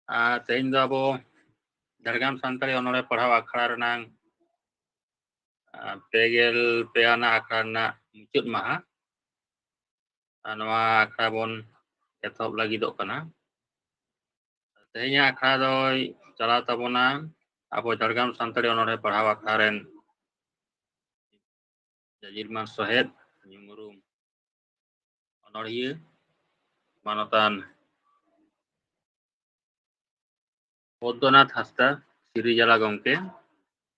Tehiny do abo Jhargam Santali Onore Padhaw Akhara renang pegel peana akhara rena muchut maha noa akhara bon etohop lagidok kana. Tehiny akhara doi chalaw tabona abo Jhargam Santali Onore Padhaw Akhara ren Jajirman Sohed Nyumurum Onoriya Manotan Poddonath Hasda Sirijala gomke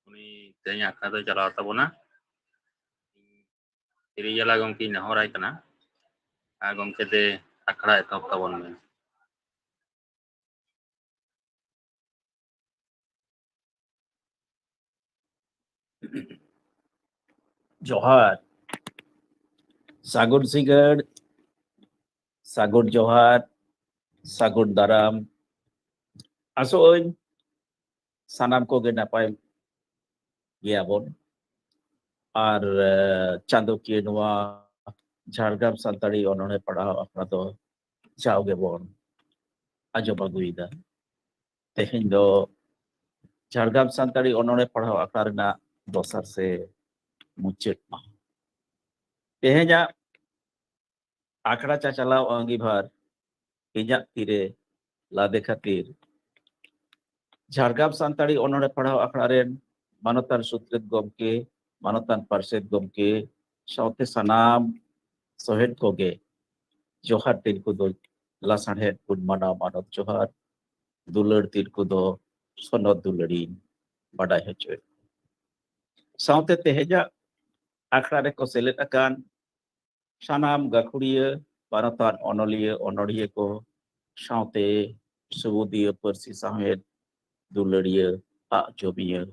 ᱩᱱᱤ ᱛᱮᱦᱮᱧ ᱟᱠᱷᱲᱟ ᱫᱚᱭ ᱪᱟᱞᱟᱣ ᱛᱟᱵᱚᱱᱟ ᱥᱤᱨᱤᱡᱟᱞᱟ ᱜᱚᱢᱠᱮᱧ ᱱᱮᱦᱚᱨᱟᱭ ᱠᱟᱱᱟ ᱟᱨ ᱜᱚᱢᱠᱮ ᱛᱮ ᱟᱠᱷᱲᱟ ᱮᱛᱚᱦᱚᱵ ᱛᱟᱵᱚᱱ ᱢᱮ Johar, Sagun Sigar, Sagun Johar, Sagun Daram, Asoin, Sanam ko ge napay giyabon, ar Chando ki noa Jhargam Santali Onore Padhaw Akhara do jao gebon, ajom aguida. Tehiny do Jhargam Santali Onore Padhaw Akhara rena dosar se muchut mah. Tehenya akhara chachalaw angibhar inyak tire lade khatir Jhargam Santali Onore Padhaw Akhara ren Manotan Sutrit gomke, Manotan Parsed gomke, saute sanam sohet koge johar tinku do lasanhet pun mana manot johar dular tinku do sonot dularin badai hocoy. Saute tehenya akhara reko selet akan sanam gakhuriya Manotan onoliya onoriya ko saute subudiya persi sahet dulariya pak jobiya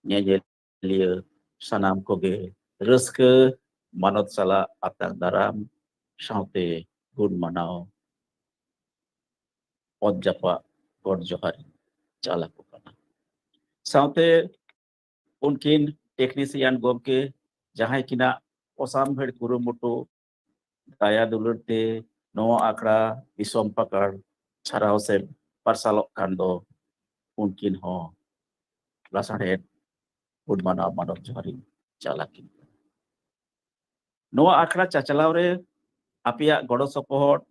nyanyeliya sanam koge rauska manot sala atang daram saute gun manau odjapa god johar chalaku kana. Saute unkin technician gomke jahay kina osam bhed kurumutu daya dulur te noa akhara disom pakar charaw se parsalok kando unkin ho lasaret pun mana manot johari chalakin. Noa akhara chachalaw re apia godo sopohod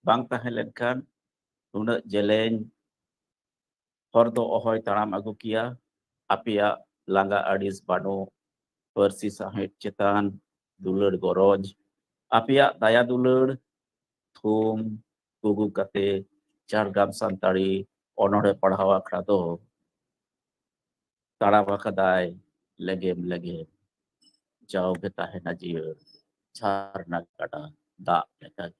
bang tahen lenkan una jeleng hor do ohoy taram agu kia apia langa adis bano persi sahet chetan dulur goroj apia daya dulur thum gugu kate Jhargam Santali Onore Padhaw Akhara do tarawa kadai legem jauh betahen ajir jharna kada da leka.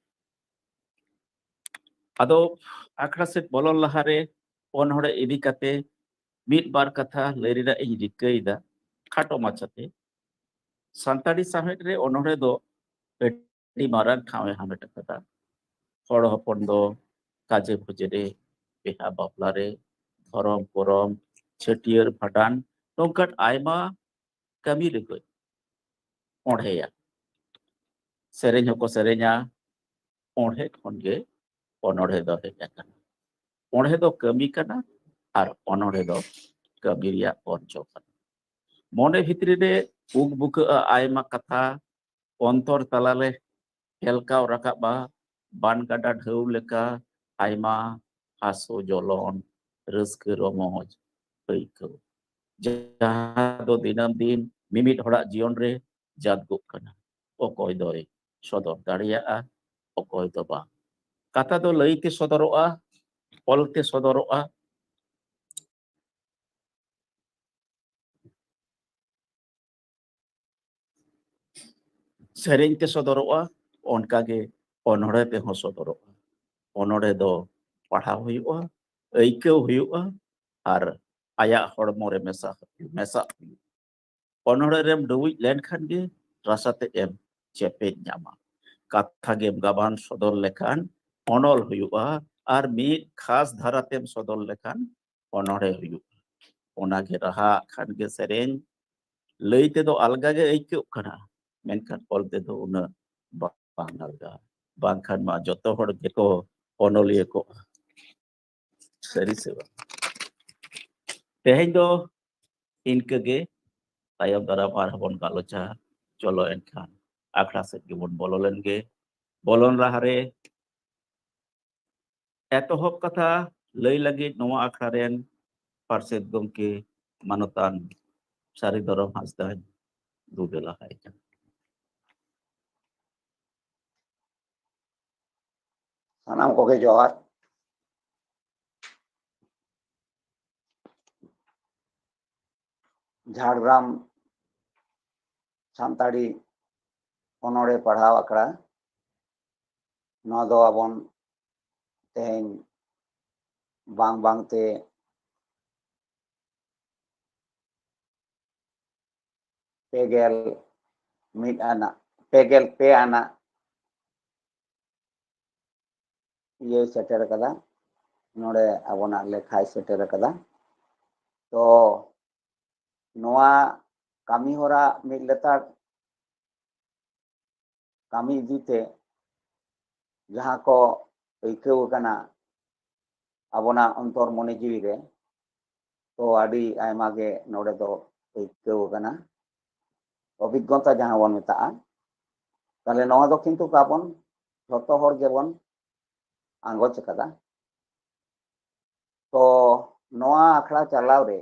Ado akhara set bolon lahare onhore idi kate mid bar katha lerida ing rikaida khato machate Santali samet re onhore do edi marang thawe hamet akada hor hopon do kaje bhojere beha bapla re dhorom korom chhatiyar bhadan nongkat aima kami reko onheya sereny hoko serenya onhe khonge onore do hej akana onhe do kami kana ar onore do kami riya orjo kana. Mone bhitri re ug buka aima katha ontor talale helkau rakaba ban gada dhau leka aima haso jolon rauska romoj aykau jaha do dinam din mimit horak jion re jadguk kana okoy doy sodor dariya'a okoy do bang. Kata do laite sodoro'a olte sodoro'a sereny te sodoro'a onkage onore te ho sodoro'a onore do padhaw huyu'a aykau huyu'a ar ayak hormo re mesa onore rem duwij lenkhan ge rasate em cepet nyama katha gem gaban sodor lekhan onol huyu'a ar mid khas dharatem sodor lekhan onore huyu'a onage raha khan ge sereny leite do alga ge aykau kana menkhan olte do una bang alga bangkhan ma joto hor geko onoliya ko ᱥᱟᱹᱨᱤ ᱥᱮ ᱵᱟᱝ? ᱛᱮᱦᱮᱧ ᱫᱚ ᱤᱱᱠᱟᱹᱜᱮ ᱛᱟᱭᱚᱢ ᱫᱟᱨᱟᱢ ᱟᱨᱦᱚᱸ ᱵᱚᱱ ᱜᱟᱞᱚᱪᱟ ᱪᱚᱞᱚ ᱮᱱᱠᱷᱟᱱ ᱟᱠᱷᱲᱟ ᱥᱮᱫ ᱜᱮᱵᱚᱱ ᱵᱚᱞᱚ ᱞᱮᱱᱜᱮ ᱵᱚᱞᱚᱱ ᱞᱟᱦᱟᱨᱮ ᱮᱛᱚᱦᱚᱵ ᱠᱟᱛᱷᱟ ᱞᱟᱹᱭ ᱞᱟᱹᱜᱤᱫ ᱱᱚᱣᱟ ᱟᱠᱷᱲᱟ ᱨᱮᱱ ᱯᱟᱨᱥᱮᱫ ᱜᱚᱢᱠᱮ ᱢᱟᱱᱚᱛᱟᱱ ᱥᱟᱹᱨᱤ ᱫᱷᱚᱨᱚᱢ ᱦᱟᱸᱥᱫᱟᱧ ᱫᱩᱵᱮ ᱞᱟᱦᱟᱭ ᱠᱟᱱᱟ᱾ ᱥᱟᱱᱟᱢ ᱠᱚᱜᱮ ᱡᱚᱦᱟᱨ᱾ ঝাড়গ্রাম ᱥᱟᱱᱛᱟᱲᱤ ᱚᱱᱚᱬᱦᱮ ᱯᱟᱲᱦᱟᱣ ᱟᱠᱷᱲᱟ ᱱᱚᱣᱟ ᱫᱚ ᱟᱵᱚᱱ ᱛᱮᱦᱮᱧ ᱵᱟᱝᱛᱮ ᱯᱮᱜᱮᱞ ᱯᱮ ᱟᱱᱟᱜ ᱤᱭᱟᱹ ᱥᱮᱴᱮᱨ ᱟᱠᱟᱫᱟ, ᱱᱚᱰᱮ ᱟᱵᱚᱱᱟᱜ ᱞᱮᱠᱷᱟᱭ ᱥᱮᱴᱮᱨ ᱟᱠᱟᱫᱟ᱾ ᱛᱚ ᱱᱚᱣᱟ ᱠᱟᱹᱢᱤ ᱦᱚᱨᱟ ᱢᱤᱫ ᱞᱮᱛᱟᱲ ᱠᱟᱹᱢᱤ ᱤᱫᱤᱛᱮ ᱡᱟᱦᱟᱸ ᱠᱚ ᱟᱹᱭᱠᱟᱹᱣ ᱟᱠᱟᱱᱟ ᱟᱵᱚᱱᱟᱜ ᱚᱱᱛᱚᱨ ᱢᱚᱱᱮ ᱡᱤᱣᱤ ᱨᱮ, ᱛᱚ ᱟᱹᱰᱤ ᱟᱭᱢᱟ ᱜᱮ ᱱᱚᱰᱮ ᱫᱚ ᱟᱹᱭᱠᱟᱹᱣ ᱟᱠᱟᱱᱟ, ᱚᱵᱷᱤᱜᱽᱜᱚᱛᱟ ᱡᱟᱦᱟᱸ ᱵᱚᱱ ᱢᱮᱛᱟᱜᱼᱟ᱾ ᱛᱟᱦᱞᱮ ᱱᱚᱣᱟ ᱫᱚ ᱠᱤᱱᱛᱩ ᱟᱵᱚᱱ ᱡᱷᱚᱛᱚ ᱦᱚᱲ ᱜᱮᱵᱚᱱ ᱟᱸᱜᱚᱪ ᱟᱠᱟᱫᱟ। ᱛᱚ ᱱᱚᱣᱟ ᱟᱠᱷᱲᱟ ᱪᱟᱞᱟᱣ ᱨᱮ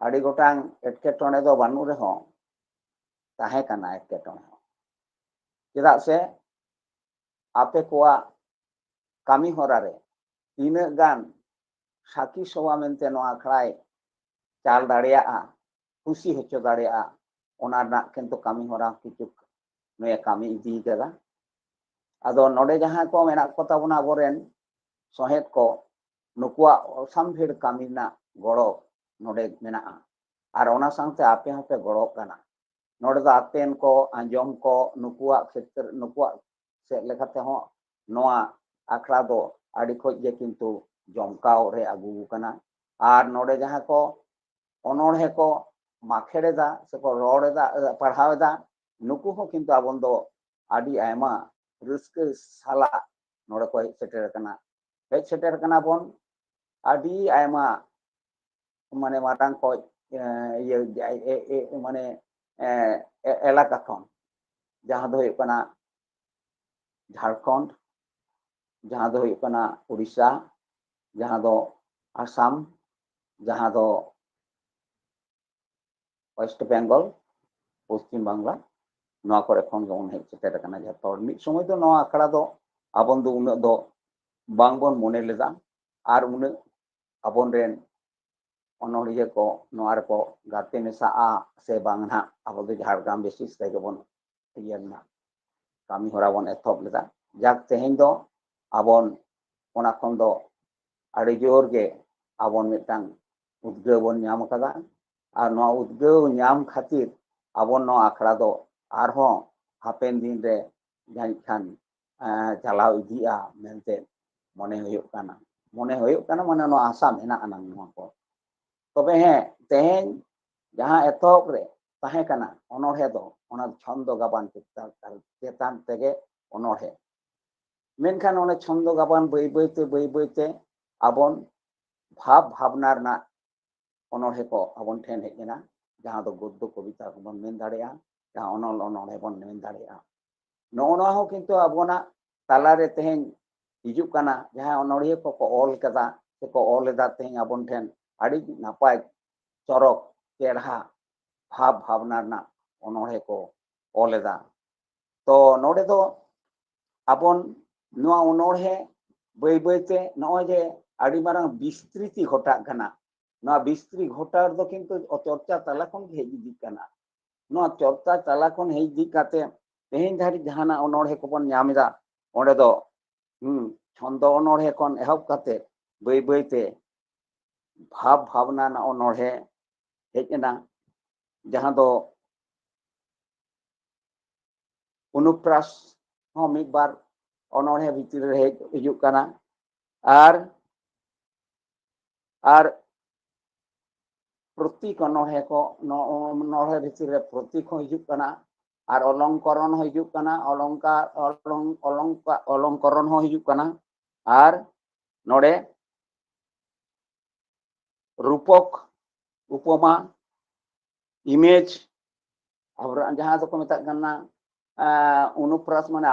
ᱟᱹᱰᱤ ᱜᱚᱴᱟᱝ ᱮᱴᱠᱮᱴᱚᱬᱮ ᱫᱚ ᱵᱟᱹᱱᱩᱜ ᱨᱮᱦᱚᱸ ᱛᱟᱦᱮᱸ ᱠᱟᱱᱟ ᱮᱴᱠᱮᱴᱚᱬᱮ ᱦᱚᱸ। ᱪᱮᱫᱟᱜ ᱥᱮ ᱟᱯᱮ ᱠᱚᱣᱟᱜ ᱠᱟᱹᱢᱤ ᱦᱚᱨᱟ ᱨᱮ ᱛᱤᱱᱟᱹᱜ ᱜᱟᱱ ᱥᱟᱹᱠᱷᱤ ᱥᱚᱵᱷᱟ ᱢᱮᱱᱛᱮ ᱱᱚᱣᱟ ᱟᱠᱷᱲᱟᱭ ᱪᱟᱞ ᱫᱟᱲᱮᱭᱟᱜᱼᱟ, ᱠᱩᱥᱤ ᱦᱚᱪᱚ ᱫᱟᱲᱮᱭᱟᱜᱼᱟ, ᱚᱱᱟ ᱨᱮᱱᱟᱜ ᱠᱤᱱᱛᱩ ᱠᱟᱹᱢᱤ ᱦᱚᱨᱟ ᱠᱤᱪᱷᱩ ᱱᱩᱭᱮ ᱠᱟᱹᱢᱤ ᱤᱫᱤ ᱠᱟᱫᱟ। ᱟᱫᱚ ᱱᱚᱰᱮ ᱡᱟᱦᱟᱸᱭ ᱠᱚ ᱢᱮᱱᱟᱜ ᱠᱚ ᱛᱟᱵᱚᱱᱟ ᱟᱵᱚᱨᱮᱱ ᱥᱚᱦᱮᱫ ᱠᱚ, ᱱᱩᱠᱩᱣᱟᱜ ᱚᱥᱟᱢᱵᱷᱮᱲ ᱠᱟᱹᱢᱤ ᱨᱮᱱᱟᱜ ᱜᱚᱲᱚ ᱱᱚᱰᱮ ᱢᱮᱱᱟᱜᱼᱟ। ᱟᱨ ᱚᱱᱟ ᱥᱟᱶᱛᱮ ᱟᱯᱮ ᱦᱚᱸᱯᱮ ᱜᱚᱲᱚᱜ ᱠᱟᱱᱟ। ᱱᱚᱰᱮ ᱫᱚ ᱟᱛᱮᱱ ᱠᱚ ᱟᱸᱡᱚᱢ ᱠᱚ ᱱᱩᱠᱩᱣᱟᱜ ᱠᱷᱮᱛᱨᱮ ᱱᱩᱠᱩᱣᱟᱜ ᱥᱮᱫ ᱞᱮᱠᱟ ᱛᱮᱦᱚᱸ ᱱᱚᱣᱟ ᱟᱠᱷᱲᱟ ᱫᱚ ᱟᱹᱰᱤ ᱠᱷᱚᱡ ᱜᱮ ᱠᱤᱱᱛᱩ ᱡᱚᱢᱠᱟᱣ ᱨᱮ ᱟᱹᱜᱩ ᱟᱠᱟᱱᱟ। ᱟᱨ ᱱᱚᱰᱮ ᱡᱟᱦᱟᱸ ᱠᱚ ᱚᱱᱚᱬᱦᱮ ᱠᱚ ᱢᱟᱠᱷᱮᱲᱮᱫᱟ ᱥᱮᱠᱚ ᱨᱚᱲᱮᱫᱟ ᱯᱟᱲᱦᱟᱣ ᱮᱫᱟ, ᱱᱩᱠᱩ ᱦᱚᱸ ᱠᱤᱱᱛᱩ ᱟᱵᱚ ᱫᱚ ᱟᱹᱰᱤ ᱟᱭᱢᱟ ᱨᱟᱹᱥᱠᱟᱹ ᱥᱟᱞᱟᱜ ᱱᱚᱰᱮ ᱠᱚ ᱦᱮᱡ ᱥᱮᱴᱮᱨ ᱟᱠᱟᱱᱟ। ᱦᱮᱡ ᱥᱮᱴᱮᱨ ᱟᱠᱟᱱᱟ ᱵᱚᱱ ᱟᱹᱰि ᱟᱭᱢᱟ ᱢᱟᱱᱮ ᱢᱟᱨᱟᱝ ᱠᱚᱡ ᱢᱟᱱᱮ এলাকা ᱠᱷᱚᱱ, ᱡᱟᱦᱟᱸ ᱫᱚ ᱦᱩᱭᱩᱜ ᱠᱟᱱᱟ ঝাড়খণ্ড, ᱡᱟᱦᱟᱸ ᱫᱚ ᱦᱩᱭᱩᱜ ᱠᱟᱱᱟ উড়িষ্যা, ᱡᱟᱦᱟᱸ ᱫᱚ আসাম, ᱡᱟᱦᱟᱸ ᱫᱚ ওয়েস্ট বেঙ্গল, পশ্চিম বাংলা, নওয়া করে ᱠᱷᱚᱱ ᱜᱮᱵᱚᱱ ᱦᱮᱡ ᱥᱮᱴᱮর ᱟᱠᱟᱱᱟ ᱡᱷᱚᱛᱚ ᱦᱚᱲ। ᱢᱤᱫ ᱥᱚᱢᱚᱭ ᱫᱚ ᱱᱚᱣᱟ ᱟᱠᱷᱲᱟ ᱫᱚ ᱟᱵᱚ ᱫᱚ ᱩᱱᱟᱹᱜ ᱫᱚ ᱵᱟᱝᱵᱚᱱ ᱢᱚᱱᱮ ᱞᱮᱫᱟ, ᱟᱨ ᱩᱱᱟᱹᱜ ᱟᱵᱚᱱ ᱨᱮᱱ ᱚᱱᱚᱬᱦᱤᱭᱟᱹ ᱠᱚ ᱱᱚᱣᱟ ᱨᱮᱠᱚ ᱜᱟᱛᱮ ᱢᱮᱥᱟᱜᱼᱟ ᱥᱮ ᱵᱟᱝ ᱱᱟᱦᱟᱜ ᱟᱵᱚ ᱫᱚ ঝাড়গ্রাম ᱵᱮᱥᱤᱥ ᱛᱮᱜᱮ ᱵᱚᱱ ᱤᱭᱟᱹ ᱨᱮᱱᱟᱜ ᱠᱟᱹᱢᱤ ᱦᱚᱨᱟ ᱵᱚᱱ ᱮᱛᱚᱦᱚᱵ ᱞᱮᱫᱟ। ᱡᱟᱠ ᱛᱮᱦᱮᱧ ᱫᱚ ᱟᱵᱚᱱ ᱚᱱᱟ ᱠᱷᱚᱱ ᱫᱚ ᱟᱹᱰᱤ ᱡᱳᱨ ᱜᱮ ᱟᱵᱚᱱ ᱢᱤᱫᱴᱟᱝ ᱩᱫᱽᱜᱟᱹᱣ ᱵᱚᱱ ᱧᱟᱢ ᱟᱠᱟᱫᱟ। ᱟᱨ ᱱᱚᱣᱟ ᱩᱫᱽᱜᱟᱹᱣ ᱧᱟᱢ ᱠᱷᱟᱹᱛᱤᱨ ᱟᱵᱚ ᱱᱚᱣᱟ ᱟᱠᱷᱲᱟ ᱫᱚ ᱟᱨᱦᱚᱸ ᱦᱟᱯᱮᱱ ᱫᱤᱱ ᱨᱮ ᱡᱟᱹᱱᱤᱡ ᱠᱷᱟᱱ ᱪᱟᱞᱟᱣ ᱤᱫᱤᱜᱼᱟ ᱢᱮᱱᱛᱮ ᱢᱚᱱᱮ ᱦᱩᱭᱩᱜ ᱠᱟᱱᱟ। ᱢᱚᱱᱮ ᱦᱩᱭᱩᱜ ᱠᱟᱱᱟ ᱢᱟᱱᱮ ᱱᱚᱣᱟ ᱟᱥᱟ ᱢᱮᱱᱟᱜ ᱟᱱᱟᱝ ᱱᱚᱣᱟ ᱠᱚ। ᱛᱚᱵᱮ ᱦᱮᱸ ᱛᱮᱦᱮᱧ ᱡᱟᱦᱟᱸ ᱮᱛᱚᱦᱚᱵ ᱨᱮ ᱛᱟᱦᱮᱸ ᱠᱟᱱᱟ ᱚᱱᱚᱬᱦᱮ ᱫᱚ ᱚᱱᱟ ᱪᱷᱚᱱᱫᱚ ᱜᱟᱵᱟᱱ ᱪᱮᱛᱟᱱ ᱛᱮᱜᱮ ᱚᱱᱚᱬᱦᱮ। ᱢᱮᱱᱠᱷᱟन ᱚᱱᱟ ᱪᱷᱚᱱᱫᱚ ᱜᱟᱵᱟᱱ ᱵᱟᱹᱭ ᱵᱟᱹᱭᱛᱮ ᱟᱵᱚᱱ ᱵᱷᱟᱵ ᱵᱷᱟᱵᱱᱟ ᱨᱮᱱᱟᱜ অনড়হে ᱠᱚ ᱟᱵᱚᱱ ᱴᱷᱮᱱ ᱦᱮᱡ ᱮᱱᱟ, ᱡᱟᱦᱟᱸ ᱫᱚ ᱜᱚদ্য ᱠᱚᱵᱤতা ᱵᱚᱱ ᱢᱮᱱ ᱫᱟᱲᱮᱭᱟᱜᱼᱟ, ᱡᱟᱦᱟᱸ ᱚᱱᱚᱞ ᱚᱱᱚᱬᱦᱮ ᱵᱚᱱ ᱢᱮᱱ ᱫᱟᱲᱮᱭᱟᱜᱼᱟ। ᱱᱚᱜᱼᱚ ᱱᱚᱣᱟ ᱦᱚᱸ ᱠᱤᱱᱛᱩ ᱟᱵᱚᱱᱟᱜ ᱛᱟᱞᱟᱨᱮ ᱛᱮᱦᱮᱧ ᱦᱤᱡᱩᱜ ᱠᱟᱱᱟ। ᱡᱟᱦᱟᱸ ᱚᱱᱚᱬᱦᱤᱭᱟᱹ ᱠᱚᱠᱚ ᱚᱞ ᱠᱟᱫᱟ ᱥᱮᱠᱚ ᱚᱞ ᱮᱫᱟ ᱛᱮᱦᱮᱧ ᱟᱵᱚᱱ ᱴᱷᱮᱱ ᱟᱹᱰᱤ ᱱᱟᱯᱟᱭ ᱪᱚᱨᱚᱠ ᱪᱮᱨᱦᱟ ᱵᱷᱟᱵ ᱵᱷᱟᱵᱱᱟ ᱨᱮᱱᱟᱜ ᱚᱱᱚᱬᱦᱮ ko ᱚᱞ ᱮᱫᱟ। ᱛᱚ ᱱᱚᱰᱮ ᱫᱚ ᱟᱵᱚᱱ ᱱᱚᱣᱟ ᱚᱱᱚᱬᱦᱮ ᱵᱟᱹᱭ ᱵᱟᱹᱭᱛᱮ ᱱᱚᱜᱼᱚᱭ ᱡᱮ ᱟᱹᱰি ᱢᱟᱨᱟᱝ ᱵᱤᱥᱛᱨᱤᱛᱤ ᱜᱷᱚᱴᱟᱜ ᱠᱟᱱᱟ, ᱱᱚᱣᱟ ᱵᱤᱥᱛᱨᱤ ᱜᱷᱚᱴᱟᱣ ᱫᱚ ᱠᱤᱱᱛᱩ ᱪᱚᱨᱪᱟ ᱛᱟᱞᱟ ᱠᱷᱚᱱ ᱜᱮ ᱦᱮᱡ ᱤᱫᱤᱜ ᱠᱟᱱᱟ। ᱱᱚᱣᱟ ᱪᱚᱨᱪᱟ ᱛᱟᱞᱟ ᱠᱷᱚᱱ ᱦᱮᱡ ᱤᱫᱤ ᱠᱟᱛᱮ ᱛᱮᱦᱮᱧ ᱫᱷᱟᱹᱨᱤᱡ ᱡᱟᱦᱟᱱᱟᱜ ᱚᱱᱚᱬᱦᱮ ᱠᱚᱵᱚᱱ ᱧᱟᱢ ᱮᱫᱟ, ᱚᱸᱰᱮ ᱫᱚ ᱪᱷᱚᱱᱫᱚ ᱚᱱᱚᱬᱦᱮ ᱠᱷᱚᱱ ᱮᱦᱚᱵ ᱠᱟᱛᱮ ᱵᱟᱹᱭ ᱵᱟᱹᱭᱛᱮ ᱵᱷᱟᱵ ᱵᱷᱟᱵᱱᱟ ᱨᱮᱱᱟᱜ ᱚᱱᱚᱬᱦᱮ ᱦᱮᱡ ᱮᱱᱟ, ᱡᱟᱦᱟᱸ ᱫᱚ অনুপ্রাস ᱦᱚᱸ ᱢᱤᱫ ᱵᱟᱨ অনড়হে ᱵᱷᱤᱛᱨᱤ ᱨᱮ ᱦᱮᱡ ᱦᱤᱡᱩᱜ ᱠᱟᱱᱟ। ᱟᱨ ᱯᱨᱚᱛᱤᱠ ᱚᱱᱚᱬᱦᱮ ko অনড়হে ᱵᱷᱤᱛᱨᱤ ᱨᱮ ᱯᱨᱚᱛᱤᱠ ᱦᱚᱸ ᱦᱤᱡᱩᱜ ᱠᱟᱱᱟ, ᱟᱨ অলংকরণ ᱦᱚᱸ ᱦᱤᱡᱩᱜ ᱠᱟᱱᱟ, অলংকরণ ᱦᱚᱸ ᱦᱤᱡᱩᱜ ᱠᱟᱱᱟ। ᱟᱨ ᱱᱚᱰᱮ ᱨᱩᱯᱚᱠ ᱩᱯᱚᱢᱟ ᱤᱢᱮᱡ ᱟᱵᱷᱨᱟᱱ ᱡᱟᱦᱟᱸ ᱫᱚᱠᱚ ᱢᱮᱛᱟᱜ ᱠᱟᱱᱟ ᱚᱱᱩᱯᱨᱟᱥ ᱢᱟᱱᱮ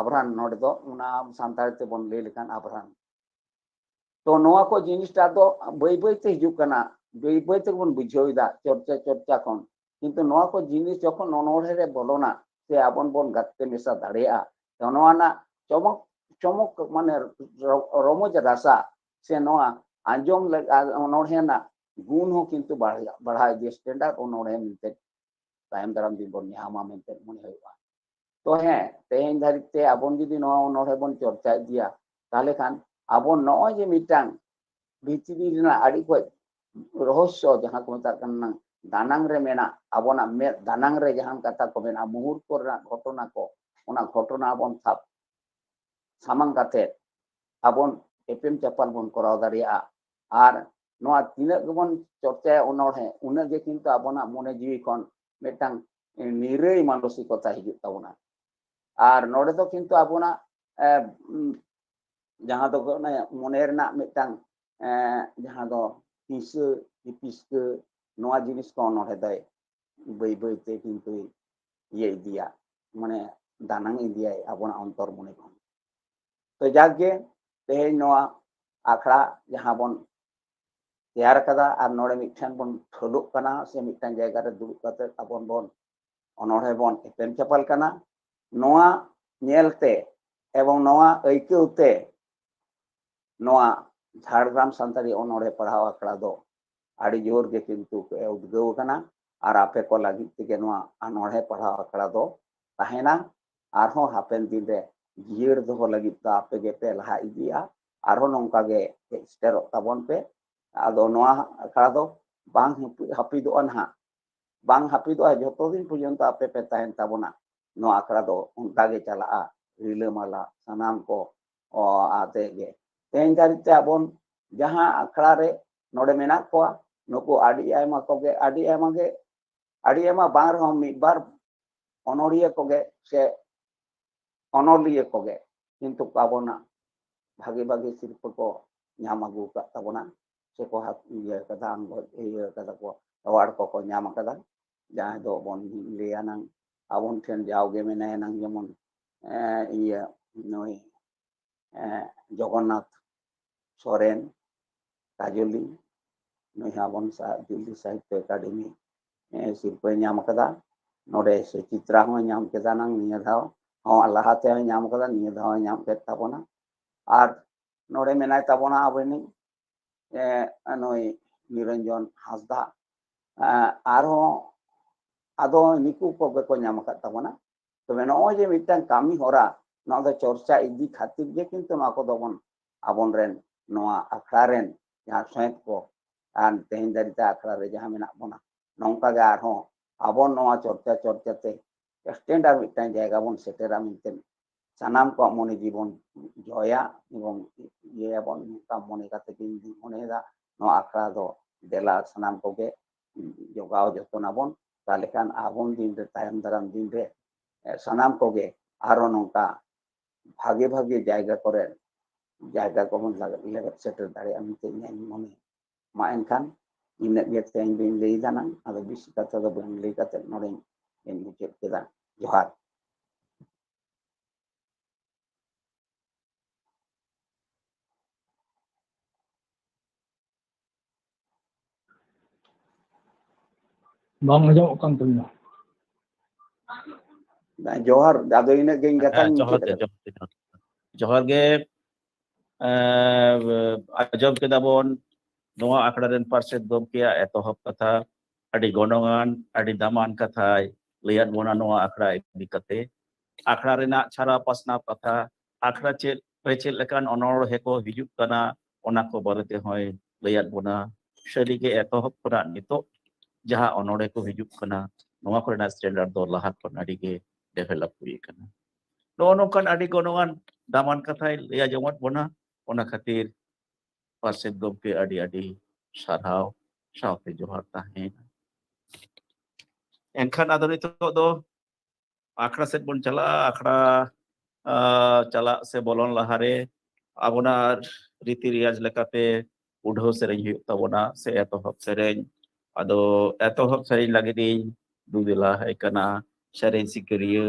ᱟᱵᱷᱨᱟᱱ ᱱᱚᱰᱮ ᱫᱚ ᱚᱱᱟ ᱥᱟᱱᱛᱟᱲ ᱛᱮᱵᱚᱱ ᱞᱟᱹᱭ ᱞᱮᱠᱷᱟᱱ ᱟᱵᱷᱨᱟᱱ ᱛᱚ ᱱᱚᱣᱟ ᱠᱚ ᱡᱤᱱᱤᱥᱴᱟ ᱫᱚ ᱵᱟᱹᱭ ᱵᱟᱹᱭᱛᱮ ᱦᱤᱡᱩᱜ ᱠᱟᱱᱟ ᱵᱟᱹᱭ ᱵᱟᱹᱭ ᱛᱮᱵᱚᱱ ᱵᱩᱡᱷᱟᱹᱣᱮᱫᱟ ᱪᱚᱨᱪᱟ ᱠᱷᱚᱱ ᱠᱤᱱᱛᱩ ᱱᱚᱣᱟ ᱠᱚ ᱡᱤᱱᱤᱥ ᱡᱚᱠᱷᱚᱱ ᱚᱱᱚᱬᱦᱮ ᱨᱮ ᱵᱚᱞᱚᱱᱟ ᱥᱮ ᱟᱵᱚᱱ ᱵᱚᱱ ᱜᱟᱛᱮ ᱢᱮᱥᱟ ᱫᱟᱲᱮᱭᱟᱜᱼᱟ ᱛᱚ ᱱᱚᱣᱟ ᱨᱮᱱᱟᱜ ᱪᱚᱢᱚᱠ ᱢᱟᱱᱮ ᱨᱚᱢᱚᱡ ᱨᱟᱥᱟ ᱥᱮ ᱱᱚᱣᱟ ᱟᱸᱡᱚᱢ ᱚᱱᱚᱬᱦᱮ ᱨᱮᱱᱟᱜ ᱜᱩণ ᱦᱚᱸ ᱠᱤᱱᱛᱩ ᱵᱟᱲᱦᱟᱣ ᱤᱫᱤ ᱥᱴᱮᱱᱰᱟᱨᱰ ᱚᱱᱚᱬᱦᱮ ᱢᱮᱱᱛᱮ ᱛᱟᱭᱚᱢ ᱫᱟᱨᱟᱢ ᱫᱤᱱ ᱵᱚᱱ ᱧᱟᱢᱟ ᱢᱮᱱᱛᱮ ᱢᱚᱱᱮ ᱦᱩᱭᱩᱜᱼᱟ ᱛᱚ ᱦᱮᱸ ᱛᱮᱦᱮᱧ ᱫᱷᱟᱹᱨᱤᱡ ᱛᱮ ᱟᱵᱚ ᱡᱩᱫᱤ ᱱᱚᱣᱟ ᱚᱱᱚᱬᱦᱮ ᱵᱚᱱ ᱪᱚᱨᱪᱟ ᱤᱫᱤᱭᱟ ᱛᱟᱦᱞᱮ ᱠᱷᱟᱱ ᱟᱵᱚ ᱱᱚᱜᱼᱚᱭ ᱡᱮ ᱢᱤᱫᱴᱟᱝ ᱵᱷᱤᱛᱨᱤ ᱨᱮᱱᱟᱜ ᱟᱹᱰᱤ ᱠᱚᱡ ᱨᱚᱦᱚᱥᱥᱚ ᱡᱟᱦᱟᱸ ko ᱢᱮᱛᱟᱜ ᱠᱟᱱᱟ ᱫᱟᱱᱟᱝ ᱨᱮ ᱢᱮᱱᱟᱜ ᱟᱵᱚᱱᱟᱜ ᱢᱮᱫ ᱫᱟᱱᱟᱝ ᱨᱮ ᱡᱟᱦᱟᱸ ᱠᱟᱛᱷᱟ ᱠᱚ ᱢᱮᱱᱟᱜᱼᱟ ᱢᱩᱦᱩᱨᱛᱚ ᱨᱮᱱᱟᱜ ᱜᱷᱚᱴᱚᱱᱟ ᱠᱚ ᱚᱱᱟ ᱜᱷᱚᱴᱚᱱᱟ ᱵᱚᱱ ᱥᱟᱢᱟᱝ ᱠᱟᱛᱮ ᱟᱵᱚᱱ ᱮᱯᱮᱢ ᱪᱟᱯᱟᱞ ᱵᱚᱱ ᱠᱚᱨᱟᱣ ᱫᱟᱲᱮᱭᱟᱜᱼᱟ ᱟᱨ ᱱᱚᱣᱟ ᱛᱤᱱᱟᱹᱜ ᱜᱮᱵᱚᱱ ᱪᱚᱨᱪᱟᱭᱟ ᱚᱱᱚᱬᱦᱮ ᱩᱱᱟᱹᱜ ᱜᱮ ᱠᱤᱱᱛᱩ ᱟᱵᱚᱱᱟᱜ ᱢᱚᱱᱮ ᱡᱤᱣᱤ ᱠᱷᱚᱱ ᱢᱤᱫᱴᱟᱝ ᱱᱤᱨᱟᱹᱭ ᱢᱟᱱᱚᱥᱤᱠᱚᱛᱟ ᱦᱤᱡᱩᱜ ᱛᱟᱵᱚᱱᱟ ᱟᱨ ᱱᱚᱰᱮ ᱫᱚ ᱠᱤᱱᱛᱩ ᱟᱵᱚᱱᱟᱜ ᱡᱟᱦᱟᱸ ᱫᱚ ᱢᱚᱱᱮ ᱨᱮᱱᱟᱜ ᱢᱤᱫᱴᱟᱝ ᱡᱟᱦᱟᱸ ᱫᱚ ᱦᱤᱸᱥᱟᱹ ᱦᱤᱯᱤᱥᱠᱟᱹ ᱱᱚᱣᱟ ᱡᱤᱱᱤস ᱠᱚ ᱚᱱᱚᱬᱦᱮ ᱫᱚᱭ ᱵᱟᱹᱭ ᱵᱟᱹᱭᱛᱮ ᱠᱤᱱᱛᱩ ᱤᱫᱤᱭᱟ ᱢᱟᱱᱮ ᱫᱟᱱᱟᱝ ᱤᱫᱤᱭᱟᱭ ᱟᱵᱚᱱᱟᱜ ᱚᱱᱛᱚᱨ ᱢᱚᱱᱮ ᱠᱷᱚᱱ ᱛᱚ ᱡᱟᱠᱜᱮ ᱛᱮᱦᱮᱧ ᱱᱚᱣᱟ ᱟᱠᱷᱲᱟ ᱡᱟᱦᱟᱸ ᱵᱚᱱ ᱛᱮᱭᱟᱨ ᱟᱠᱟᱫᱟ ᱟᱨ ᱱᱚᱰᱮ ᱢᱤᱫᱴᱷᱮᱱ ᱵᱚᱱ ᱴᱷᱟᱹᱞᱩᱜ ᱠᱟᱱᱟ ᱥᱮ ᱢᱤᱫᱴᱟᱝ ᱡᱟᱭᱜᱟ ᱨᱮ ᱫᱩᱲᱩᱵ ᱠᱟᱛᱮ ᱟᱵᱚᱱ ᱵᱚᱱ ọᱱᱚᱬᱦᱮ ᱵᱚᱱ ᱮᱯᱮᱢ ᱪᱟᱯᱟᱞ ᱠᱟᱱᱟ ᱱᱚᱣᱟ ᱧᱮᱞᱛᱮ ᱮᱵᱚᱝ ᱱᱚᱣᱟ ᱟᱹᱭᱠᱟᱹᱣ ᱛᱮ ᱱᱚᱣᱟ ᱡᱷᱟᱲᱜᱨᱟᱢ ᱥᱟᱱᱛᱟᱲᱤ ọᱱᱚᱬᱦᱮ ᱯᱟᱲᱦᱟᱣ ᱟᱠᱷᱲᱟ ᱫᱚ ᱟᱹᱰᱤ ᱡᱳᱨ ᱜᱮ ᱠᱤᱱᱛᱩ ᱩᱫᱽᱜᱟᱹᱣ ᱟᱠᱟᱱᱟ ᱟᱨ ᱟᱯᱮ ᱠᱚ ᱞᱟᱹᱜᱤᱫ ᱛᱮᱜᱮ ᱱᱚᱣᱟ ọᱱᱚᱬᱦᱮ ᱯᱟᱲᱦᱟᱣ ᱟᱠᱷᱲᱟ ᱫᱚ ᱛᱟᱦᱮᱱᱟ ᱟᱨᱦᱚᱸ ᱦᱟᱯᱮᱱ ᱫᱤᱱ ᱨᱮ ᱡᱤᱭᱟᱹᱲ ᱫᱚᱦᱚ ᱞᱟᱹᱜᱤᱫ ᱫᱚ ᱟᱯᱮ ᱜᱮᱯᱮ ᱞᱟᱦᱟ ᱤᱫᱤᱜᱼᱟ ᱟᱨᱦᱚᱸ ᱱᱚᱝᱠᱟ ᱜᱮ ᱦᱮᱡ ᱥᱮᱴᱮᱨᱚᱜ ᱛᱟᱵᱚᱱ ᱯᱮ ᱟᱫᱚ ᱱᱚᱣᱟ ᱟᱠᱷᱲᱟ ᱫᱚ ᱵᱟᱝ ᱦᱟᱹᱯᱤᱫᱚᱜᱼᱟ ᱱᱟᱦᱟᱜ ᱵᱟᱝ ᱦᱟᱹᱯᱤᱫᱚᱜᱼᱟ ᱡᱚᱛᱚ ᱫᱤᱱ ᱯᱚᱨᱡᱚᱱᱛᱚ ᱟᱯᱮ ᱯᱮ ᱛᱟᱦᱮᱱ ᱛᱟᱵᱚᱱᱟ ᱱᱚᱣᱟ ᱟᱠᱷᱲᱟ ᱫᱚ ᱚᱱᱠᱟ ᱜᱮ ᱪᱟᱞᱟᱜᱼᱟ ᱨᱤᱞᱟᱹᱢᱟᱞᱟ ᱥᱟᱱᱟᱢ ko ᱟᱛᱮ ᱜᱮ ᱛᱮᱦᱮᱧ ᱫᱷᱟᱹᱨᱤᱡ ᱛᱮ ᱟᱵᱚᱱ ᱡᱟᱦᱟᱸ ᱟᱠᱷᱲᱟ ᱨᱮ ᱱᱚᱰᱮ ᱢᱮᱱᱟᱜ ᱠᱚᱣᱟ ᱱᱩᱠᱩ ᱟᱹᱰᱤ ᱟᱭᱢᱟ ᱠᱚᱜᱮ ᱟᱹᱰᱤ ᱟᱭᱢᱟ ᱵᱟᱝ ᱨᱮᱦᱚᱸ ᱢᱤᱫᱵᱟᱨ ọᱱᱚᱲᱤᱭᱟᱹ ᱠᱚᱜᱮ ᱥᱮ ọᱱᱚᱞᱤᱭᱟᱹ ᱠᱚᱜᱮ ᱠᱤᱱᱛᱩ ᱟᱵᱚᱱᱟᱜ ᱵᱷᱟᱜᱤ ᱵᱷᱟᱜᱤ ᱥᱤᱨᱯᱟᱹ ᱠᱚ ᱧᱟᱢ ᱟᱹᱜᱩ ᱟᱠᱟᱫ ᱛᱟᱵᱚᱱᱟ ᱥᱮᱠᱚ ᱤᱭᱟᱹ ᱠᱟᱫᱟ ᱠᱟᱫᱟ ko ᱮᱣᱟᱨᱰ ᱠᱚᱠᱚ ᱧᱟᱢ ᱟᱠᱟᱫᱟ ᱡᱟᱦᱟᱸᱭ ᱫᱚ ᱵᱚᱱ ᱞᱟᱹᱭᱟ ᱱᱟᱝ ᱟᱵᱚᱱ ᱴᱷᱮᱱ ᱡᱟᱣᱜᱮ ᱢᱮᱱᱟᱭᱟ ᱱᱟᱝ ᱡᱮᱢᱚᱱ ᱤᱭᱟᱹ ᱱᱩᱭ ᱡᱚᱜᱚᱱᱱᱟᱛᱷ ᱥᱚᱨᱮᱱ ᱠᱟᱡᱚᱞᱤ ᱱᱩᱭ ᱟᱵᱚᱱ ᱫᱤᱞᱞᱤ ᱥᱟᱦᱤᱛᱛᱚ ᱮᱠᱟᱰᱮᱢᱤ ᱥᱤᱨᱯᱟᱹᱭ ᱧᱟᱢ ᱟᱠᱟᱫᱟ ᱱᱚᱰᱮ ᱥᱩᱪᱤᱛᱨᱟ ᱦᱚᱸ ᱧᱟᱢ ᱠᱮᱫᱟ ᱱᱟᱝ ᱱᱤᱭᱟᱹ ᱫᱷᱟᱣ ᱦᱚᱸ ᱞᱟᱦᱟᱛᱮ ᱦᱚᱸ ᱧᱟᱢ ᱟᱠᱟᱫᱟ ᱱᱤᱭᱟᱹ ᱫᱷᱟᱣ ᱦᱚᱸ ᱧᱟᱢ ᱠᱮᱫ ᱛᱟᱵᱚᱱᱟ ᱟᱨ ᱱᱚᱰᱮ ᱢᱮᱱᱟᱭ ᱛᱟᱵᱚᱱᱟ ᱟᱵᱚᱨᱤᱱ ᱱᱩᱭ ᱱᱤᱨᱚᱧᱡᱚᱱ ᱦᱟᱸᱥᱫᱟ ᱟᱨᱦᱚᱸ ᱟᱫᱚ ᱱᱩᱠᱩ ᱠᱚᱜᱮ ᱠᱚ ᱧᱟᱢ ᱟᱠᱟᱫ ᱛᱟᱵᱚᱱᱟ ᱛᱚᱵᱮ ᱱᱚᱜᱼᱚᱭ ᱡᱮ ᱢᱤᱫᱴᱟᱝ ᱠᱟᱹᱢᱤ ᱦᱚᱨᱟ ᱱᱚᱣᱟ ᱫᱚ ᱪᱚᱨᱪᱟ ᱤᱫᱤ ᱠᱷᱟᱹᱛᱤᱨ ᱜᱮ ᱠᱤᱱᱛᱩ ᱱᱚᱣᱟ ᱠᱚᱫᱚ ᱵᱚᱱ ᱟᱵᱚᱱ ᱨᱮᱱ ᱱᱚᱣᱟ ᱟᱠᱷᱲᱟ ᱨᱮᱱ ᱡᱟᱦᱟᱸ ᱥᱚᱦᱮᱫ ko ᱟᱨ ᱛᱮᱦᱮᱧ ᱫᱷᱟᱹᱨᱤᱡ ᱛᱮ ᱟᱠᱷᱲᱟ ᱨᱮ ᱡᱟᱦᱟᱸ ᱢᱮᱱᱟᱜ ᱵᱚᱱᱟ ᱱᱚᱝᱠᱟ ᱜᱮ ᱟᱨᱦᱚᱸ ᱟᱵᱚ ᱱᱚᱣᱟ ᱪᱚᱨᱪᱟ ᱛᱮ ᱥᱴᱮᱱᱰᱟᱨᱰ ᱢᱤᱫᱴᱟᱝ ᱡᱟᱭᱜᱟ ᱵᱚᱱ ᱥᱮᱴᱮᱨᱟ ᱢᱮᱱᱛᱮ ᱥᱟᱱᱟᱢ ᱠᱚᱣᱟᱜ ᱢᱚᱱᱮ ᱡᱤᱵᱚᱱ ᱡᱚᱭᱟ ᱮᱵᱚᱝ ᱤᱭᱟᱹᱭᱟᱵᱚᱱ ᱱᱚᱝᱠᱟ ᱢᱚᱱᱮ ᱠᱟᱛᱮ ᱜᱮ ᱤᱧ ᱢᱚᱱᱮᱭᱮᱫᱟ ᱱᱚᱣᱟ ᱟᱠᱷᱲᱟ ᱫᱚ ᱫᱮᱞᱟ ᱥᱟᱱᱟᱢ ᱠᱚᱜᱮ ᱡᱚᱜᱟᱣ ᱡᱚᱛᱚᱱᱟᱵᱚᱱ ᱛᱟᱦᱞᱮ ᱠᱷᱟᱱ ᱟᱵᱚᱱ ᱫᱤᱱ ᱨᱮ ᱛᱟᱭᱚᱢ ᱫᱟᱨᱟᱢ ᱫᱤᱱ ᱨᱮ ᱥᱟᱱᱟᱢ ᱠᱚᱜᱮ ᱟᱨᱚ ᱱᱚᱝᱠᱟ ᱵᱷᱟᱜᱮ ᱵᱷᱟᱜᱮ ᱡᱟᱭᱜᱟ ᱠᱚᱨᱮ ᱡᱟᱭᱜᱟ ᱠᱚᱵᱚᱱ ᱞᱮᱵᱮᱫ ᱥᱮᱴᱮᱨ ᱫᱟᱲᱮᱭᱟᱜᱼᱟ ᱢᱮᱱᱛᱮ ᱤᱧᱟᱹᱜ ᱢᱚᱱᱮ ᱢᱟ ᱮᱱᱠᱷᱟᱱ ᱤᱱᱟᱹᱜ ᱜᱮ ᱛᱮᱦᱮᱧ ᱫᱚᱧ ᱞᱟᱹᱭᱫᱟ ᱱᱟᱝ ᱟᱫᱚ ᱵᱮᱥᱤ ᱠᱟᱛᱷᱟ ᱫᱚ ᱵᱟᱹᱧ ᱞᱟᱹᱭ ᱠᱟᱛᱮ ᱱᱚᱰᱮᱧ ᱢᱩᱪᱟᱹᱫ ᱠᱮᱫᱟ ᱡᱚᱦᱟᱨ Bang aja kan tuh. ᱡᱚᱦᱟᱨ ᱟᱫᱚ ᱤᱱᱟᱹᱜ ᱜᱮ ᱤᱧ ᱠᱟᱛᱷᱟᱧ ᱡᱚᱦᱟᱨ ᱢᱩᱪᱟᱹᱫ ᱜᱮ ᱠᱟᱫᱟ ᱡᱚᱦᱟᱨ ᱜᱮ ᱟᱸᱡᱚᱢ ᱠᱮᱫᱟ ᱵᱚᱱ ᱱᱚᱣᱟ ᱟᱠᱷᱲᱟ ᱨᱮᱱ ᱯᱟᱨᱥᱮᱫ ᱜᱚᱢᱠᱮᱭᱟᱜ ᱮᱛᱚᱦᱚᱵ ᱠᱟᱛᱷᱟ ᱟᱹᱰᱤ ᱜᱚᱱᱚᱝᱟᱱ ᱟᱹᱰᱤ ᱫᱟᱢᱟᱱ ᱠᱟᱛᱷᱟᱭ ᱞᱟᱹᱭᱟᱫ ᱵᱚᱱᱟ ᱱᱚᱣᱟ ᱟᱠᱷᱲᱟ ᱤᱫᱤ ᱠᱟᱛᱮ ᱟᱠᱷᱲᱟ ᱨᱮᱱᱟᱜ ᱪᱷᱟᱨᱟ ᱯᱟᱥᱱᱟᱣ ᱠᱟᱛᱷᱟ ᱟᱠᱷᱲᱟ ᱪᱮᱫ ᱞᱮᱠᱟᱱ ᱚᱱᱚᱬᱦᱮ ko ᱦᱤᱡᱩᱜ ᱠᱟᱱᱟ ᱚᱱᱟ ᱠᱚ ᱵᱟᱨᱮ ᱛᱮᱦᱚᱸᱭ ᱞᱟᱹᱭᱟᱫ ᱵᱚᱱᱟ ᱥᱟᱹᱨᱤᱜᱮ ᱮᱛᱚᱦᱚᱵ ᱠᱷᱚᱱᱟᱜ ᱱᱤᱛᱚᱜ ᱡᱟᱦᱟᱸ ᱚᱱᱚᱬᱦᱮ ko ᱦᱤᱡᱩᱜ ᱠᱟᱱᱟ ᱱᱚᱣᱟ ᱠᱚᱨᱮᱱᱟᱜ ᱥᱴᱮᱱᱰᱟᱨᱰ ᱫᱚ ᱞᱟᱦᱟ ᱠᱷᱚᱱ ᱟᱹᱰᱤ ᱜᱮ ᱰᱮᱵᱷᱮᱞᱚᱯ ᱦᱩᱭ ᱟᱠᱟᱱᱟ ᱱᱚᱜᱼᱚ ᱱᱚᱝᱠᱟᱱ ᱟᱹᱰᱤ ᱜᱚᱱᱚᱝᱟᱱ ᱫᱟᱢᱟᱱ ᱠᱟᱛᱷᱟᱭ ᱞᱟᱹᱭ ᱟᱸᱡᱚᱢᱟᱫ ᱵᱚᱱᱟ ᱚᱱᱟ ᱠᱷᱟᱹᱛᱤᱨ ᱯᱟᱨᱥᱮᱫ ᱜᱚᱢᱠᱮ ᱟᱹᱰᱤ ᱟᱹᱰᱤ ᱥᱟᱨᱦᱟᱣ ᱥᱟᱶᱛᱮ ᱡᱚᱦᱟᱨ ᱛᱟᱦᱮᱸ ᱮᱱᱠᱷᱟᱱ ᱟᱫᱚ ᱱᱤᱛᱚᱜ ᱫᱚ ᱟᱠᱷᱲᱟ ᱥᱮᱫ ᱵᱚᱱ ᱪᱟᱞᱟᱜᱼᱟ ᱟᱠᱷᱲᱟ ᱪᱟᱞᱟᱜ ᱥᱮ ᱵᱚᱞᱚᱱ ᱞᱟᱦᱟᱨᱮ ᱟᱵᱚᱱᱟᱜ ᱨᱤᱛᱤ ᱨᱮᱭᱟᱡ ᱞᱮᱠᱟᱛᱮ उढ़ो सेरेñ हुयुग ताबोना से एतोहब सेरेñ आदो एतोहब सेरेñ लगे दी दुदिला है कना सेरेñ सिकरिया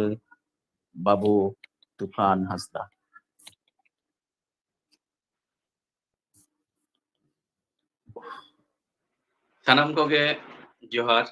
बाबू तूफान Hansda. sanam koge johar.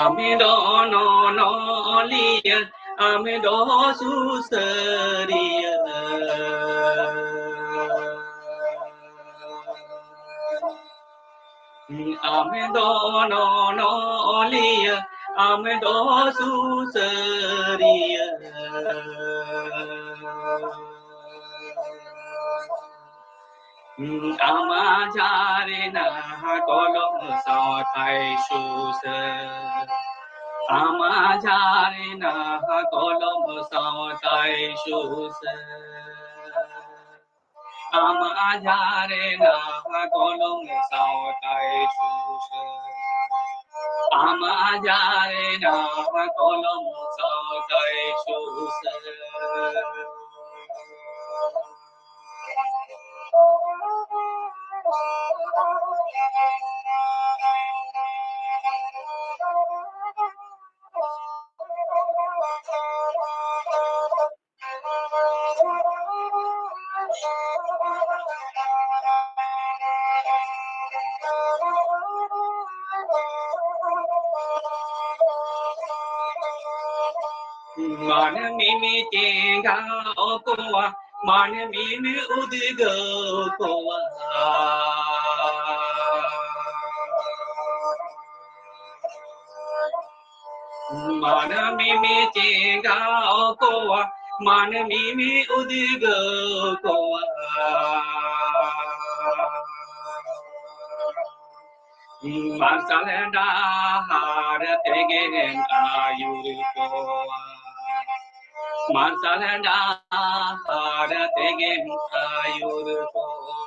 Amido no no liya, amido susariya. Amido no no liya, amido susariya. Amajare na kolom satai susa. Amajare na kolom satai susa. Amajare na kolom satai susa. Amajare na kolom satai susa. Man mimi tenga okoa, man mimi udigo koa. Man mimi tenga okoa, man mimi udigo koa. Marsalenda hara tegen ayuru koa. Marsalenda hara tegen ayuru koa.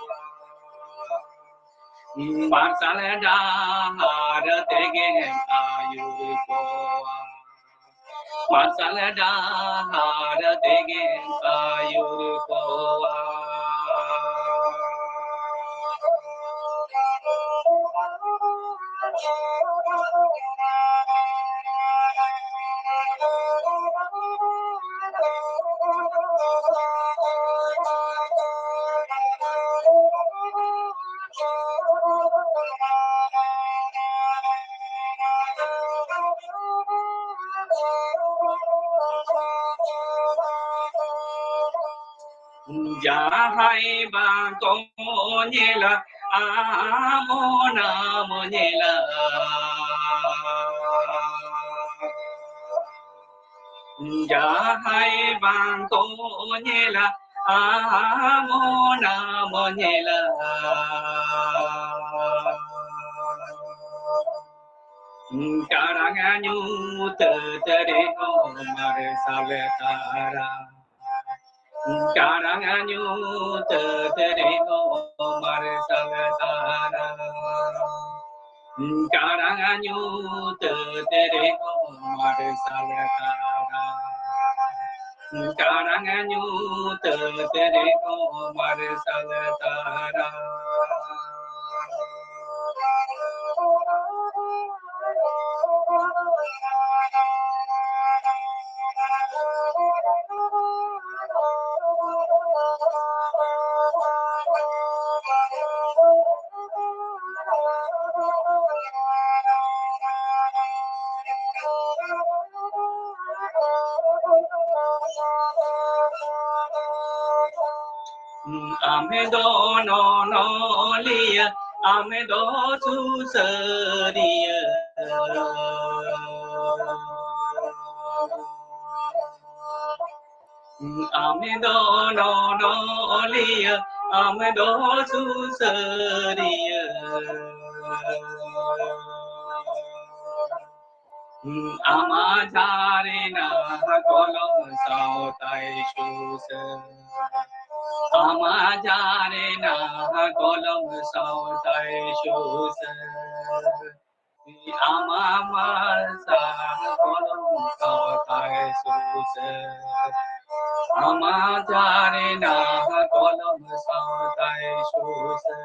Marsalenda hara tegen ayuru koa. Marsalenda hara tegen ayuru koa. Jahai bang konyela amona monyela. Jahai bang konyela amona monyela. Karanganyu tertere omar savetara. Karanganyu tertere omar savetara. Karanganyu tertere omar savetara. Karanganyu tertere omar savetara. Amedo no no liya, amedo susariya. Amedo no liya, amedo susariya. Amajare na kolom sautai shuse. Amajare na kolom sautai shuse. Amamasa kolom sautai shuse. Amajare na kolom sautai shuse.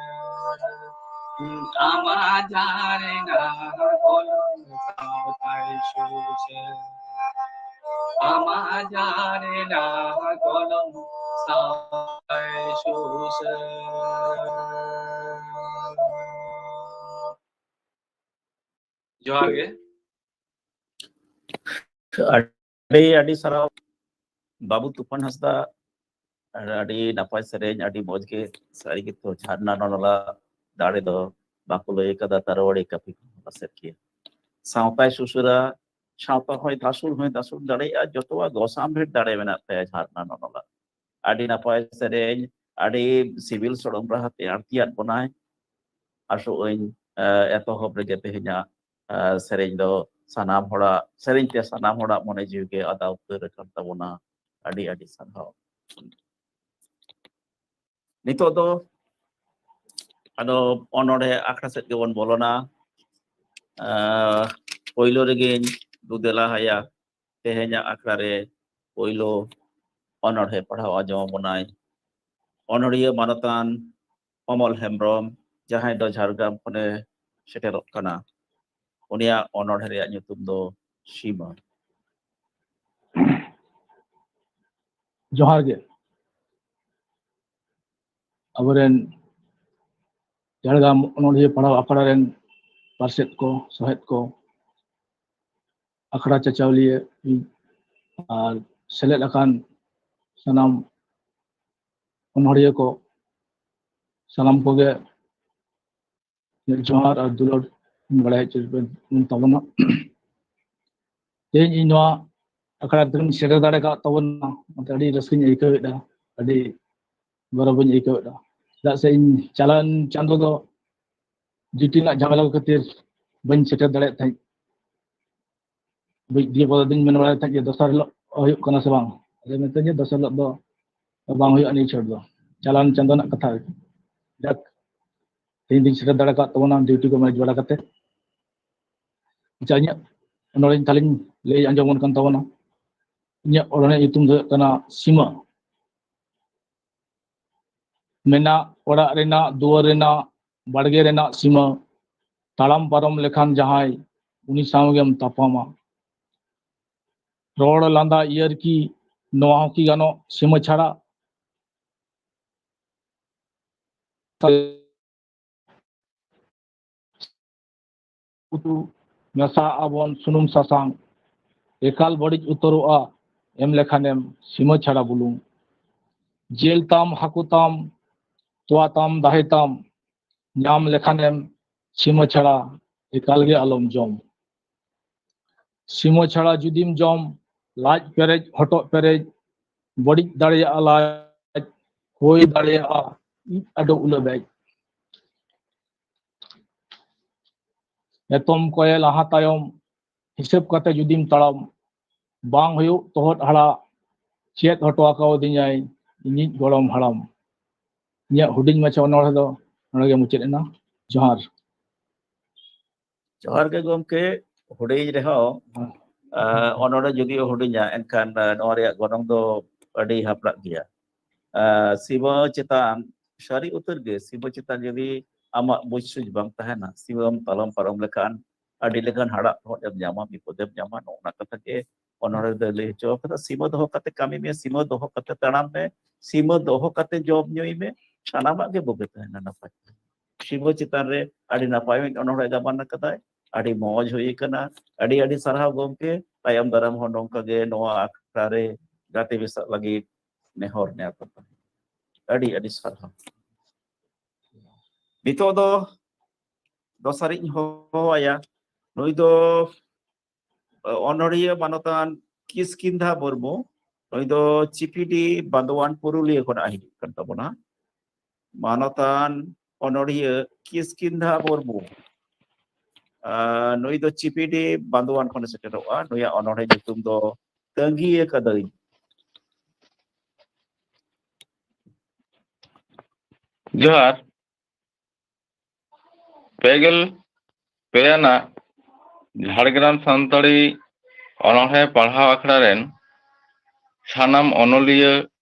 Amajare na kolom sautai shuse. Amajare na kolom sautai shuse. Johar ge. ᱟᱹᱰᱤ ᱥᱟᱨᱦᱟᱣ ᱵᱟᱵᱩ ᱛᱩᱯᱷᱟᱱ ᱦᱟᱸᱥᱫᱟ ᱟᱹᱰᱤ ᱱᱟᱯᱟᱭ ᱥᱮᱨᱮᱧ ᱟᱹᱰᱤ ᱢᱚᱡᱽ ᱜᱮ ᱥᱟᱹᱨᱤ ᱜᱮᱛᱚ ᱡᱷᱟᱨᱱᱟ ᱱᱚᱱᱚᱞᱟ ᱫᱟᱲᱮ ᱫᱚ ᱵᱟᱠᱚ ᱞᱟᱹᱭ ᱠᱟᱫᱟ ᱛᱟᱨᱣᱟᱲᱤ ᱠᱟᱹᱯᱤ ᱯᱟᱥᱮᱫ ᱜᱮ ᱥᱟᱶᱛᱟᱭ ᱥᱩᱥᱩᱨᱟ ᱥᱟᱶᱛᱟ ᱦᱚᱸᱭ ᱫᱟᱥᱩᱨ ᱫᱟᱲᱮᱭᱟᱜᱼᱟ ᱡᱚᱛᱚᱣᱟᱜ ᱜᱚᱥᱟᱢ ᱵᱷᱮᱫ ᱫᱟᱲᱮ ᱢᱮᱱᱟᱜ ᱛᱟᱭᱟ ᱡᱷᱟᱨᱱᱟ ᱱᱚᱱᱚᱞᱟ ᱟᱹᱰᱤ ᱱᱟᱯᱟᱭ ᱥᱮᱨᱮᱧ ᱟᱹᱰᱤ ᱥᱤᱵᱤᱞ ᱥᱚᱲᱚᱢ ᱨᱟᱦᱟ ᱛᱮᱭᱟᱨ ᱛᱮᱭᱟᱜ ᱵᱚᱱᱟᱭ ᱟᱥᱚᱜ ᱟᱹᱧ ᱮᱛᱚᱦᱚᱵ ᱨᱮᱜᱮ ᱛᱮᱦᱮᱧᱟᱜ ᱥᱮᱨᱮᱧ ᱫᱚ ᱥᱟᱱᱟᱢ ᱦᱚᱲᱟᱜ ᱥᱮᱨᱮᱧ ᱛᱮ ᱥᱟᱱᱟᱢ ᱦᱚᱲᱟᱜ ᱢᱚᱱᱮ ᱡᱤᱣᱤ ᱜᱮ ᱟᱫᱟᱣ ᱩᱛᱟᱹᱨ ᱟᱠᱟᱱ ᱛᱟᱵᱚᱱᱟ ᱟᱹᱰᱤ ᱟᱹᱰᱤ ᱥᱟᱨᱦᱟᱣ ᱱᱤᱛᱚᱜ ᱫᱚ ᱟᱫᱚ ᱚᱱᱚᱬᱦᱮ ᱟᱠᱷᱲᱟ ᱥᱮᱫ ᱜᱮᱵᱚᱱ ᱵᱚᱞᱚᱱᱟ ᱯᱳᱭᱞᱳ ᱨᱮᱜᱮᱧ ᱫᱩᱫᱮᱞᱟ ᱦᱟᱭᱟ ᱛᱮᱦᱮᱧᱟᱜ ᱟᱠᱷᱲᱟ ᱨᱮ ᱯᱳᱭᱞᱳ ᱚᱱᱚᱬᱦᱮ ᱯᱟᱲᱦᱟᱣ ᱟᱸᱡᱚᱢ ᱟᱵᱚᱱᱟᱭ ᱚᱱᱚᱬᱦᱤᱭᱟᱹ ᱢᱟᱱᱚᱛᱟᱱ ᱚᱢᱚᱞ ᱦᱮᱢᱵᱨᱚᱢ ᱡᱟᱦᱟᱸᱭ ᱫᱚ ᱡᱷᱟᱲᱜᱨᱟᱢ ᱠᱷᱚᱱᱮ ᱥᱮᱴᱮᱨᱚᱜ ᱠᱟᱱᱟ ᱩᱱᱤᱭᱟᱜ ᱚᱱᱚᱬᱦᱮ ᱨᱮᱭᱟᱜ ᱧᱩᱛᱩᱢ ᱫᱚ ᱥᱤᱢᱟᱹ ᱡᱚᱦᱟᱨ ᱜᱮ ᱟᱵᱚᱨᱮᱱ ᱡᱷᱟᱲᱜᱨᱟᱢ ᱚᱱᱚᱬᱦᱤᱭᱟᱹ ᱯᱟᱲᱦᱟᱣ ᱟᱠᱷᱲᱟ ᱨᱮᱱ ᱯᱟᱨᱥᱮᱫ ᱠᱚ ᱥᱚᱦᱮᱫ ᱠᱚ ᱟᱠᱷᱲᱟ ᱪᱟᱪᱟᱣᱞᱤᱭᱟᱹ ᱟᱨ ᱥᱮᱞᱮᱫ ᱟᱠᱟᱱ ᱥᱟᱱᱟᱢ ᱚᱱᱚᱬᱦᱤᱭᱟᱹ ᱠᱚ ᱥᱟᱱᱟᱢ ᱠᱚᱜᱮ ᱡᱚᱦᱟᱨ ᱟᱨ ᱫᱩᱞᱟᱹᱲ ᱵᱟᱲᱟᱭ ᱦᱚᱪᱚ ᱛᱟᱵᱚᱱᱟ ᱛᱮᱦᱮᱧ ᱤᱧ ᱱᱚᱣᱟ ᱟᱠᱷᱲᱟ ᱨᱮᱧ ᱥᱮᱴᱮᱨ ᱫᱟᱲᱮ ᱠᱟᱜ ᱛᱟᱵᱚᱱᱟ ᱚᱱᱟᱛᱮ ᱟᱹᱰᱤ ᱨᱟᱹᱥᱠᱟᱹᱧ ᱟᱹᱭᱠᱟᱹᱣᱮᱫᱟ ᱟᱹᱰᱤ ᱜᱚᱨᱚᱵᱤᱧ ᱟᱹᱭᱠᱟᱹᱣᱮᱫᱟ ᱪᱮᱫᱟᱜ ᱥᱮ ᱤᱧ ᱪᱟᱞᱟᱣᱮᱱ ᱪᱟᱸᱫᱳ ᱫᱚ ᱰᱤᱭᱩᱴᱤ ᱨᱮᱱᱟᱜ ᱡᱷᱟᱢᱮᱞᱟ ᱠᱷᱟᱹᱛᱤᱨ ᱵᱟᱹᱧ ᱥᱮᱴᱮᱨ ᱫᱟᱲᱮᱭᱟᱜ ᱛᱟᱦᱮᱸᱫ ᱫᱤᱭᱮ ᱯᱚᱨᱮ ᱫᱚᱧ ᱢᱮᱱ ᱵᱟᱲᱟᱭ ᱛᱟᱦᱮᱸᱫ ᱡᱮ ᱫᱚᱥᱟᱨ ᱦᱤᱞᱳᱜ ᱦᱩᱭᱩᱜ ᱠᱟᱱᱟ ᱥᱮ ᱵᱟᱝ ᱟᱫᱚ ᱢᱮᱛᱟᱹᱧ ᱫᱚᱥᱟᱨ ᱦᱤᱞᱳᱜ ᱫᱚ ᱵᱟᱝ ᱦᱩᱭᱩᱜᱼᱟ ᱱᱤᱭᱟᱹ ᱪᱷᱚᱴ ᱫᱚ ᱪᱟᱞᱟᱣᱮᱱ ᱪᱟᱸᱫᱳ ᱨᱮᱱᱟᱜ ᱠᱟᱛᱷᱟ ᱡᱟᱠ ᱛᱮᱦᱮᱧ ᱫᱚᱧ ᱥᱮᱴᱮᱨ ᱫᱟᱲᱮ ᱠᱟᱜ ᱛᱟᱵᱚᱱᱟ ᱰᱤᱭᱩᱴᱤ ᱠᱚ ᱢᱮᱪ ᱵᱟᱲᱟ ᱠᱟᱛᱮ ᱟᱪᱪᱷᱟ ᱤᱧᱟᱹᱜ ᱚᱱᱚᱬᱦᱮ ᱛᱟᱦᱞᱮᱧ ᱞᱟᱹᱭ ᱟᱸᱡᱚᱢᱚᱜ ᱠᱟᱱ ᱛᱟᱵᱚᱱᱟ ᱤᱧᱟᱹᱜ ᱚᱱᱚᱬᱦᱮ ᱧᱩᱛᱩᱢ ᱫᱚ ᱦᱩᱭᱩᱜ ᱠᱟᱱᱟ ᱥᱤᱢᱟᱹ ᱢᱮᱱᱟᱜ ᱚᱲᱟᱜ ᱨᱮᱱᱟᱜ ᱫᱩᱣᱟᱹᱨ ᱨᱮᱱᱟᱜ ᱵᱟᱲᱜᱮ ᱨᱮᱱᱟᱜ ᱥᱤᱢᱟᱹ ᱛᱟᱲᱟᱢ ᱯᱟᱨᱚᱢ ᱞᱮᱠᱷᱟᱱ ᱡᱟᱦᱟᱸᱭ ᱩᱱᱤ ᱥᱟᱶᱜᱮᱢ ᱛᱟᱯᱟᱢᱟ ᱨᱚᱲ ᱞᱟᱸᱫᱟ ᱤᱭᱟᱹᱨᱠᱤ ᱱᱚᱣᱟ ᱦᱚᱸ ᱠᱤ ᱜᱟᱱᱚᱜ ᱥᱤᱢᱟᱹ ᱪᱷᱟᱲᱟ ᱩᱛᱩ ᱢᱮᱥᱟᱜ ᱟᱵᱚᱱ ᱥᱩᱱᱩᱢ ᱥᱟᱥᱟᱝ ᱮᱠᱟᱞ ᱵᱟᱹᱲᱤᱡ ᱩᱛᱟᱹᱨᱚᱜᱼᱟ ᱮᱢ ᱞᱮᱠᱷᱟᱱᱮᱢ ᱥᱤᱢᱟᱹ ᱪᱷᱟᱲᱟ ᱵᱩᱞᱩᱝ ᱡᱤᱞ ᱛᱟᱢ ᱦᱟᱹᱠᱩ ᱛᱟᱢ ᱛᱚᱣᱟ ᱛᱟᱢ ᱫᱟᱦᱮ ᱛᱟᱢ ᱧᱟᱢ ᱞᱮᱠᱷᱟᱱᱮᱢ ᱥᱤᱢᱟᱹ ᱪᱷᱟᱲᱟ ᱮᱠᱟᱞ ᱜᱮ ᱟᱞᱚᱢ ᱡᱚᱢ ᱥᱤᱢᱟᱹ ᱪᱷᱟᱲᱟ ᱡᱩᱫᱤᱢ ᱡᱚᱢ ᱞᱟᱡ ᱯᱮᱨᱮᱡ ᱦᱚᱴᱚᱜ ᱯᱮᱨᱮᱡ ᱵᱟᱹᱲᱤᱡ ᱫᱟᱲᱮᱭᱟᱜᱼᱟ ᱞᱟᱡ ᱦᱩᱭ ᱫᱟᱲᱮᱭᱟᱜᱼᱟ ᱤᱡ ᱟᱰᱚ ᱩᱞᱟᱹᱵᱮᱡ ᱮᱛᱚᱢ ᱠᱚᱭᱮ ᱞᱟᱦᱟ ᱛᱟᱭᱚᱢ ᱦᱤᱥᱟᱹᱵ ᱠᱟᱛᱮ ᱡᱩᱫᱤᱢ ᱛᱟᱲᱟᱢ ᱵᱟᱝ ᱦᱩᱭᱩᱜ ᱛᱚᱦᱚᱫ ᱦᱟᱲᱟ ᱪᱮᱫ ᱦᱚᱴᱚ ᱟᱠᱟᱣᱫᱤᱧᱟᱭ ᱤᱧᱤᱡ ᱜᱚᱲᱚᱢ ᱦᱟᱲᱟᱢ ᱤᱧᱟᱹᱜ ᱦᱩᱰᱤᱧ ᱢᱟᱪᱷᱟ ᱚᱱᱚᱬᱦᱮ ᱫᱚ ᱱᱚᱰᱮ ᱜᱮ ᱢᱩᱪᱟᱹᱫ ᱮᱱᱟ ᱡᱚᱦᱟᱨ ᱡᱚᱦᱟᱨ ᱜᱮ ᱜᱚᱢᱠᱮ ᱦᱩᱰᱤᱧ ᱨᱮᱦᱚᱸ ᱚᱱᱚᱬᱦᱮ ᱡᱩᱫᱤᱳ ᱦᱩᱰᱤᱧᱟ ᱮᱱᱠᱷᱟन ᱱᱚᱣᱟ ᱨᱮᱭᱟᱜ ᱜᱚᱱᱚᱝ ᱫᱚ ᱟᱹᱰᱤ ᱦᱟᱯᱲᱟᱜ ᱜᱮᱭᱟ ᱥᱤᱢᱟᱹ ᱪᱮᱛᱟᱱ ᱥᱟᱹᱨᱤ ᱩᱛᱟᱹᱨ ᱜᱮ ᱥᱤᱢᱟᱹ ᱪᱮᱛᱟन ᱡᱩᱫᱤ ᱟᱢᱟᱜ ᱵᱩᱡᱽ ᱥᱩᱡᱽ ᱵᱟᱝ ᱛᱟᱦᱮᱱᱟ ᱥᱤᱢᱟᱹᱢ ᱛᱟᱞᱚᱢ ᱯᱟᱨᱚᱢ ᱞᱮᱠᱷᱟᱱ ᱟᱹᱰᱤ ᱞᱮᱠᱟᱱ ᱦᱟᱲᱟᱜ ᱛᱚᱦᱚᱫ ᱮᱢ ᱧᱟᱢᱟ ᱵᱤᱯᱚᱫᱮᱢ ᱧᱟᱢᱟ ᱱᱚᱜᱼᱚ ᱠᱟᱛᱷᱟ ᱜᱮ ᱚᱱᱚᱬᱦᱮ ᱫᱚ ᱞᱟᱹᱭ ᱦᱚᱪᱚ ᱠᱟᱫᱟ ᱥᱤᱢᱟᱹ ᱫᱚᱦᱚ ᱠᱟᱛᱮ ᱠᱟᱹᱢᱤ ᱢᱮ ᱥᱤᱢᱟᱹ ᱫᱚᱦᱚ ᱠᱟᱛᱮ ᱛᱟᱲᱟᱢ ᱢᱮ ᱥᱤᱢᱟᱹ ᱫᱚᱦᱚ ᱠᱟᱛᱮ ᱡᱚᱢ ᱧᱩᱭ ᱢᱮ ᱥᱟᱱᱟᱢᱟᱜ ᱜᱮ ᱵᱩᱜᱤ ᱛᱟᱦᱮᱱᱟ ᱱᱟᱯᱟᱭ ᱥᱤᱢᱟᱹ ᱪᱮᱛᱟᱱ ᱨᱮ ᱟᱹᱰᱤ ᱱᱟᱯᱟᱭ ᱚᱱᱚᱬᱦᱮ ᱜᱟᱵᱟᱱ ᱟᱠᱟᱫᱟᱭ ᱟᱹᱰᱤ ᱢᱚᱡᱽ ᱦᱩᱭ ᱟᱠᱟᱱᱟ ᱟᱹᱰᱤ ᱟᱹᱰᱤ ᱥᱟᱨᱦᱟᱣ ᱜᱚᱢᱠᱮ ᱛᱟᱭᱚᱢ ᱫᱟᱨᱟᱢ ᱦᱚᱸ ᱱᱚᱝᱠᱟ ᱜᱮ ᱱᱚᱣᱟ ᱟᱠᱷᱲᱟ ᱨᱮ ᱜᱟᱛᱮ ᱢᱮᱥᱟᱜ ᱞᱟᱹᱜᱤᱫ ᱱᱮᱦᱚᱨ ᱱᱮᱣᱛᱟ ᱟᱹᱰᱤ ᱟᱹᱰᱤ ᱥᱟᱨᱦᱟᱣ ᱱᱤᱛᱚᱜ ᱫᱚ ᱫᱚᱥᱟᱨᱤᱧ ᱦᱚᱦᱚᱣᱟᱭᱟ ᱱᱩᱭ ᱫᱚ ᱚᱱᱚᱬᱦᱤᱭᱟᱹ ᱢᱟᱱᱚᱛᱟᱱ ᱠᱤᱥᱠᱤᱱᱫᱷᱟ ᱢᱩᱨᱢᱩ ᱱᱩᱭ ᱫᱚ ᱪᱤᱯᱤᱰᱤ ᱵᱟᱸᱫᱳᱣᱟᱱ ᱯᱩᱨᱩᱞᱤᱭᱟᱹ ᱠᱷᱚᱱᱟᱜ ᱦᱤᱡᱩᱜ ᱠᱟᱱ ᱛᱟᱵᱚᱱᱟ ᱢᱟᱱᱚᱛᱟᱱ ᱚᱱᱚᱲᱦᱤᱭᱟᱹ ᱠᱤᱥᱠᱤᱱᱫᱷᱟ ᱢᱩᱨᱢᱩ ᱱᱩᱭ ᱫᱚ ᱪᱤᱯᱤᱰᱤ ᱵᱟᱸᱫᱳᱣᱟᱱ ᱠᱷᱚᱱᱮ ᱥᱮᱴᱮᱨᱚᱜᱼᱟ ᱱᱩᱭᱟᱜ ᱚᱱᱚᱲᱦᱮ ᱧᱩᱛᱩᱢ ᱫᱚ ᱛᱟᱺᱜᱤ ᱟᱠᱟᱫᱟᱹᱧ ᱡᱚᱦᱟᱨ ᱯᱮᱜᱮᱞ ᱯᱮᱭᱟᱱᱟᱜ ᱡᱷᱟᱲᱜᱨᱟᱢ ᱥᱟᱱᱛᱟᱲᱤ ᱚᱱᱚᱬᱦᱮ ᱯᱟᱲᱦᱟᱣ ᱟᱠᱷᱲᱟ ᱨᱮᱱ ᱥᱟᱱᱟᱢ ᱚᱱᱚᱞᱤᱭᱟᱹ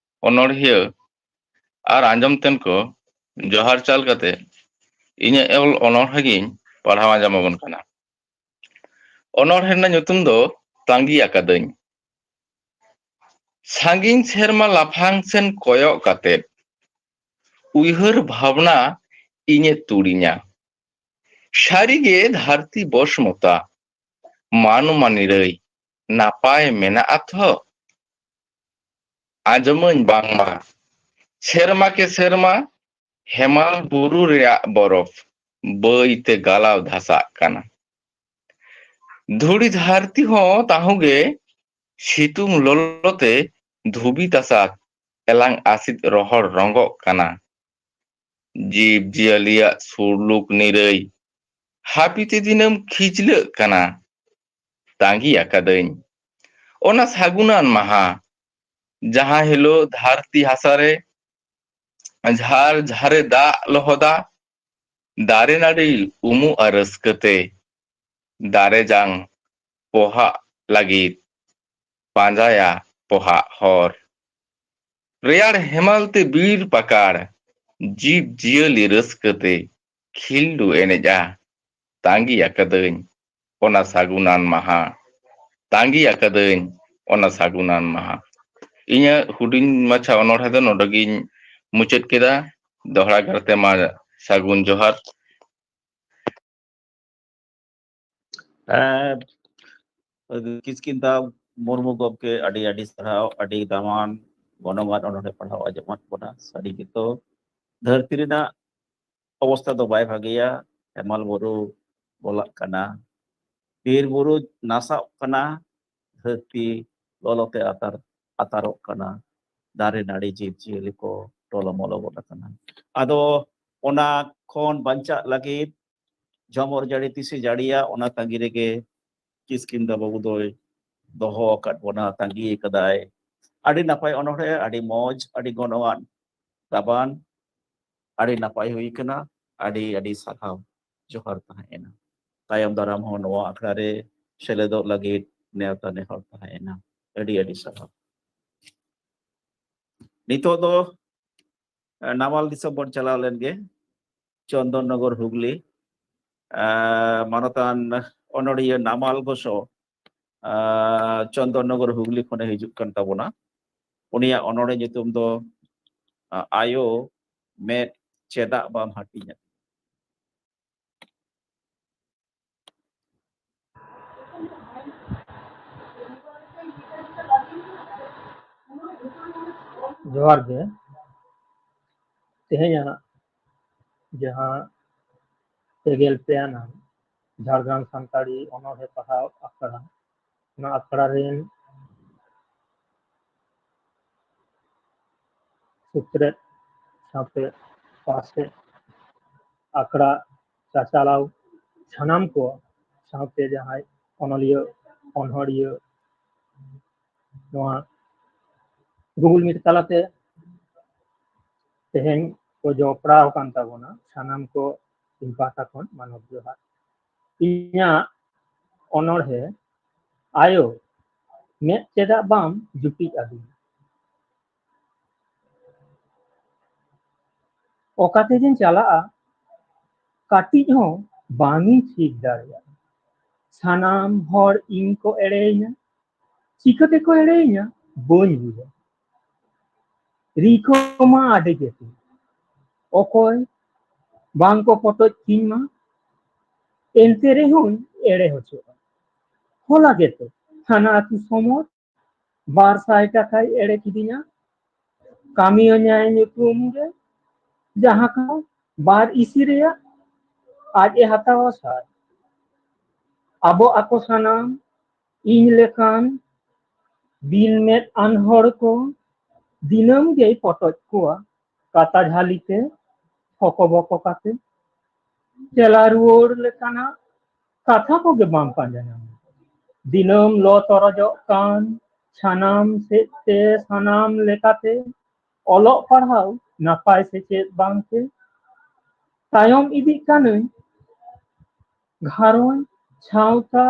ᱚᱱᱚᱲᱦᱤᱭᱟᱹ ᱟᱨ ᱟᱸᱡᱚᱢ ᱛᱮᱱ ᱠᱚ ᱡᱚᱦᱟᱨ ᱪᱟᱞ ᱠᱟᱛᱮ ᱤᱧᱟᱹᱜ ᱚᱞ ᱚᱱᱚᱬᱦᱮ ᱜᱤᱧ ᱯᱟᱲᱦᱟᱣ ᱟᱸᱡᱚᱢ ᱟᱵᱚᱱ ᱠᱟᱱᱟ। ᱚᱱᱚᱬᱦᱮ ᱨᱮᱱᱟᱜ ᱧᱩᱛᱩᱢ ᱫᱚ ᱛᱟᱺᱜᱤ ᱟᱠᱟᱫᱟᱹᱧ। ᱥᱟᱺᱜᱤᱧ ᱥᱮᱨᱢᱟ ᱞᱟᱯᱷᱟᱝ ᱥᱮᱱ ᱠᱚᱭᱚᱜ ᱠᱟᱛᱮᱫ ᱩᱭᱦᱟᱹᱨ ᱵᱷᱟᱵᱽᱱᱟ ᱤᱧᱮ ᱛᱩᱲᱤᱧᱟ। ᱥᱟᱹᱨᱤᱜᱮ ᱫᱷᱟᱹᱨᱛᱤ ᱵᱚᱥᱢᱚᱛᱟ ᱢᱟᱱᱢᱟ ᱱᱤᱨᱟᱹᱭ ᱱᱟᱯᱟᱭ ᱢᱮᱱᱟᱜᱼᱟ ᱛᱷᱚ? ᱟᱸᱡᱚᱢᱟᱹᱧ ᱵᱟᱝᱢᱟ ᱥᱮᱨᱢᱟ ᱠᱮ ᱥᱮᱨᱢᱟ ᱦᱮᱢᱟᱞ ᱵᱩᱨᱩ ᱨᱮᱭᱟᱜ ᱵᱚᱨᱚᱯᱷ ᱵᱟᱹᱭᱛᱮ ᱜᱟᱞᱟᱣ ᱫᱷᱟᱥᱟᱜ ᱠᱟᱱᱟ। ᱫᱷᱩᱲᱤ ᱫᱷᱟᱹᱨᱛᱤ ᱦᱚᱸ ᱛᱟᱦᱩᱸᱜᱮ ᱥᱤᱛᱩᱝ ᱞᱚᱞᱚᱛᱮ ᱫᱷᱩᱵᱤ ᱛᱟᱥᱟᱫ ᱮᱞᱟᱝ ᱟᱥᱤᱫ ᱨᱚᱦᱚᱲ ᱨᱚᱸᱜᱚᱜ ᱠᱟᱱᱟ। ᱡᱤᱵᱽ ᱡᱤᱭᱟᱹᱞᱤᱭᱟᱜ ᱥᱩᱨᱞᱩᱠ ᱱᱤᱨᱟᱹᱭ ᱦᱟᱹᱯᱤᱛᱮ ᱫᱤᱱᱟᱹᱢ ᱠᱷᱤᱡᱞᱟᱹᱜ ᱠᱟᱱᱟ। ᱛᱟᱺᱜᱤ ᱟᱠᱟᱫᱟᱹᱧ ᱚᱱᱟ ᱥᱟᱹᱜᱩᱱᱟᱱ ᱢᱟᱦᱟ ᱡᱟᱦᱟᱸ ᱦᱤᱞᱳᱜ ᱫᱷᱟᱹᱨᱛᱤ ᱦᱟᱥᱟᱨᱮ ᱡᱷᱟᱨ ᱡᱷᱟᱨᱮ ᱫᱟᱜ ᱞᱚᱦᱚᱫᱟ ᱫᱟᱨᱮ ᱱᱟᱹᱲᱤ ᱩᱢᱩᱜᱼᱟ ᱨᱟᱹᱥᱠᱟᱹᱛᱮ ᱫᱟᱨᱮ ᱡᱟᱝ ᱯᱚᱦᱟᱜ ᱞᱟᱹᱜᱤᱫ ᱯᱟᱸᱡᱟᱭᱟ ᱯᱚᱦᱟᱜ ᱦᱚᱨ ᱨᱮᱭᱟᱲ ᱦᱮᱢᱟᱞ ᱛᱮ ᱵᱤᱨ ᱯᱟᱠᱟᱲ ᱡᱤᱵᱽ ᱡᱤᱭᱟᱹᱞᱤ ᱨᱟᱹᱥᱠᱟᱹᱛᱮ ᱠᱷᱤᱞᱰᱩ ᱮᱱᱮᱡᱼᱟ। ᱛᱟᱺᱜᱤ ᱟᱠᱟᱫᱟᱹᱧ ᱚᱱᱟ ᱥᱟᱹᱜᱩᱱᱟᱱ ᱢᱟᱦᱟ ᱛᱟᱺᱜᱤ ᱟᱠᱟᱫᱟᱹᱧ ᱚᱱᱟ ᱥᱟᱹᱜᱩᱱᱟᱱ ᱢᱟᱦᱟ। ᱤᱧᱟᱹᱜ ᱦᱩᱰᱤᱧ ᱢᱟᱪᱷᱟ ᱚᱱᱚᱬᱦᱮ ᱫᱚ ᱱᱚᱰᱮ ᱜᱤᱧ ᱢᱩᱪᱟᱹᱫ ᱠᱮᱫᱟ। ᱫᱚᱦᱲᱟ ᱠᱟᱨᱛᱮ ᱢᱟ ᱥᱟᱹᱜᱩᱱ ᱡᱚᱦᱟᱨ। ᱠᱤᱥᱠᱤᱱᱫᱷᱟ ᱢᱩᱨᱢᱩ ᱜᱚᱢᱠᱮ ᱟᱹᱰᱤ ᱟᱹᱰᱤ ᱥᱟᱨᱦᱟᱣ ᱟᱹᱰᱤ ᱫᱟᱢᱟᱱ ᱜᱚᱱᱚᱝᱟᱱ ᱚᱱᱚᱬᱦᱮ ᱯᱟᱲᱦᱟᱣ ᱟᱸᱡᱚᱢᱟᱫ ᱵᱚᱱᱟ ᱥᱟᱹᱨᱤ ᱜᱮᱛᱚ ᱫᱷᱟᱹᱨᱛᱤ ᱨᱮᱱᱟᱜ ᱚᱵᱚᱥᱛᱷᱟ ᱫᱚ ᱵᱟᱭ ᱵᱷᱟᱜᱮᱭᱟ ᱦᱮᱢᱟᱞ ᱵᱩᱨᱩ ᱜᱚᱞᱟᱜ ᱠᱟᱱᱟ ᱵᱤᱨ ᱵᱩᱨᱩ ᱱᱟᱥᱟᱜ ᱠᱟᱱᱟ ᱫᱷᱟᱹᱨᱛᱤ ᱞᱚᱞᱚᱛᱮ ᱟᱛᱟᱨᱚᱜ ᱠᱟᱱᱟ ᱫᱟᱨᱮ ᱱᱟᱹᱲᱤ ᱡᱤᱵᱽ ᱡᱤᱭᱟᱹᱞᱤ ᱠᱚ ᱴᱚᱞᱚᱢᱚᱞᱚ ᱜᱚᱫ ᱟᱠᱟᱱᱟ ᱟᱫᱚ ᱚᱱᱟ ᱠᱷᱚᱱ ᱵᱟᱧᱪᱟᱜ ᱞᱟᱹᱜᱤᱫ ᱡᱷᱚᱢᱚᱨ ᱡᱟᱹᱲᱤ ᱛᱤᱥᱮ ᱡᱟᱹᱲᱤᱭᱟ ᱚᱱᱟ ᱛᱟᱺᱜᱤ ᱨᱮᱜᱮ ᱠᱤᱥᱠᱤᱱᱫᱷᱟ ᱵᱟᱹᱵᱩ ᱫᱚᱭ ᱫᱚᱦᱚ ᱟᱠᱟᱫ ᱵᱚᱱᱟ ᱛᱟᱺᱜᱤ ᱟᱠᱟᱫᱟᱭ ᱟᱹᱰᱤ ᱱᱟᱯᱟᱭ ᱚᱱᱚᱬᱦᱮ ᱟᱹᱰᱤ ᱢᱚᱡᱽ ᱟᱹᱰᱤ ᱜᱚᱱᱚᱝᱟᱱ ᱜᱟᱵᱟᱱ ᱟᱹᱰᱤ ᱱᱟᱯᱟᱭ ᱦᱩᱭ ᱠᱟᱱᱟ ᱟᱹᱰᱤ ᱟᱹᱰᱤ ᱥᱟᱨᱦᱟᱣ ᱡᱚᱦᱟᱨ ᱛᱟᱦᱮᱸᱭᱮᱱᱟ ᱛᱟᱭᱚᱢ ᱫᱟᱨᱟᱢ ᱦᱚᱸ ᱱᱚᱣᱟ ᱟᱠᱷᱲᱟ ᱨᱮ ᱥᱮᱞᱮᱫᱚᱜ ᱞᱟᱹᱜᱤᱫ ᱱᱮᱣᱛᱟ ᱱᱮᱦᱚᱨ ᱛᱟᱦᱮᱸᱭᱮᱱᱟ ᱟᱹᱰᱤ ᱟᱹᱰᱤ ᱥᱟᱨᱦᱟᱣ ᱱᱤᱛᱚᱜ ᱫᱚ ᱱᱟᱢᱟᱞ ᱫᱤᱥᱚᱢ ᱵᱚᱱ ᱪᱟᱞᱟᱣ ᱞᱮᱱᱜᱮ ᱪᱚন্দᱚᱱ ᱱᱚᱜᱚᱨ ᱦᱩᱜᱽᱞᱤ ᱢᱟᱱᱚᱛᱟᱱ ᱚᱱᱚᱲᱦᱤᱭᱟᱹ ᱱᱟᱢᱟল ᱜᱚᱥᱚ ᱪᱚন্দᱚᱱ ᱱᱚᱜᱚᱨ ᱦᱩᱜᱽᱞᱤ ᱠᱷᱚᱱᱮ ᱦᱤᱡᱩᱜ ᱠᱟᱱ ᱛᱟᱵᱚᱱᱟ ᱩᱱᱤᱭᱟᱜ ᱚᱱᱚᱬᱦᱮ ᱧᱩᱛᱩᱢ ᱫᱚ ᱟᱭᱳ ᱢᱮᱫ ᱪᱮᱫᱟᱜ ᱵᱟᱢ ᱦᱟᱹᱴᱤᱧᱟ जोहार गे तेहेᱧᱟᱜ ᱡᱟᱦᱟᱸ ᱯᱮᱜᱮᱞ ᱯᱮᱭᱟᱱᱟᱜ ᱡᱷᱟᱲᱜᱨᱟᱢ ᱥᱟᱱᱛᱟᱲᱤ ᱚᱱᱚᱬᱦᱮ ᱯᱟᱲᱦᱟᱣ ᱟᱠᱷᱲᱟ ᱚᱱᱟ ᱟᱠᱷᱲᱟ ᱨᱮᱱ ᱥᱩᱛᱨᱮᱫ ᱥᱟᱶᱛᱮ ᱯᱟᱥᱮᱫ ᱟᱠᱷᱲᱟ ᱪᱟᱪᱟᱞᱟᱣ ᱥᱟᱱᱟᱢ ᱠᱚ ᱥᱟᱶᱛᱮ ᱡᱟᱦᱟᱸᱭ ᱚᱱᱚᱞᱤᱭᱟᱹ ᱚᱱᱚᱲᱦᱤᱭᱟᱹ ᱱᱚᱣᱟ ᱜᱩᱜᱩᱞ ᱢᱤᱴ ᱛᱟᱞᱟᱛᱮ ᱛᱮᱦᱮᱧ ᱠᱚ ᱡᱚᱯᱲᱟᱣ ᱟᱠᱟᱱ ᱛᱟᱵᱚᱱᱟ ᱥᱟᱱᱟᱢ ᱠᱚ ᱤᱧ ᱯᱟᱦᱴᱟ ᱠᱷᱚᱱ ᱢᱟᱱᱚᱛ ᱡᱚᱦᱟᱨ ᱤᱧᱟᱹᱜ ᱚᱱᱚᱬᱦᱮ ᱟᱭᱳ ᱢᱮᱫ ᱪᱮᱫᱟᱜ ᱵᱟᱢ ᱡᱩᱯᱤᱫ ᱟᱹᱫᱤᱧᱟ ᱚᱠᱟ ᱛᱮᱡᱮᱧ ᱪᱟᱞᱟᱜᱼᱟ ᱠᱟᱹᱴᱤᱡ ᱦᱚᱸ ᱵᱟᱝᱤᱧ ᱴᱷᱤᱠ ᱫᱟᱲᱮᱭᱟᱜᱼᱟ ᱥᱟᱱᱟᱢ ᱦᱚᱲ ᱤᱧ ᱠᱚ ᱮᱲᱮᱭᱤᱧᱟ ᱪᱤᱠᱟᱹᱛᱮᱠᱚ ᱮᱲᱮᱭᱤᱧᱟ ᱵᱟᱹᱧ ᱵᱩᱡᱟ ᱨᱤᱠᱟᱹ ᱢᱟ ᱟᱹᱰᱤ ᱜᱮᱛᱤ ᱚᱠᱚᱭ ᱵᱟᱝᱠᱚ ᱯᱚᱴᱚᱡ ᱛᱤᱧ ᱢᱟ ᱮᱱᱛᱮ ᱨᱮᱦᱚᱸᱧ ᱮᱲᱮ ᱦᱚᱪᱚᱜᱼᱟ ᱦᱚᱞᱟ ᱜᱮᱛᱚ ᱦᱟᱱᱟ ᱟᱹᱛᱩ ᱥᱚᱢᱚᱫ 200 টাকায় এড়ে কিদিᱧᱟ কামিয়ᱧᱟᱭ ᱧᱩᱛᱩᱢ ᱨᱮ ᱡᱟᱦᱟᱸ ᱠᱚ ᱵᱟᱨ ᱤᱥᱤ ᱨᱮᱭᱟᱜ ᱟᱡ ᱮ ᱦᱟᱛᱟᱣᱟ 100 ᱟᱵᱚ ᱟᱠᱚ ᱥᱟᱱᱟᱢ ᱤᱧ ᱞᱮᱠᱟᱱ बिन में अनहर को दिनम गे पटज कोआ काता झालीते हकबक काते चला रुआर लेकाना कथा को गे बाम पांजा नामा दिनम लो तरजो कान सानाम सेते सानाम लेकाते ओलोक पढ़ाव नापाय सेचेद बांगते तायम इदी कानै घारोन छावता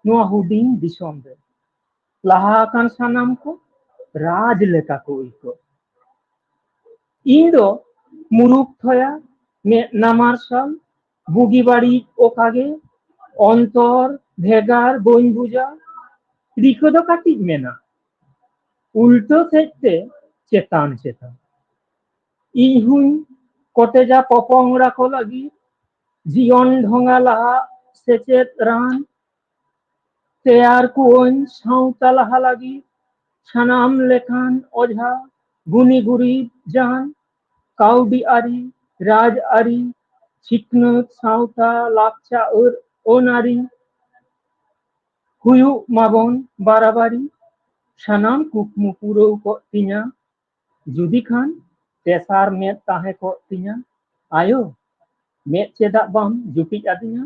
नुआ हुडिंग दिसोम रे लाहा आकान सानाम को राज लेका को इको ᱤᱧ ᱫᱚ ᱢᱩᱨᱩᱠ ᱛᱷᱚᱭᱟ ᱢᱮᱫ ᱱᱟᱢᱟᱨᱥᱟᱞ ᱵᱩᱜᱤ ᱵᱟᱹᱲᱤᱡ ᱚᱠᱟᱜᱮ ᱚᱱᱛᱚᱨ ᱵᱷᱮᱜᱟᱨ ᱵᱟᱹᱧ ᱵᱩᱡᱟ ᱨᱤᱠᱟᱹ ᱫᱚ ᱠᱟᱹᱴᱤᱡ ᱢᱮᱱᱟ ᱩᱞᱴᱟᱹ ᱥᱮᱫᱛᱮ ᱪᱮᱛᱟᱱ ᱪᱮᱛᱟᱱ ᱤᱧ ᱦᱩᱧ ᱠᱚᱴᱮᱡᱟ ᱯᱚᱯᱚᱝᱲᱟ ᱠᱚ ᱞᱟᱹᱜᱤᱫ ᱡᱤᱭᱚᱱ ᱰᱷᱚᱸᱜᱟ ᱞᱟᱦᱟ ᱥᱮᱪᱮᱫ ᱨᱟᱱ ᱛᱮᱭᱟᱨ ᱠᱩᱣᱟᱹᱧ ᱥᱟᱶᱛᱟ ᱞᱟᱦᱟ ᱞᱟᱹᱜᱤᱫ ᱥᱟᱱᱟᱢ ᱞᱮᱠᱟᱱ ᱚᱡᱷᱟ ᱜᱩᱱᱤ ᱜᱩᱨᱤᱵ ᱡᱟᱱ काउडी आरी राज आरी सिखनत सावता लाक्चा ओनारी हुयु माबन बाराबारी सानाम कुकमु पुरौ को तिnya जुदी खान तेसार में ताहे को तिnya आयो में चेदा बाम जुटी आदिnya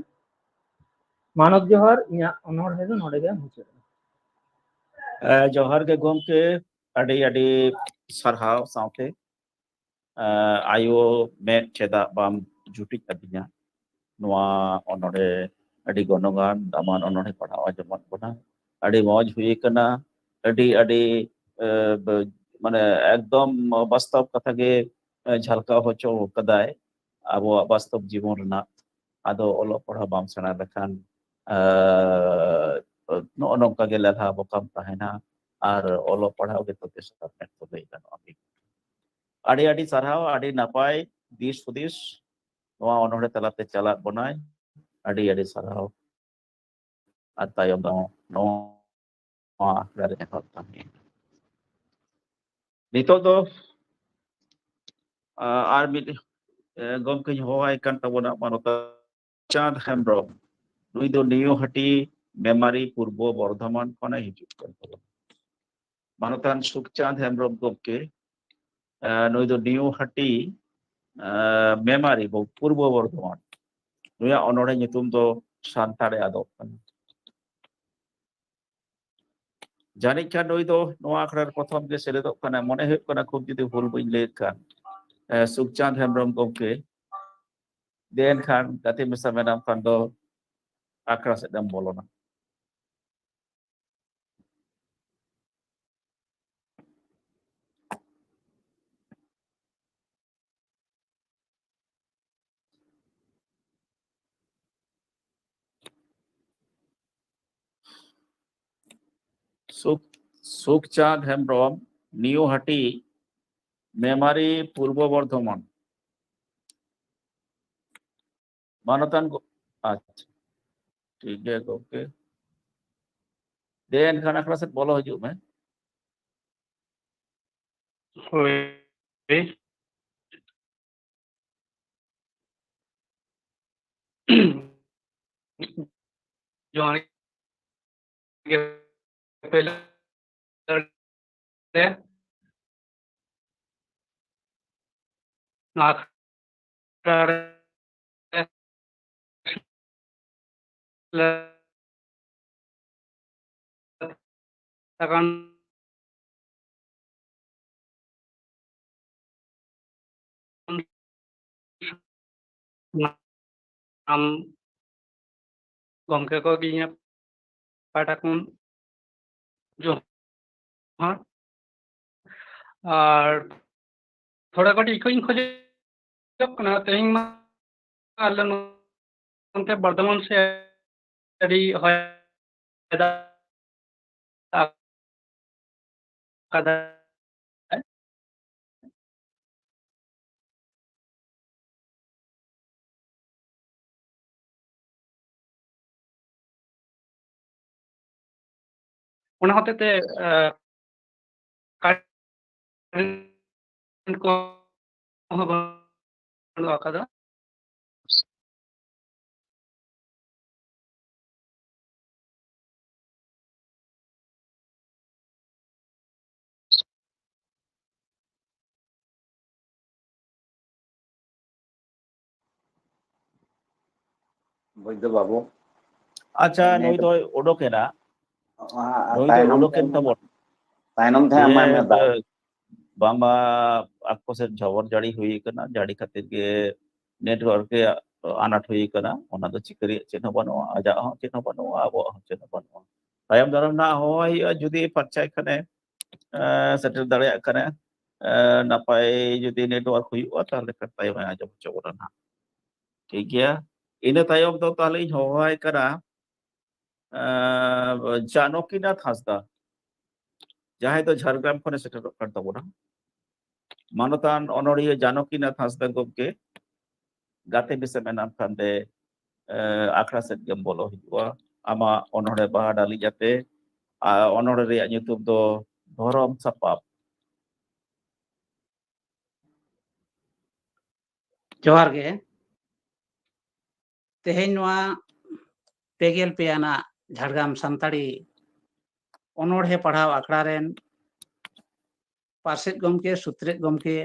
मानव जोहर इया अनोर है नोडे गे मुचे जोहर के गोमके अडी अडी सरहाव सावते आयो में चेदा बाम जुटी आदिnya नुआ अनोडे अडी गनोगान दामान अनोडे पढ़ावा जमन बना अडी मौज हुई कना अडी अडी माने एकदम वास्तव कथा गे झलका होचो कदाय अब वास्तव जीवन रना आदो ओलो पढ़ा बाम सेना लेखान नो नोंका गे लेखा बकाम ताहेना आर ओलो पढ़ाव गे तो तेसर में तो लई गानो आमी आडी आडी सरहाव आडी नापाय दिस हुदिस नोआ अनोडे तलाते चला बनाय आडी आडी सरहाव आतायम दा नोआ आखरारे एहब ताहे नितो दो आर मिद गमके होवाय कान ताबोना मानता चांद हेम्ब्रम नुई दो नियो हटी मेमारी पूर्व बर्धमान खने हिजुक कान ताबोना मानतान सुखचांद हेम्ब्रम गमके नुई दो नियो हटी मेमारी पूर्व बर्धमान नुया अनोडे nyutum दो सानतारे आदब कान जानिक खान नुई दो नोआ आखरार प्रथम गे सेलेदोग काना मने हुयुग काना खूब जुदी भूल बइन लैद खान सुखचांद हेम्ब्रम गमके देन खान गाते मिसा मेनाम खान दो आखरा सेदम बोलोना सुखचांद हेम्ब्रम नियो हटी मेमारी पूर्व बर्धमान मानतान अच्छा ठीक है ओके देन खान आखरा सेद बोलो हजू में होय जोहार गे पहले आखरारे तकन am gomke ko ginya patakun जोहार আর थोड़ा कटी इको इन खोजे कना तेहिं मा आले नोंते बर्धमान से अडी होय दा kada ona hotete current ko hoba kada ᱵᱩᱡᱽᱫᱚ ᱵᱟᱵᱩ ᱟᱪᱪᱷᱟ ᱱᱩᱭ ᱫᱚᱭ ᱩᱰᱩᱠᱮᱱᱟ ᱱᱩᱭ ᱫᱚᱭ ᱛᱟᱭᱱᱚᱢ ᱩᱰᱩᱠᱮᱱ ᱛᱟᱵᱚᱱ ᱛᱮ ᱮᱢᱟᱭ ᱢᱮ ᱫᱟᱣ ᱵᱟᱝᱢᱟ ᱟᱠᱚ ᱥᱮᱫ ᱡᱷᱚᱵᱚᱨ ᱡᱟᱹᱲᱤ ᱦᱩᱭ ᱠᱟᱱᱟ ᱡᱟᱹᱲᱤ ᱠᱷᱟᱹᱛᱤᱨ ᱜᱮ नेटवर्क ᱨᱮᱭᱟᱜ ᱟᱱᱟᱴ ᱦᱩᱭ ᱠᱟᱱᱟ ᱚᱱᱟ ᱫᱚ ᱪᱤᱠᱟᱹ ᱨᱮᱭᱟᱜ ᱪᱮᱫ ᱦᱚᱸ ᱵᱟᱹᱱᱩᱜᱼᱟ ᱟᱡᱟᱜ ᱦᱚᱸ ᱪᱮᱫ ᱦᱚᱸ ᱵᱟᱹᱱᱩᱜᱼᱟ ᱟᱵᱚᱣᱟᱜ ᱦᱚᱸ ᱪᱮᱫ ᱦᱚᱸ ᱵᱟᱹᱱᱩᱜᱼᱟ ᱛᱟᱭᱚᱢ ᱫᱟᱨᱟᱢ ᱱᱟᱜ ᱦᱚᱦᱚ ᱦᱩᱭᱩᱜᱼᱟ ᱡᱩᱫᱤ ᱯᱷᱟᱨᱪᱟᱭ ᱠᱷᱟᱱᱮ ᱥᱮᱴᱮᱨ ᱫᱟᱲᱮᱭᱟᱜ ᱠᱟᱱᱟ ᱱᱟᱯᱟᱭ ᱡᱩᱫᱤ नेटवर्क ᱦᱩᱭᱩᱜᱼᱟ ᱛᱟᱦᱞᱮ ᱠᱷᱟᱱ ᱛᱟᱭᱚᱢ ᱟᱸᱡᱚᱢ ᱦᱚᱪᱚ ᱵᱚᱱᱟ ᱱᱟᱦᱟᱜ ᱴᱷᱤक ᱜᱮᱭᱟ ᱤᱱᱟᱹ ᱛᱟᱭᱚᱢ ᱫᱚ ᱛᱟᱦᱞᱮᱧ ᱦᱚᱦᱚᱣᱟᱭ ᱠᱟᱱᱟ ᱡᱟᱱᱚᱠᱤᱱᱟᱛᱷ ᱦᱟᱸᱥᱫᱟ ᱡᱟᱦᱟᱸᱭ ᱫᱚ ᱡᱷᱟᱲᱜᱨᱟᱢ ᱠᱷᱚᱱᱮ ᱥᱮᱴᱮᱨᱚᱜ ᱠᱟᱱ ᱛᱟᱵᱚᱱᱟ ᱢᱟᱱᱚᱛᱟᱱ ᱚᱱᱚᱲᱦᱤᱭᱟᱹ ᱡᱟᱱᱚᱠᱤᱱᱟᱛᱷ ᱦᱟᱸᱥᱫᱟ ᱜᱚᱢᱠᱮ ᱜᱟᱛᱮ ᱵᱤᱥᱮᱢ ᱮᱱᱟᱢ ᱠᱷᱟᱱ ᱫᱮ ᱟᱠᱷᱲᱟ ᱥᱮᱫ ᱜᱮᱢ ᱵᱚᱞᱚ ᱦᱤᱡᱩᱜᱼᱟ ᱟᱢᱟᱜ ᱚᱱᱚᱲᱦᱮ ᱵᱟᱦᱟ ᱰᱟᱞᱤ ᱡᱟᱛᱮ ᱚᱱᱚᱲᱦᱮ ᱨᱮᱭᱟᱜ ᱧᱩᱛᱩᱢ ᱫᱚ ᱫᱷᱚᱨᱚᱢ ᱥᱟᱯᱟᱵ ᱡᱚᱦᱟᱨ ᱜᱮ ᱛᱮᱦᱮᱧ ᱱᱚᱣᱟ 30 ᱯᱮ ᱟᱱᱟᱜ ᱡᱷᱟᱲᱜᱨᱟᱢ ᱥᱟᱱᱛᱟᱲᱤ ᱚᱱᱚᱲᱦᱮ ᱯᱟᱲᱦᱟᱣ ᱟᱠᱷᱲᱟ ᱨᱮᱱ ᱯᱟᱨᱥᱮᱫ ᱜᱚᱢᱠᱮ ᱥᱩᱛᱨᱮᱫ ᱜᱚᱢᱠᱮ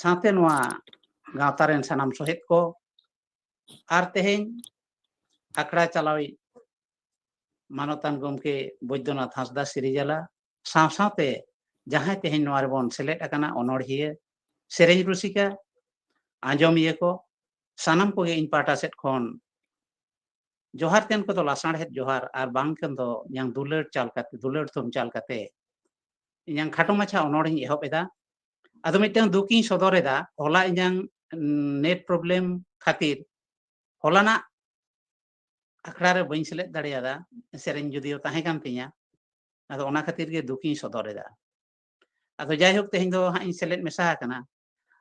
ᱥᱟᱶᱛᱮ ᱱᱚᱣᱟ ᱜᱟᱶᱛᱟ ᱨᱮᱱ ᱥᱟᱱᱟᱢ ᱥᱚᱦᱮᱫ ᱠᱚ ᱟᱨ ᱛᱮᱦᱮᱧ ᱟᱠᱷᱲᱟ ᱪᱟᱞᱟᱣᱤᱡ ᱢᱟᱱᱚᱛᱟᱱ ᱜᱚᱢᱠᱮ ᱵᱳᱭᱫᱚᱱᱟᱛᱷ ᱦᱟᱸᱥᱫᱟ ᱥᱤᱨᱤᱡᱟᱞᱟ ᱥᱟᱶ ᱥᱟᱶᱛᱮ ᱡᱟᱦᱟᱸᱭ ᱛᱮᱦᱮᱧ ᱱᱚᱣᱟ ᱨᱮᱵᱚᱱ ᱥᱮᱞᱮᱫ ᱟᱠᱟᱱᱟ ᱚᱱᱚᱲᱦᱤᱭᱟᱹ ᱥᱮᱨᱮᱧ ᱨᱩᱥᱤᱠᱟ ᱟᱸᱡᱚᱢᱤᱭᱟᱹ ko ᱥᱟᱱᱟᱢ ᱠᱚᱜᱮ ᱤᱧ ᱯᱟᱦᱴᱟ ᱥᱮᱫ ᱠᱷᱚᱱ ᱡᱚᱦᱟᱨ ᱛᱮᱱ ᱠᱚᱫᱚ ᱞᱟᱥᱟᱲᱦᱮᱫ ᱡᱚᱦᱟᱨ ᱟᱨ ᱵᱟᱝ ᱠᱷᱟᱱ ᱫᱚ ᱤᱧᱟᱹᱝ ᱫᱩᱞᱟᱹᱲ ᱛᱷᱩᱢ ᱪᱟᱞ ᱠᱟᱛᱮ ᱤᱧᱟᱹᱝ ᱠᱷᱟᱴᱚ ᱢᱟᱪᱷᱟ ᱚᱱᱚᱲᱤᱧ ᱮᱦᱚᱵ ᱮᱫᱟ ᱟᱫᱚ ᱢᱤᱫᱴᱟᱝ ᱫᱩᱠᱤᱧ ᱥᱚᱫᱚᱨ ᱮᱫᱟ ᱦᱚᱞᱟ ᱤᱧᱟᱹᱝ ᱱᱮᱴ ᱯᱨᱚᱵᱞᱮᱢ ᱠᱷᱟᱹᱛᱤᱨ ᱦᱚᱞᱟᱱᱟᱜ ᱟᱠᱷᱲᱟ ᱨᱮ ᱵᱟᱹᱧ ᱥᱮᱞᱮᱫ ᱫᱟᱲᱮᱭᱟᱫᱟ ᱥᱮᱨᱮᱧ ᱡᱩᱫᱤও ᱛᱟᱦᱮᱸ ᱠᱟᱱ ᱛᱤᱧᱟ ᱟᱫᱚ ᱚᱱᱟ ᱠᱷᱟᱹᱛᱤᱨ ᱜᱮ ᱫᱩᱠᱤᱧ ᱥᱚᱫᱚᱨ ᱮᱫᱟ ᱟᱫᱚ ᱡᱟᱭᱦᱳᱠ ᱛᱮᱦᱮᱧ ᱫᱚ ᱦᱟᱸᱜ ᱤᱧ ᱥᱮᱞᱮᱫ ᱢᱮᱥᱟ ᱟᱠᱟᱱᱟ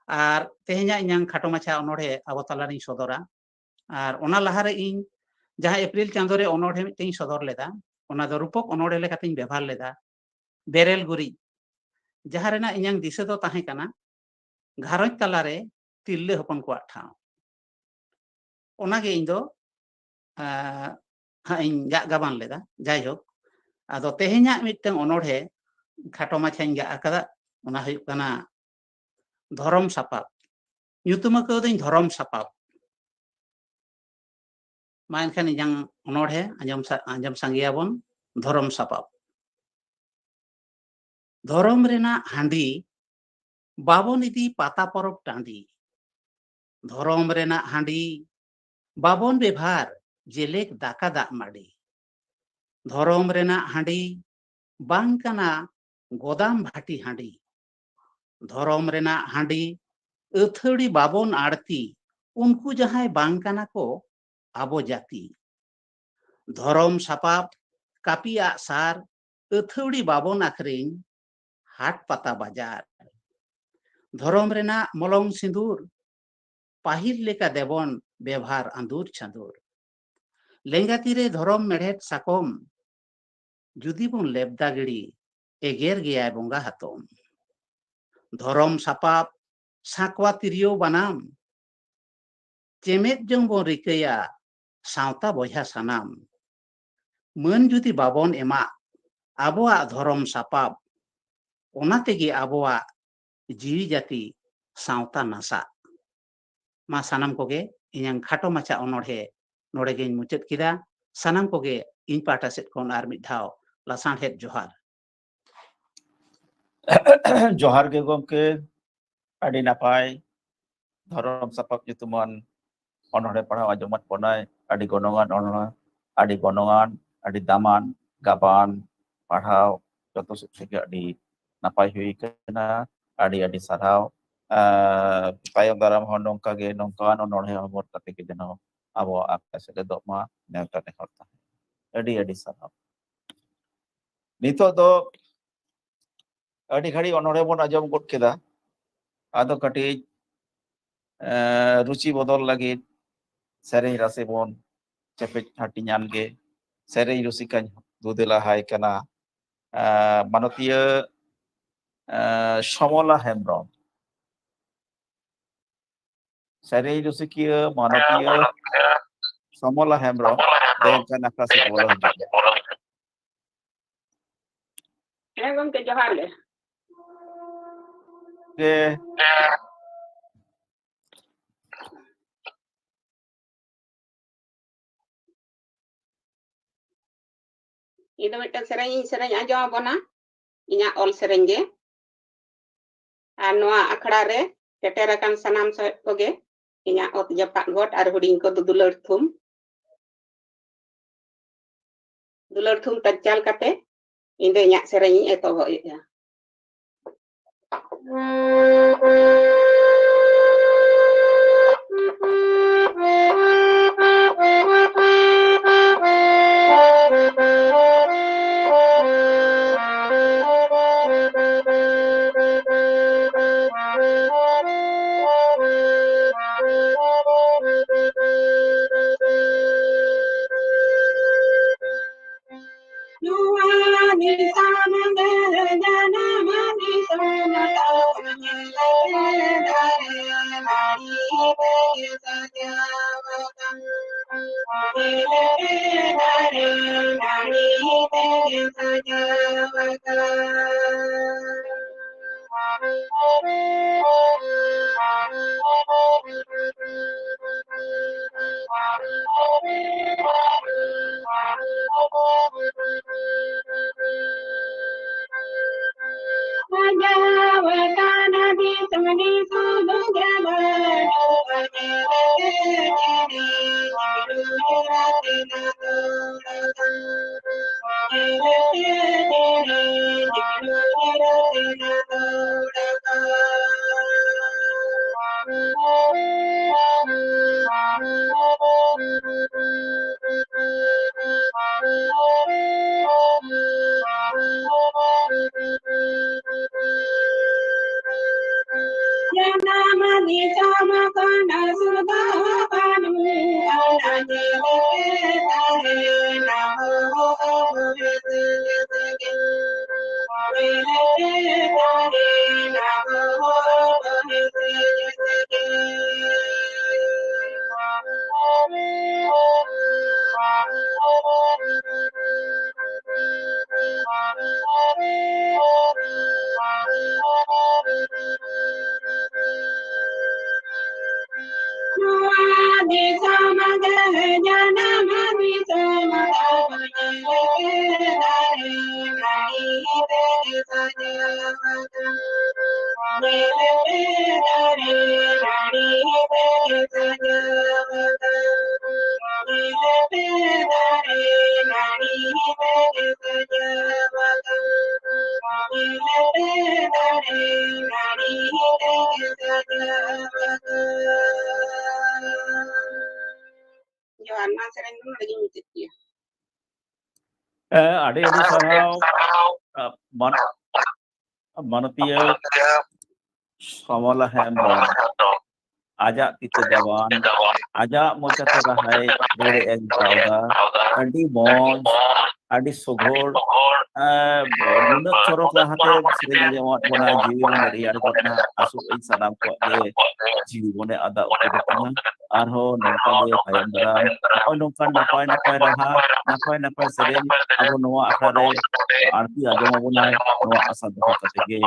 ᱟᱨ ᱛᱮᱦᱮᱧᱟᱜ ᱤᱧᱟᱹᱝ ᱠᱷᱟᱴᱚ ᱢᱟᱪᱷᱟ ᱚᱱᱚᱲᱦᱮ ᱟᱵᱚ ᱛᱟᱞᱟᱨᱤᱧ ᱥᱚᱫᱚᱨᱟ ᱟᱨ ᱚᱱᱟ ᱞᱟᱦᱟᱨᱮ ᱤᱧ ᱡᱟᱦᱟᱸ ᱮᱯᱨᱤᱞ ᱪᱟᱸᱫᱳ ᱨᱮ ᱚᱱᱚᱲᱦᱮ ᱢᱤᱫᱴᱮᱱ ᱤᱧ ᱥᱚᱫᱚᱨ ᱞᱮᱫᱟ ᱚᱱᱟ ᱫᱚ ᱨᱩᱯᱚᱠ ᱚᱱᱚᱲᱦᱮ ᱞᱮᱠᱟᱛᱤᱧ ᱵᱮᱵᱷᱟᱨ ᱞᱮᱫᱟ ᱵᱮᱨᱮᱞ ᱜᱩᱨᱤᱡ ᱡᱟᱦᱟᱸ ᱨᱮᱱᱟᱜ ᱤᱧᱟᱹᱝ ᱫᱤᱥᱟᱹ ᱫᱚ ᱛᱟᱦᱮᱸ ᱠᱟᱱᱟ ᱜᱷᱟᱨᱚᱸᱡᱽ ᱛᱟᱞᱟᱨᱮ ᱛᱤᱨᱞᱟᱹ ᱦᱚᱯᱚᱱ ᱠᱚᱣᱟᱜ ᱴᱷᱟᱶ ᱚᱱᱟᱜᱮ ᱤᱧ ᱫᱚ ᱦᱟᱸᱜ ᱤᱧ ᱜᱟᱜ ᱜᱟᱵᱟᱱ ᱞᱮᱫᱟ ᱡᱟᱭᱦᱳᱠ ᱟᱫᱚ ᱛᱮᱦᱮᱧᱟᱜ ᱢᱤᱫᱴᱟᱝ ᱚᱱᱚᱲᱦᱮ ᱠᱷᱟᱴᱚ ᱢᱟᱪᱷᱟᱧ ᱜᱟᱜ ᱟᱠᱟᱫᱟ ᱚᱱᱟ ᱦᱩᱭᱩᱜ ᱠᱟᱱᱟ ᱫᱷᱚᱨᱚᱢ ᱥᱟᱯᱟᱵ ᱧᱩᱛᱩᱢ ᱟᱠᱟᱫᱟᱹᱧ ᱫᱷᱚᱨᱚᱢ ᱥᱟᱯᱟᱵ ᱢᱟ ᱮᱱᱠᱷᱟᱱ ᱤᱧᱟᱹᱝᱚᱱᱚᱲᱦᱮ ᱟᱸᱡᱚᱢ ᱥᱟᱸᱜᱮᱭᱟᱵᱚᱱ ᱫᱷᱚᱨᱚᱢ ᱥᱟᱯᱟᱵ ᱫᱷᱚᱨᱚᱢ ᱨᱮᱱᱟᱜ ᱦᱟᱺᱰᱤ ᱵᱟᱵᱚᱱ ᱤᱫᱤ ᱯᱟᱛᱟ ᱯᱚᱨᱚᱵᱽ ᱴᱟᱺᱰᱤ ধরম রেনা হাঁডি বাবন বেভার জেলেক দাকা দাগ মাডি ধরম রেনা হাঁডি বাং কানা গোদাম ভাটি হাঁডি ধরম রেনা হাঁডি ᱟᱹᱛᱷᱟᱹᱲᱤ বাবন আড়তি উনকু যাহাই বাং কানা কো আবো জাতি ধরম সাপাপ কাপি আসার ᱟᱹᱛᱷᱟᱹᱲᱤ বাবন আখরিং হাট পাতা বাজার ধরম রেনা মলং সিঁদুর পাহিল লেকা দেবন ব্যবহার আঁদুর ছাঁদুর লেঙ্গাতিরে ধরম মেঢ়েট সাকম যদি বন লেবদা গিড়ি এগের গেয়ায় বঙ্গা হাতম ধরম সাপাপ সাঁকওয়া তিরিয় বানাম চেমেত জং বন রিকᱟᱹᱭᱟ সাঁওতা বয়হা সানাম ᱢᱟᱹᱱ ᱡᱩᱫᱤ ᱵᱟᱵᱚᱱ ᱮᱢᱟ ᱟᱵᱚᱣᱟᱜ ᱫᱷᱚᱨᱚᱢ ᱥᱟᱯᱟᱵ ᱚᱱᱟ ᱛᱮᱜᱮ ᱟᱵᱚᱣᱟᱜ ᱡᱤᱣᱤ ᱡᱟᱹᱛᱤ ᱥᱟᱶᱛᱟ ᱱᱟᱥᱟᱜ ᱢᱟ ᱥᱟᱱᱟᱢ ᱠᱚᱜᱮ ᱤᱧᱟᱹᱝ ᱠᱷᱟᱴᱚ ᱢᱟᱪᱷᱟ ᱚᱱᱚᱲᱦᱮ ᱱᱚᱰᱮ ᱜᱤᱧ ᱢᱩᱪᱟᱹᱫ ᱠᱮᱫᱟ ᱥᱟᱱᱟᱢ ᱠᱚᱜᱮ ᱤᱧ ᱯᱟᱦᱴᱟ ᱥᱮᱫ ᱠᱷᱚᱱ ᱟᱨ ᱢᱤᱫ ᱫᱷᱟᱣ ᱞᱟᱥᱟᱲᱦᱮᱫ ᱡᱚᱦᱟᱨ ᱡᱚᱦᱟᱨ ᱜᱮ ᱜᱚᱢᱠᱮ ᱟᱹᱰᱤ ᱱᱟᱯᱟᱭ ᱫᱷᱚᱨᱚᱢ ᱥᱟᱯᱟᱵ ᱧᱩᱛᱩᱢᱟᱱ ᱚᱱᱚᱲᱦᱮ ᱯᱟᱲᱦᱟᱣ ᱟᱸᱡᱚᱢᱟᱫ ᱵᱚᱱᱟᱭ ᱟᱹᱰᱤ ᱜᱚᱱᱚᱝᱟᱱ ᱚᱱᱚᱲᱦᱮ ᱟᱹᱰᱤ ᱜᱚᱱᱚᱝᱟᱱ ᱟᱹᱰᱤ ᱫᱟᱢᱟᱱ ᱜᱟᱵᱟᱱ ᱯᱟᱲᱦᱟᱣ ᱡᱚᱛᱚ ᱥᱮᱫ ᱛᱮᱜᱮ ᱟᱹᱰᱤ ᱱᱟᱯᱟᱭ ᱦᱩᱭ ᱠᱟᱱᱟ ᱟᱹᱰᱤ ᱥᱟᱨᱦᱟᱣ ᱛᱟᱭᱚᱢ ᱫᱟᱨᱟᱢ ᱦᱚᱸ ᱱᱚᱝᱠᱟᱜᱮ ᱱᱚᱝᱠᱟᱱ ᱚᱱᱚᱲᱦᱮ ᱦᱚᱵᱚᱨ ᱠᱟᱛᱮ ᱜᱮ ᱡᱮᱱᱚ ᱟᱵᱚᱣᱟᱜ ᱟᱠᱷᱲᱟ ᱥᱮᱞᱮᱫᱚᱜ ᱢᱟ ᱱᱮᱣᱛᱟ ᱱᱮᱦᱚᱨ ᱛᱟᱦᱮᱸ ᱟᱹᱰᱤ ᱥᱟᱨᱦᱟᱣ ᱱᱤᱛᱚᱜ ᱫᱚ ᱟᱹᱰᱤ ᱜᱷᱟᱹᱲᱤ ᱚᱱᱚᱲᱦᱮ ᱵᱚᱱ ᱟᱸᱡᱚᱢ ᱜᱚᱫ ᱠᱮᱫᱟ ᱟᱫᱚ ᱠᱟᱹᱴᱤᱡ ᱨᱩᱪᱤ ᱵᱚᱫᱚᱞ ᱞᱟᱹᱜᱤᱫ ᱥᱮᱨᱮᱧ ᱨᱟᱥᱮ ᱵᱚᱱ ᱪᱮᱯᱮᱡ ᱦᱟᱹᱴᱤᱧᱟᱱ ᱜᱮ ᱥᱮᱨᱮᱧ ᱨᱩᱥᱤᱠᱟᱧ ᱫᱩᱫᱮᱞᱟᱦᱟᱭ ᱠᱟᱱᱟ ᱢᱟᱱᱚᱛᱤᱭᱟᱹ ᱥᱚᱢᱚᱞᱟ ᱦᱮᱢᱵᱨᱚᱢ ᱥᱮᱨᱮᱧ ᱨᱩᱥᱤᱠᱤᱭᱟᱹ ᱢᱟᱱᱚᱛᱤᱭᱟᱹ ᱥᱚᱢᱚᱞᱟ ᱦᱮᱢᱵᱨᱚᱢ ᱫᱮᱱᱠᱟᱱ ᱟᱠᱷᱲᱟ ᱥᱮᱫ ᱵᱚᱞᱚ ᱦᱤᱡᱩᱜ ᱢᱮ ᱦᱮᱸ ᱜᱚᱢᱠᱮ ᱡᱚᱦᱟᱨ ᱜᱮ Itu miten sereng aja abona. Inya ol sereng ge. Noa akhड़ा re seterakan sanam koge. Inya ot japak got ar huding ko dular thum tajal kate. Inde inya sereng etobo ya. Johanna sereng lagi ngicip ya. Adi sarau Manotia Samala Hembrong ajak tita jawan ajak mocate rahai rere ek dauda adi moj adi sogor nunak corok lahate sering aja mat bona jiwi dari ar kotna asuk ei sanam ko ge jiwi bone ada ukudukna arho nongka ge tayam daram nongka napai raha napai sering abo noa akare arti aja bona noa asa doha kate ge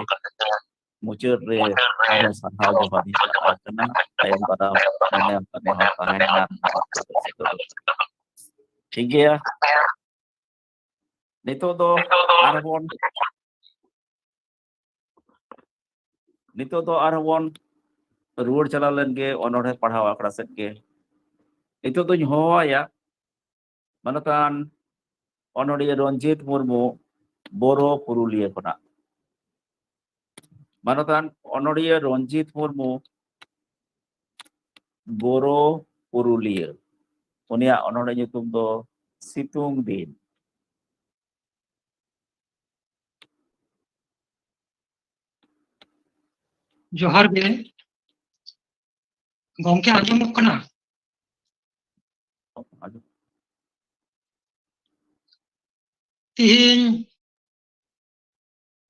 muncul re arah sarhau johadi karena tayang daram mana yang kane hatahenan ठीक है नितो दो आरबन रुआड़ चला लेन गे अनोढ़े पढ़ाव आखड़ा set गे नितो दोñ होवाया मनकान अनोड़िया रंजित मुर्मू बोरो पुरुलिया खना मनकान अनोड़िया रंजित मुर्मू बोरो Purulia उनिया अनोड़े nyutum do सितुंग दिन जोहार गे गौमके आंजमोग कना तिहिन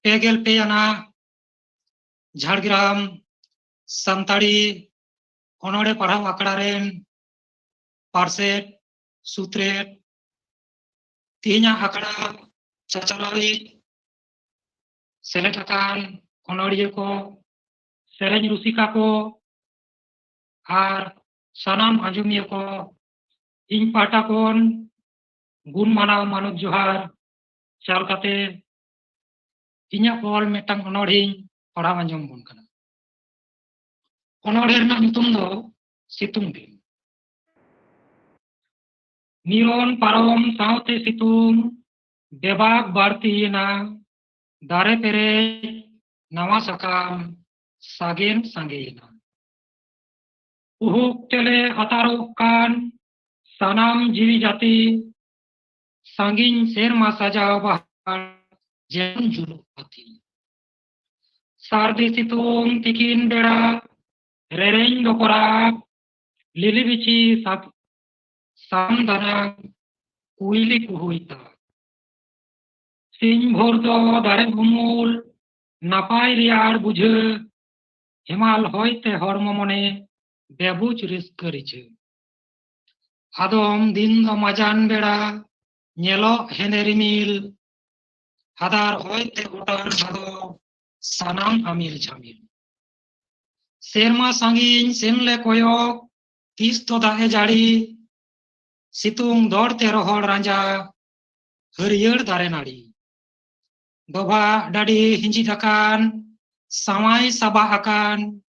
पेगेल पेयाना झाड़ग्राम सानताड़ी अनोड़े पढ़ाव आखड़ा रेन पार्सेट सूत्रेट तिहिना आखड़ा चाचालावी सेलेटाकान अनोड़िया को सेरेंज रुसिका को आर सानाम आंजुमिया को इन पाटा कोन गुण मानाव मानव जोहार ᱪᱟᱞ ᱠᱟᱛᱮ ᱤᱧᱟᱹᱜ ᱚᱞ ᱢᱤᱫᱴᱟᱝ ᱚᱱᱚᱬᱦᱮᱧ ᱯᱟᱲᱦᱟᱣ ᱟᱸᱡᱚᱢ ᱵᱚᱱ ᱠᱟᱱᱟ। ᱚᱱᱚᱬᱦᱮ ᱨᱮᱱᱟᱜ ᱧᱩᱛᱩᱢ ᱫᱚ ᱥᱤᱛᱩᱝ ᱫᱤᱱ। ᱱᱤᱨᱚᱱ ᱯᱟᱨᱚᱢ ᱥᱟᱶᱛᱮ ᱥᱤᱛᱩᱝ ᱵᱮᱵᱟᱜ ᱵᱟᱹᱲᱛᱤᱭᱮᱱᱟ, ᱫᱟᱨᱮ ᱯᱮᱨᱮᱡ ᱱᱟᱣᱟ ᱥᱟᱠᱟᱢ ᱥᱟᱜᱮᱱ ᱥᱟᱸᱜᱮᱭᱮᱱᱟ। ᱩᱦᱩᱜ ᱛᱮᱞᱮ ᱟᱛᱟᱨᱚᱜ ᱠᱟᱱ ᱥᱟᱱᱟᱢ ᱡᱤᱣᱤ ᱡᱟᱹᱛᱤ, ᱥᱟᱺᱜᱤᱧ ᱥᱮᱨᱢᱟ ᱥᱟᱡᱟᱣ ᱵᱟᱦᱟᱨ ᱡᱮᱢᱚᱱ ᱡᱩᱞᱩᱜ ᱵᱟᱹᱛᱤ। ᱥᱟᱨᱫᱤ ᱥᱤᱛᱩᱝ ᱛᱤᱠᱤᱱ ᱵᱮᱲᱟ ᱨᱮᱨᱮᱧ ᱫᱚᱯᱚᱨᱟᱜ ᱞᱤᱞᱤ ᱵᱤᱪᱷᱤ ᱥᱟᱢ ᱫᱟᱱᱟᱝ ᱠᱩᱭᱞᱤ ᱠᱩᱦᱩᱭ ᱛᱟᱠ। ᱥᱤᱧ ᱵᱷᱳᱨ ᱫᱚ ᱫᱟᱨᱮ ᱩᱢᱩᱞ ᱱᱟᱯᱟᱭ ᱨᱮᱭᱟᱲ ᱵᱩᱡᱷᱟᱹ, ᱦᱮᱢᱟᱞ ᱦᱚᱭᱛᱮ ᱦᱚᱲᱢᱚ ᱢᱚᱱᱮ बेबुज रिस्क रिझे। आदम दिन द मजान बेड़ा नेलो हेने रिमिल, हादार होयते उड़ान भादो सानाम आमिल झामिल। सेरमा सांगिन सेनले कोयोग तीस तो दागे जाड़ी, सितुंग दौड़ते रोहड़ रांजा हरियर दारे नाड़ी। दोभा डाडी हिंजी दकान समाय सबा आकान,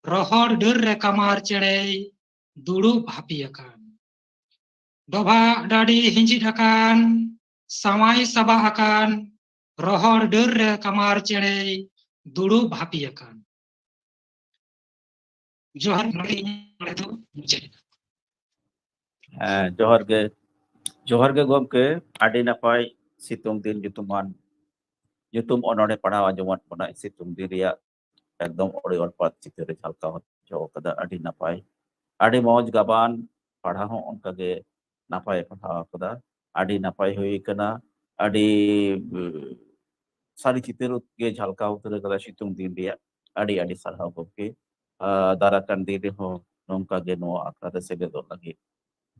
रोहड़ डर रे कमार चेड़े दुड़ुब हापी आकान। डोभा डाडी हिंजी ढाकान समाय सबा आकान, रोहड़ डर रे कमार चेड़े दुड़ुब हापी आकान। जोहर नड़ी दो मुझे। जोहर के गोमके आडी नापाय सितुंग दिन nyutum onore padawa jomot pada situng diri ya ekdom ori orpat citere jalka jo kada adi napai adi moj gaban padha ho onka ge napai padha kada adi napai hui kana adi sari citeru ge jalka utere kada situng din dia adi adi sarha gomke darakan diri ho nongka ge no akada sebe do lagi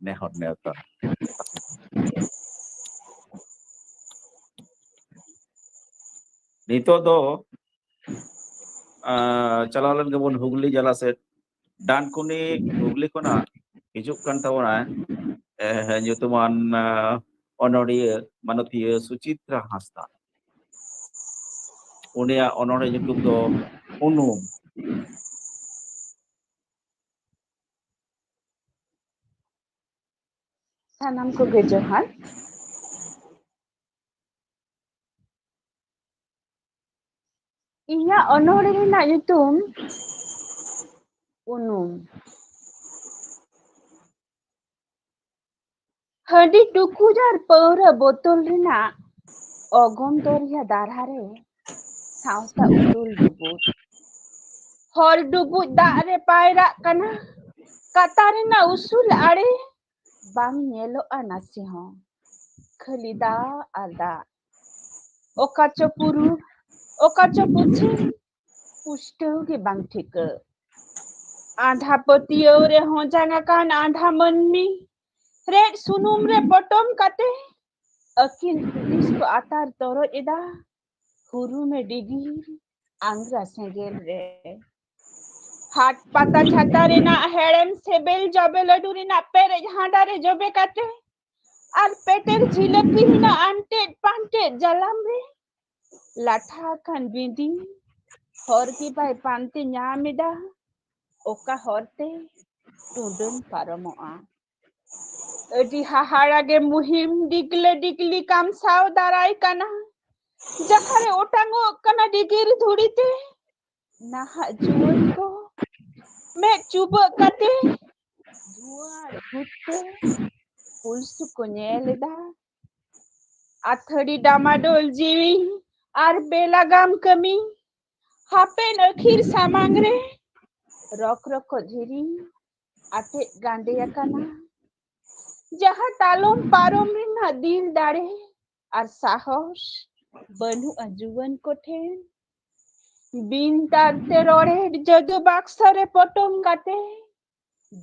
nehor neuta nito do चला लन के बन हुगली जला से डानकुनी हुगली को ना हिजुक kan tabona nyutuman onoriya manotiya Suchitra Hasda unia onore nyutum do unum Sanam koge johar. Inya onore rena nyutum unum. Hadi tukujar paura botol rena ogom doriya darhare sauta utul dubut. Hor dubut dare paira kana kata rena usul are bang nyelo anasi ho. Khalida ada. Okacho puru, okacho puchin, pushto ke bang thika. आधा पतियो रे हो जाना कान आधा मनमी रे सुनुम रे पटम काते Akil police को आतार तोरो एदा हुरु में डिगी आंग्रा सेगेल रे हाट पाता छाता रे ना हेड़म सेबेल जबे लडू रे ना पेरे हांडा रे जबे काते आर पेटेर झिलपी ना आंटे पांटे जलाम रे लाठा खान बिंदी हर की भाई पांते न्यामिदा ओका हरते टुडन पारमोआ अडी हाहाड़ा गे मुहिम डिगले डिगली काम साव दाराय काना जहारे ओटांगो कना डिगिर धुड़ीते नाहा जुवन को मैं चुब कते धुआं घुटते पुलिस को नेलदा आथड़ी डामाडोल जीवी आर बेलागाम कमी happen अखिर सामांगरे रok rok dhiri ate gande yakana jaha talom parom rina dil dare ar sahos banu ajuan kothen bin tarte rore jodo baksare potom kate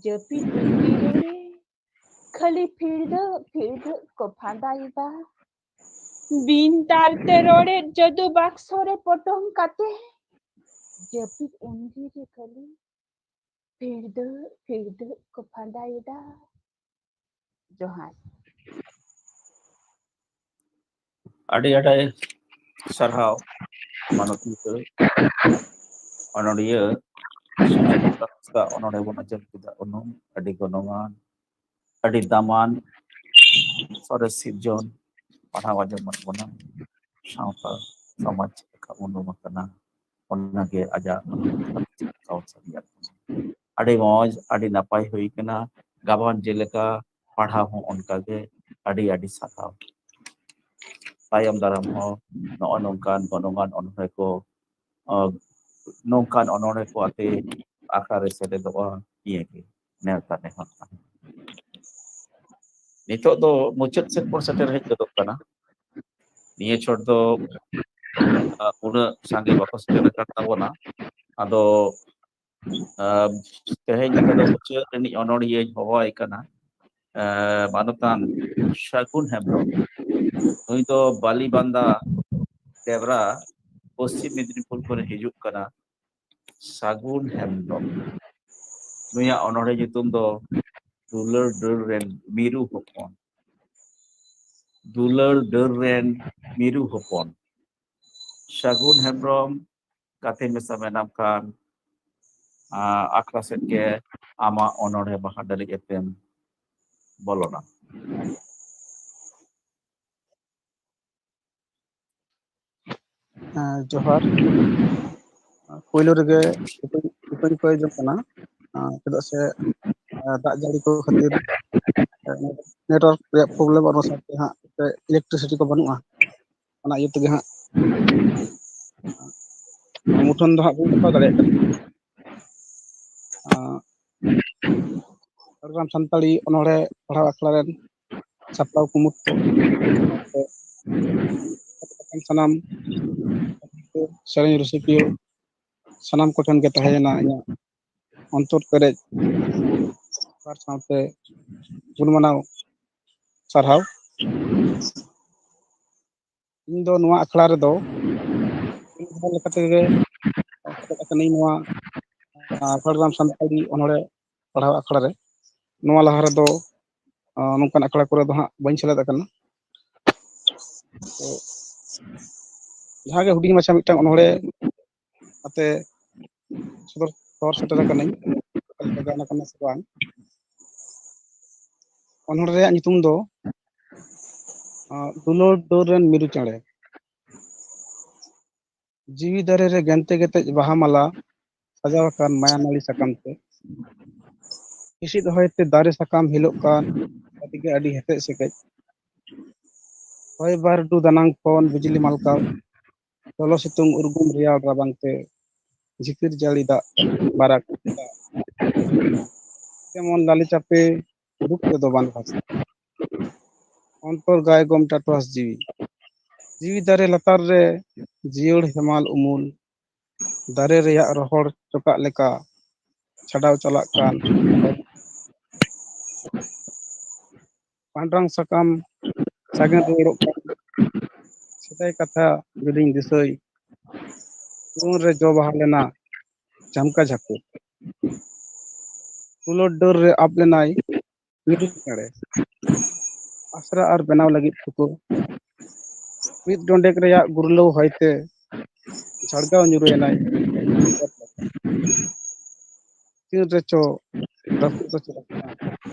japi undire khali phird ko phadaida bin tarte rore jodo baksare potom kate japi undire khali फिर को फंदाइदा जोहार ᱟᱹᱰᱤ ᱥᱟᱨᱦᱟᱣ ᱢᱟᱱᱚᱛᱤᱭᱟᱹ ᱚᱱᱚᱞᱤᱭᱟᱹ ᱥᱩᱡᱟᱛᱟ ᱦᱟᱸᱥᱫᱟ ᱚᱱᱚᱬᱦᱮ ᱵᱚᱱ ᱟᱸᱡᱚᱢ ᱠᱮᱫᱟ ᱩᱱᱩᱢ ᱟᱹᱰᱤ ᱜᱚᱱᱚᱝᱟᱱ ᱟᱹᱰᱤ ᱫᱟᱢᱟᱱ ᱥᱚᱨᱮᱥ ᱥᱤᱨᱡᱚᱱ ᱯᱟᱲᱦᱟᱣ ᱟᱸᱡᱚᱢᱟᱫ ᱵᱚᱱᱟ ᱥᱟᱶᱛᱟ ᱥᱚᱢᱟᱡᱽ ᱪᱮᱫ ᱞᱮᱠᱟ ᱩᱱᱩᱢ ᱟᱠᱟᱱᱟ ᱚᱱᱟᱜᱮ ᱟᱡᱟᱜ ᱥᱟᱹᱨᱤᱭᱟᱜ ᱟᱹᱰᱤ ᱢᱚᱸᱡᱽ ᱟᱹᱰᱤ ᱱᱟᱯᱟᱭ ᱦᱩᱭ ᱠᱟᱱᱟ ᱜᱟᱵᱟᱱ ᱡᱮᱞᱮᱠᱟ ᱯᱟᱲᱦᱟᱣ ᱦᱚᱸ ᱚᱱᱠᱟᱜᱮ ᱟᱹᱰᱤ ᱥᱟᱨᱦᱟᱣ ᱛᱟᱭᱚᱢ ᱫᱟᱨᱟᱢ ᱦᱚᱸ ᱱᱚᱜᱼᱚ ᱱᱚᱝᱠᱟᱱ ᱜᱚᱱᱚᱝᱟᱱ ᱚᱱᱚᱬᱦᱮ ᱠᱚ ᱱᱚᱝᱠᱟᱱ ᱚᱱᱚᱬᱦᱮ ᱠᱚ ᱟᱛᱮ ᱟᱠᱷᱲᱟ ᱨᱮ ᱥᱮᱞᱮᱫᱚᱜᱼᱟ ᱱᱤᱭᱟᱹᱜᱮ ᱱᱮᱣᱛᱟ ᱱᱮᱦᱚᱨ ᱛᱟᱦᱮᱸ ᱱᱤᱛᱚᱜ ᱫᱚ ᱢᱩᱪᱟᱹᱫ ᱥᱮᱫ ᱵᱚᱱ ᱥᱮᱴᱮᱨ ᱦᱮᱡ ᱜᱚᱫᱚᱜ ᱠᱟᱱᱟ ᱱᱤᱭᱟᱹ ᱪᱷᱚᱴ ᱫᱚ ᱩᱱᱟᱹᱜ ᱥᱟᱸᱜᱮ ᱵᱟᱠᱚ ᱥᱮᱴᱮᱨ ᱟᱠᱟᱱ ᱛᱟᱵᱚᱱᱟ ᱟᱫᱚ ᱛᱮᱦᱮᱧ ᱞᱮᱠᱟ ᱫᱚ ᱢᱩᱪᱟᱹᱫ ᱨᱤᱱᱤᱡ ᱚᱱᱚᱬᱦᱤᱭᱟᱹᱧ ᱦᱚᱦᱚᱣᱟᱭ ᱠᱟᱱᱟ ᱢᱟᱱᱚᱛᱟᱱ ᱥᱟᱹᱜᱩᱱ ᱦᱮᱢᱵᱨᱚᱢ ᱱᱩᱭ ᱫᱚ ᱵᱟᱞᱤᱵᱟᱸᱫᱟ ᱫᱮᱵᱨᱟ ᱯᱚᱥᱪᱤᱢ ᱢᱮᱫᱽᱱᱤᱯᱩᱨ ᱠᱷᱚᱱ ᱦᱤᱡᱩᱜ ᱠᱟᱱᱟ ᱥᱟᱹᱜᱩᱱ ᱦᱮᱢᱵᱨᱚᱢ ᱱᱩᱭᱟᱜ ᱚᱱᱚᱬᱦᱮ ᱧᱩᱛᱩᱢ ᱫᱚ ᱫᱩᱞᱟᱹᱲ ᱰᱟᱹᱨ ᱨᱮᱱ ᱢᱤᱨᱩ ᱦᱚᱯᱚᱱ ᱫᱩᱞᱟᱹᱲ ᱰᱟᱹᱨ ᱨᱮᱱ ᱢᱤᱨᱩ ᱦᱚᱯᱚᱱ ᱥᱟᱹᱜᱩᱱ ᱦᱮᱢᱵᱨᱚᱢ ᱜᱟᱛᱮ ᱢᱮᱥᱟ ᱢᱮᱱᱟᱢ ᱠᱷᱟᱱ ᱟᱠᱷᱲᱟ ᱥᱮᱫ ᱜᱮ ᱟᱢᱟᱜ ᱚᱱᱚᱬᱦᱮ ᱵᱟᱦᱟ ᱰᱟᱹᱞᱤ ᱮᱛᱮᱢ ᱵᱚᱞᱚᱱᱟ ᱡᱚᱦᱟᱨ ᱯᱳᱭᱞᱳ ᱨᱮᱜᱮ ᱤᱠᱟᱹᱧ ᱠᱷᱚᱡ ᱡᱚᱝ ᱠᱟᱱᱟ ᱪᱮᱫᱟᱜ ᱥᱮ ᱫᱟᱜ ᱡᱟᱹᱲᱤ ᱠᱚ ᱠᱷᱟᱹᱛᱤᱨ ᱱᱮᱴᱣᱟᱨᱠ ᱨᱮᱭᱟᱜ ᱯᱨᱚᱵᱞᱮᱢ ᱚᱱᱟ ᱥᱟᱶᱛᱮ ᱦᱟᱸᱜ ᱤᱞᱮᱠᱴᱨᱤᱥᱤᱴᱤ ᱠᱚ ᱵᱟᱹᱱᱩᱜᱼᱟ ᱚᱱᱟ ᱤᱭᱟᱹ ᱛᱮᱜᱮ ᱦᱟᱸᱜ ᱢᱩᱴᱷᱟᱹᱱ ᱫᱚ ᱦᱟᱸᱜ ᱵᱟᱹᱧ ᱫᱮᱠᱷᱟᱣ ᱫᱟᱲᱮᱭᱟᱜ ᱠᱟᱱᱟ ᱡᱷᱟᱲᱜᱨᱟᱢ ᱥᱟᱱᱛᱟᱲᱤ ᱚᱱᱚᱬᱦᱮ ᱯᱟᱲᱦᱟᱣ ᱟᱠᱷᱲᱟ ᱨᱮᱱ ᱥᱟᱯᱲᱟᱣ ᱠᱩᱢᱩᱴ ᱠᱚ ᱥᱟᱱᱟᱢ ᱥᱮᱨᱮᱧ ᱨᱩᱥᱤᱠᱤᱭᱟᱹ ᱥᱟᱱᱟᱢ ᱠᱚᱴᱷᱮᱱ ᱜᱮ ᱛᱟᱦᱮᱸᱭᱮᱱᱟ ᱤᱧᱟᱹᱜ ᱚᱱᱛᱚᱨ ᱯᱮᱨᱮᱡ ᱟᱨ ᱥᱟᱶᱛᱮ ᱜᱩᱱᱢᱟᱱᱟᱣ ᱥᱟᱨᱦᱟᱣ ᱤᱧ ᱫᱚ ᱱᱚᱣᱟ ᱟᱠᱷᱲᱟ ᱨᱮᱫᱚ ᱞᱮᱠᱟ ᱛᱮᱜᱮ ᱥᱮᱞᱮᱫ ᱟᱠᱟᱱᱟᱹᱧ ᱱᱚᱣᱟ ᱡᱷᱟᱲᱜᱨᱟᱢ ᱥᱟᱱᱛᱟᱲᱤ ᱚᱱᱚᱬᱦᱮ ᱯᱟᱲᱦᱟᱣ ᱟᱠᱷᱲᱟ ᱨᱮ ᱱᱚᱣᱟ ᱞᱟᱦᱟ ᱨᱮᱫᱚ ᱱᱚᱝᱠᱟᱱ ᱟᱠᱷᱲᱟ ᱠᱚᱨᱮ ᱫᱚ ᱦᱟᱸᱜ ᱵᱟᱹᱧ ᱥᱮᱞᱮᱫ ᱟᱠᱟᱱᱟ ᱡᱟᱦᱟᱸᱜᱮ ᱦᱩᱰᱤᱧ ᱢᱟᱪᱷᱟ ᱢᱤᱫᱴᱟᱝ ᱚᱱᱚᱬᱦᱮ ᱟᱛᱮ ᱥᱚᱫᱚᱨ ᱥᱮᱴᱮᱨ ᱟᱠᱟᱱᱟᱹᱧ ᱚᱠᱟ ᱞᱮᱠᱟ ᱜᱟᱱ ᱟᱠᱟᱱᱟ ᱥᱮ ᱵᱟᱝ ᱚᱱᱚᱬᱦᱮ ᱨᱮᱭᱟᱜ ᱧᱩᱛᱩᱢ ᱫᱚ ᱫᱩᱞᱟᱹᱲ ᱰᱟᱹᱨ ᱨᱮᱱ ᱢᱤᱨᱩ ᱪᱮᱬᱮ ᱡᱤᱣᱤ ᱫᱟᱨᱮ ᱨᱮ ᱜᱮᱱᱛᱮ ᱜᱮᱛᱮᱡ ᱵᱟᱦᱟ ᱢᱟᱞᱟ ᱥᱟᱡᱟᱣ ᱟᱠᱟᱱ ᱢᱟᱭᱟ ᱱᱟᱹᱲᱤ ᱥᱟᱠᱟᱢ ᱛᱮ ᱦᱤᱸᱥᱤᱫ ᱦᱚᱭᱛᱮ ᱫᱟᱨᱮ ᱥᱟᱠᱟᱢ ᱦᱤᱞᱚᱜ ᱠᱟᱱ ᱟᱹᱰᱤᱜᱮ ᱟᱹᱰᱤ ᱦᱮᱴᱮᱡ ᱥᱮᱠᱮᱡ ᱦᱚᱭ ᱵᱟᱹᱨᱰᱩ ᱫᱟᱱᱟᱝ ᱠᱷᱚᱱ ᱵᱤᱡᱽᱞᱤ ᱢᱟᱞᱠᱟᱣ ᱞᱚᱞᱚ ᱥᱤᱛᱩᱝ ᱩᱨᱜᱩᱢ ᱨᱮᱭᱟᱲ ᱨᱟᱵᱟᱝ ᱛᱮ ᱡᱷᱤᱯᱤᱨ ᱡᱟᱹᱲᱤ ᱫᱟᱜ ᱵᱟᱨᱟᱠ ᱡᱮᱢᱚᱱ ᱞᱟᱞᱮ ᱪᱟᱯᱮ ᱨᱩᱯ ᱛᱮᱫᱚ ᱵᱟᱝ ᱵᱷᱟᱥᱟ ᱚᱱᱛᱚᱨ ᱜᱟᱭ ᱜᱚᱢ ᱴᱟᱴᱚᱣᱟᱥ ᱡᱤᱣᱤ ᱫᱟᱨᱮ ᱞᱟᱛᱟᱨ ᱨᱮ ᱡᱤᱭᱟᱹᱲ ᱦᱮᱢᱟᱞ ᱩᱢᱩᱞ ᱫᱟᱨᱮ ᱨᱮᱭᱟᱜ ᱨᱚᱦᱚᱲ ᱪᱚᱠᱟᱜ ᱞᱮᱠᱟ ᱪᱷᱟᱰᱟᱣ ᱪᱟᱞᱟᱜ ᱠᱟᱱ ᱯᱟᱸᱰᱨᱟᱝ ᱥᱟᱠᱟᱢ ᱥᱟᱜᱮᱱ ᱨᱩᱣᱟᱹᱲᱚᱜ ᱠᱟᱱ ᱥᱮᱫᱟᱭ ᱠᱟᱛᱷᱟ ᱡᱩᱫᱤᱧ ᱫᱤᱥᱟᱹᱭ ᱡᱩᱣᱟᱹᱱ ᱨᱮ ᱡᱚ ᱵᱟᱦᱟ ᱞᱮᱱᱟ ᱡᱷᱟᱢᱠᱟ ᱡᱷᱟᱹᱯᱩ ᱫᱩᱞᱟᱹᱲ ᱰᱟᱹᱨ ᱨᱮ ᱟᱵ ᱞᱮᱱᱟᱭ ᱢᱤᱨᱩ ᱪᱮᱬᱮ ᱟᱥᱨᱟ ᱟᱨ ᱵᱮᱱᱟᱣ ᱞᱟᱹᱜᱤᱫ ᱴᱷᱩᱠᱟᱹ ᱢᱤᱫ ᱰᱚᱸᱰᱮᱠ ᱨᱮᱭᱟᱜ ᱜᱩᱨᱞᱟᱹᱣ ᱦᱚᱭᱛᱮ ᱡᱷᱟᱲᱜᱟᱣ ᱧᱩᱨᱩᱭᱮᱱᱟᱭ ᱛᱤᱱ ᱨᱮᱪᱚ ᱨᱟᱹᱯᱩᱫ ᱨᱟᱹᱯᱩᱫ ᱟᱠᱟᱱᱟ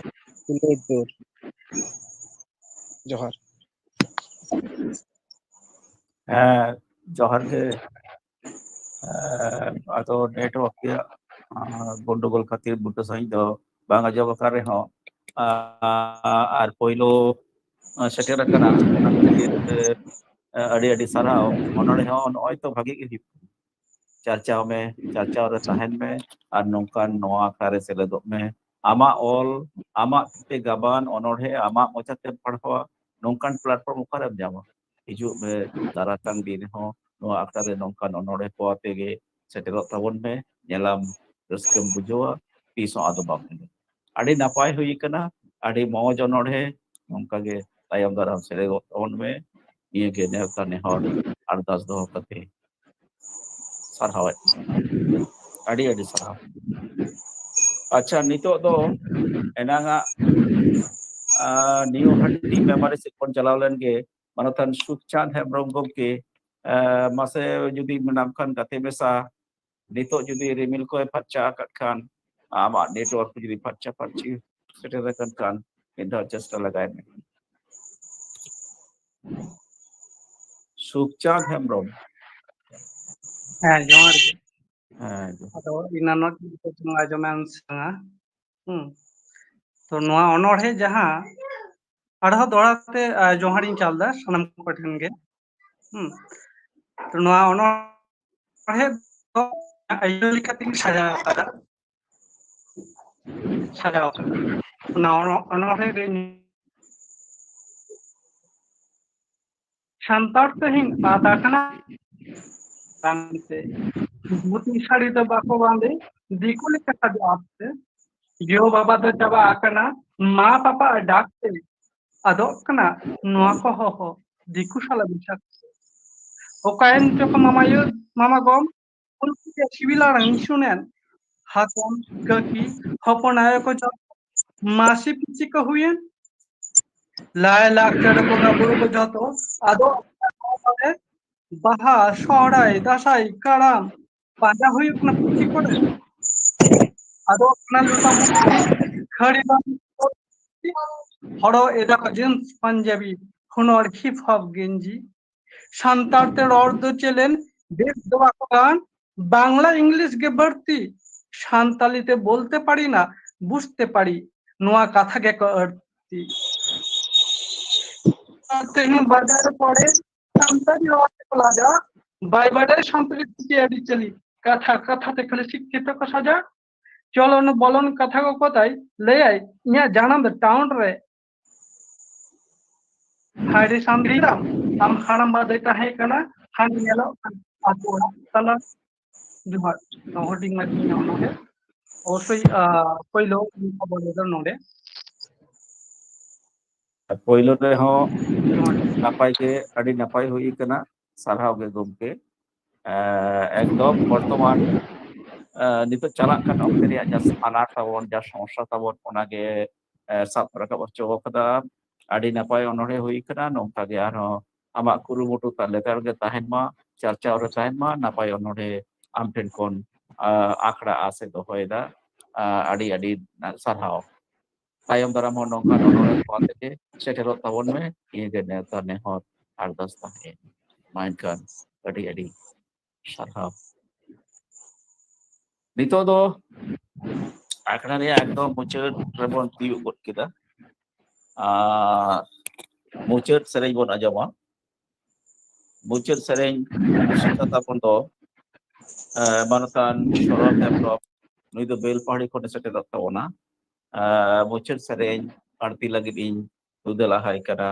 ᱫᱩᱞᱟᱹᱲ ᱰᱟᱹᱨ ᱡᱚᱦᱟᱨ ᱡᱚᱦᱟᱨ ᱜᱮ ᱟᱫᱚ ᱱᱮᱴᱣᱟᱨᱠ ᱨᱮᱭᱟᱜ ᱜᱚᱱᱰᱳᱜᱳᱞ ᱠᱷᱟᱹᱛᱤᱨ ᱵᱩᱴᱟᱹ ᱥᱟᱺᱦᱤᱡ ᱫᱚ ᱵᱟᱝ ᱟᱸᱡᱚᱢ ᱟᱠᱟᱱ ᱨᱮᱦᱚᱸ ᱟᱨ ᱯᱳᱭᱞᱳ ᱥᱮᱴᱮᱨ ᱟᱠᱟᱱᱟ ᱚᱱᱟ ᱠᱷᱟᱹᱛᱤᱨ ᱟᱹᱰᱤ ᱥᱟᱨᱦᱟᱣ ᱚᱱᱚᱬᱦᱮ ᱦᱚᱸ ᱱᱚᱜᱼᱚᱭ ᱛᱚ ᱵᱷᱟᱜᱤ ᱜᱮ ᱦᱩᱭᱩᱜ ᱪᱟᱨᱪᱟᱣ ᱢᱮ ᱪᱟᱨᱪᱟᱣ ᱨᱮ ᱛᱟᱦᱮᱱ ᱢᱮ ᱟᱨ ᱱᱚᱝᱠᱟᱱ ᱱᱚᱣᱟ ᱟᱠᱷᱲᱟ ᱨᱮ ᱥᱮᱞᱮᱫᱚᱜ ᱢᱮ ᱟᱢᱟᱜ ᱚᱞ ᱟᱢᱟᱜ ᱛᱤᱛᱮ ᱜᱟᱵᱟᱱ ᱚᱱᱚᱬᱦᱮ ᱟᱢᱟᱜ ᱢᱚᱪᱟᱛᱮᱢ ᱯᱟᱲᱦᱟᱣᱟ ᱱᱚᱝᱠᱟᱱ ᱯᱞᱟᱴᱯᱷᱚᱨᱢ ᱚᱠᱟᱨᱮᱢ ᱧᱟᱢᱟ ᱦᱤᱡᱩᱜ ᱢᱮ ᱫᱟᱨᱟᱠᱟᱱ ᱫᱤᱱ ᱦᱚᱸ ᱱᱚᱣᱟ ᱟᱠᱷᱲᱟ ᱨᱮ ᱱᱚᱝᱠᱟᱱ ᱚᱱᱚᱬᱦᱮ ᱠᱚ ᱟᱛᱮ ᱜᱮ ᱥᱮᱴᱮᱨᱚᱜ ᱛᱟᱵᱚᱱ ᱢᱮ ᱧᱮᱞᱟᱢ ᱨᱟᱹᱥᱠᱟᱹᱢ ᱵᱩᱡᱷᱟᱹᱣᱟ ᱛᱤᱥ ᱦᱚᱸ ᱟᱫᱚ ᱵᱟᱢ ᱧᱮᱞᱟ ᱟᱹᱰᱤ ᱱᱟᱯᱟᱭ ᱦᱩᱭ ᱟᱠᱟᱱᱟ ᱟᱹᱰᱤ ᱢᱚᱸᱡᱽ ᱚᱱᱚᱬᱦᱮ ᱱᱚᱝᱠᱟᱜᱮ ᱛᱟᱭᱚᱢ ᱫᱟᱨᱟᱢ ᱥᱮᱞᱮᱫᱚᱜ ᱛᱟᱵᱚᱱ ᱢᱮ ᱱᱤᱭᱟᱹᱜᱮ ᱱᱮᱣᱛᱟ ᱱᱮᱦᱚᱨ ᱟᱨᱫᱟᱥ ᱫᱚᱦᱚ ᱠᱟᱛᱮ ᱥᱟᱨᱦᱟᱣᱮᱫ ᱟᱹᱰᱤ ᱥᱟᱨᱦᱟᱣ ᱟᱪᱪᱷᱟ ᱱᱤᱛᱚᱜ ᱫᱚ ᱮᱱᱟᱝᱟᱜ ᱱᱤᱭᱩ ᱦᱟᱹᱴᱤᱧ ᱢᱮᱢᱳᱨᱤ ᱥᱮᱫ ᱵᱚᱱ ᱪᱟᱞᱟᱣ ᱞᱮᱱᱜᱮ Manatan Sukhchand Hembrong gomke mase judi menamkan kate mesa nitok judi rimil ko pharcha akat khan amak network judi pharcha pharchi seterakan kan indah just lagai me Sukhchand Hembrong হ্যাঁ জোহার গে হ্যাঁ ᱟᱫᱚ ᱤᱱᱟᱱᱚᱜ ᱡᱚᱢ ᱟᱸᱡᱚᱢᱮᱱ ᱥᱟᱝᱟ ᱛᱚ ᱱᱚᱣᱟ ᱚᱱᱚᱬᱦᱮ ᱡᱟᱦᱟᱸ ᱟᱨᱦᱚᱸ ᱫᱚᱲᱟᱛᱮ ᱡᱚᱦᱟᱨᱤᱧ ᱪᱟᱞᱫᱟ ᱥᱟᱱᱟᱢ ᱠᱚᱴᱷᱮᱱ ᱜᱮ ᱛᱚ ᱱᱚᱣᱟ ᱚᱱᱚᱬᱦᱮ ᱫᱚ ᱟᱭᱳ ᱞᱮᱠᱟᱛᱤᱧ ᱥᱟᱡᱟᱣ ᱟᱠᱟᱫᱟ ᱚᱱᱟ অনড়ᱦᱮ ᱨᱮ ᱥᱟᱱᱛᱟᱲ ᱛᱮᱦᱮᱧ ᱟᱫ ᱟᱠᱟᱱᱟ বাংলাতে ধুতি শাড়ি তো বাকো বাঁধে দিকু লেখা সাজা আসছে গেও বাবা তো চাবা আকানা মা পাপা ডাকতে আদক কানা নোয়া কো হো দিকু শালা বিশাক ওকায়েন চোখ মামায়ু মামা গম উনকে সিবিলা রাং শুনেন হাতন কাকি হপনায় কো জ মাসি পিচি কো হুয়েন লাই লাখ চড় বঙ্গা বুড়ো কো যত আদক বাহা সহরাই দাসাই কারাম পাঁজা হুই না পুচি করে আদো না লুটা খড়ি হড় এটা জিন্স পাঞ্জাবি হুনর হিপ হপ গেঞ্জি সান্তারতে অর্ধ চেলেন বেশ দেওয়া গান বাংলা ইংলিশ গে ভর্তি সান্তালিতে বলতে পারি না বুঝতে পারি নোয়া কথা গে করতি তেমন বাজারে পড়ে সান্তালি প্লাজা বাইবাডের সম্পৃক্তি এডি চলি কথা কথাতে খালি শিক্ষিত ক সাজা চলন বলন কথা কো কথাই লেয়াই ইয়া জানাম টাউন রে হাইরে সামরিরাম আম হারাম বাদে তাহে কানা হান নেলো আতো তালা জুহার হোর্ডিং মাটি ননে অবশ্যই কইলো খবর দেন ননে Poilo te ho napai ke adi napai hui kana sarhau ge gomke ekdom বর্তমান নিতোগ চালাক kan okte reyak jas anar tabon jas সমস্যা tabon onage sab rakab hocho kada adi napai onore hui kana nongka ge arho amak kurumutu ta letar ge tahen ma charcha ore tahen ma napai onore amten kon akra ase dohoeda adi adi sarhau tayom daram ho nongkan onore ko teke seterot tabon me ini ge neta nehot ardas tahe mainkan adi adi sarhau Nito do akhirnya dia ekdom muncul rebon tiu buat kita. Muncul sering bon aja mah. Muncul sering kata pun do manutan sorot laptop nui do bel pahari kone sete dokta ona. Muncul sering arti lagi in udah hai kada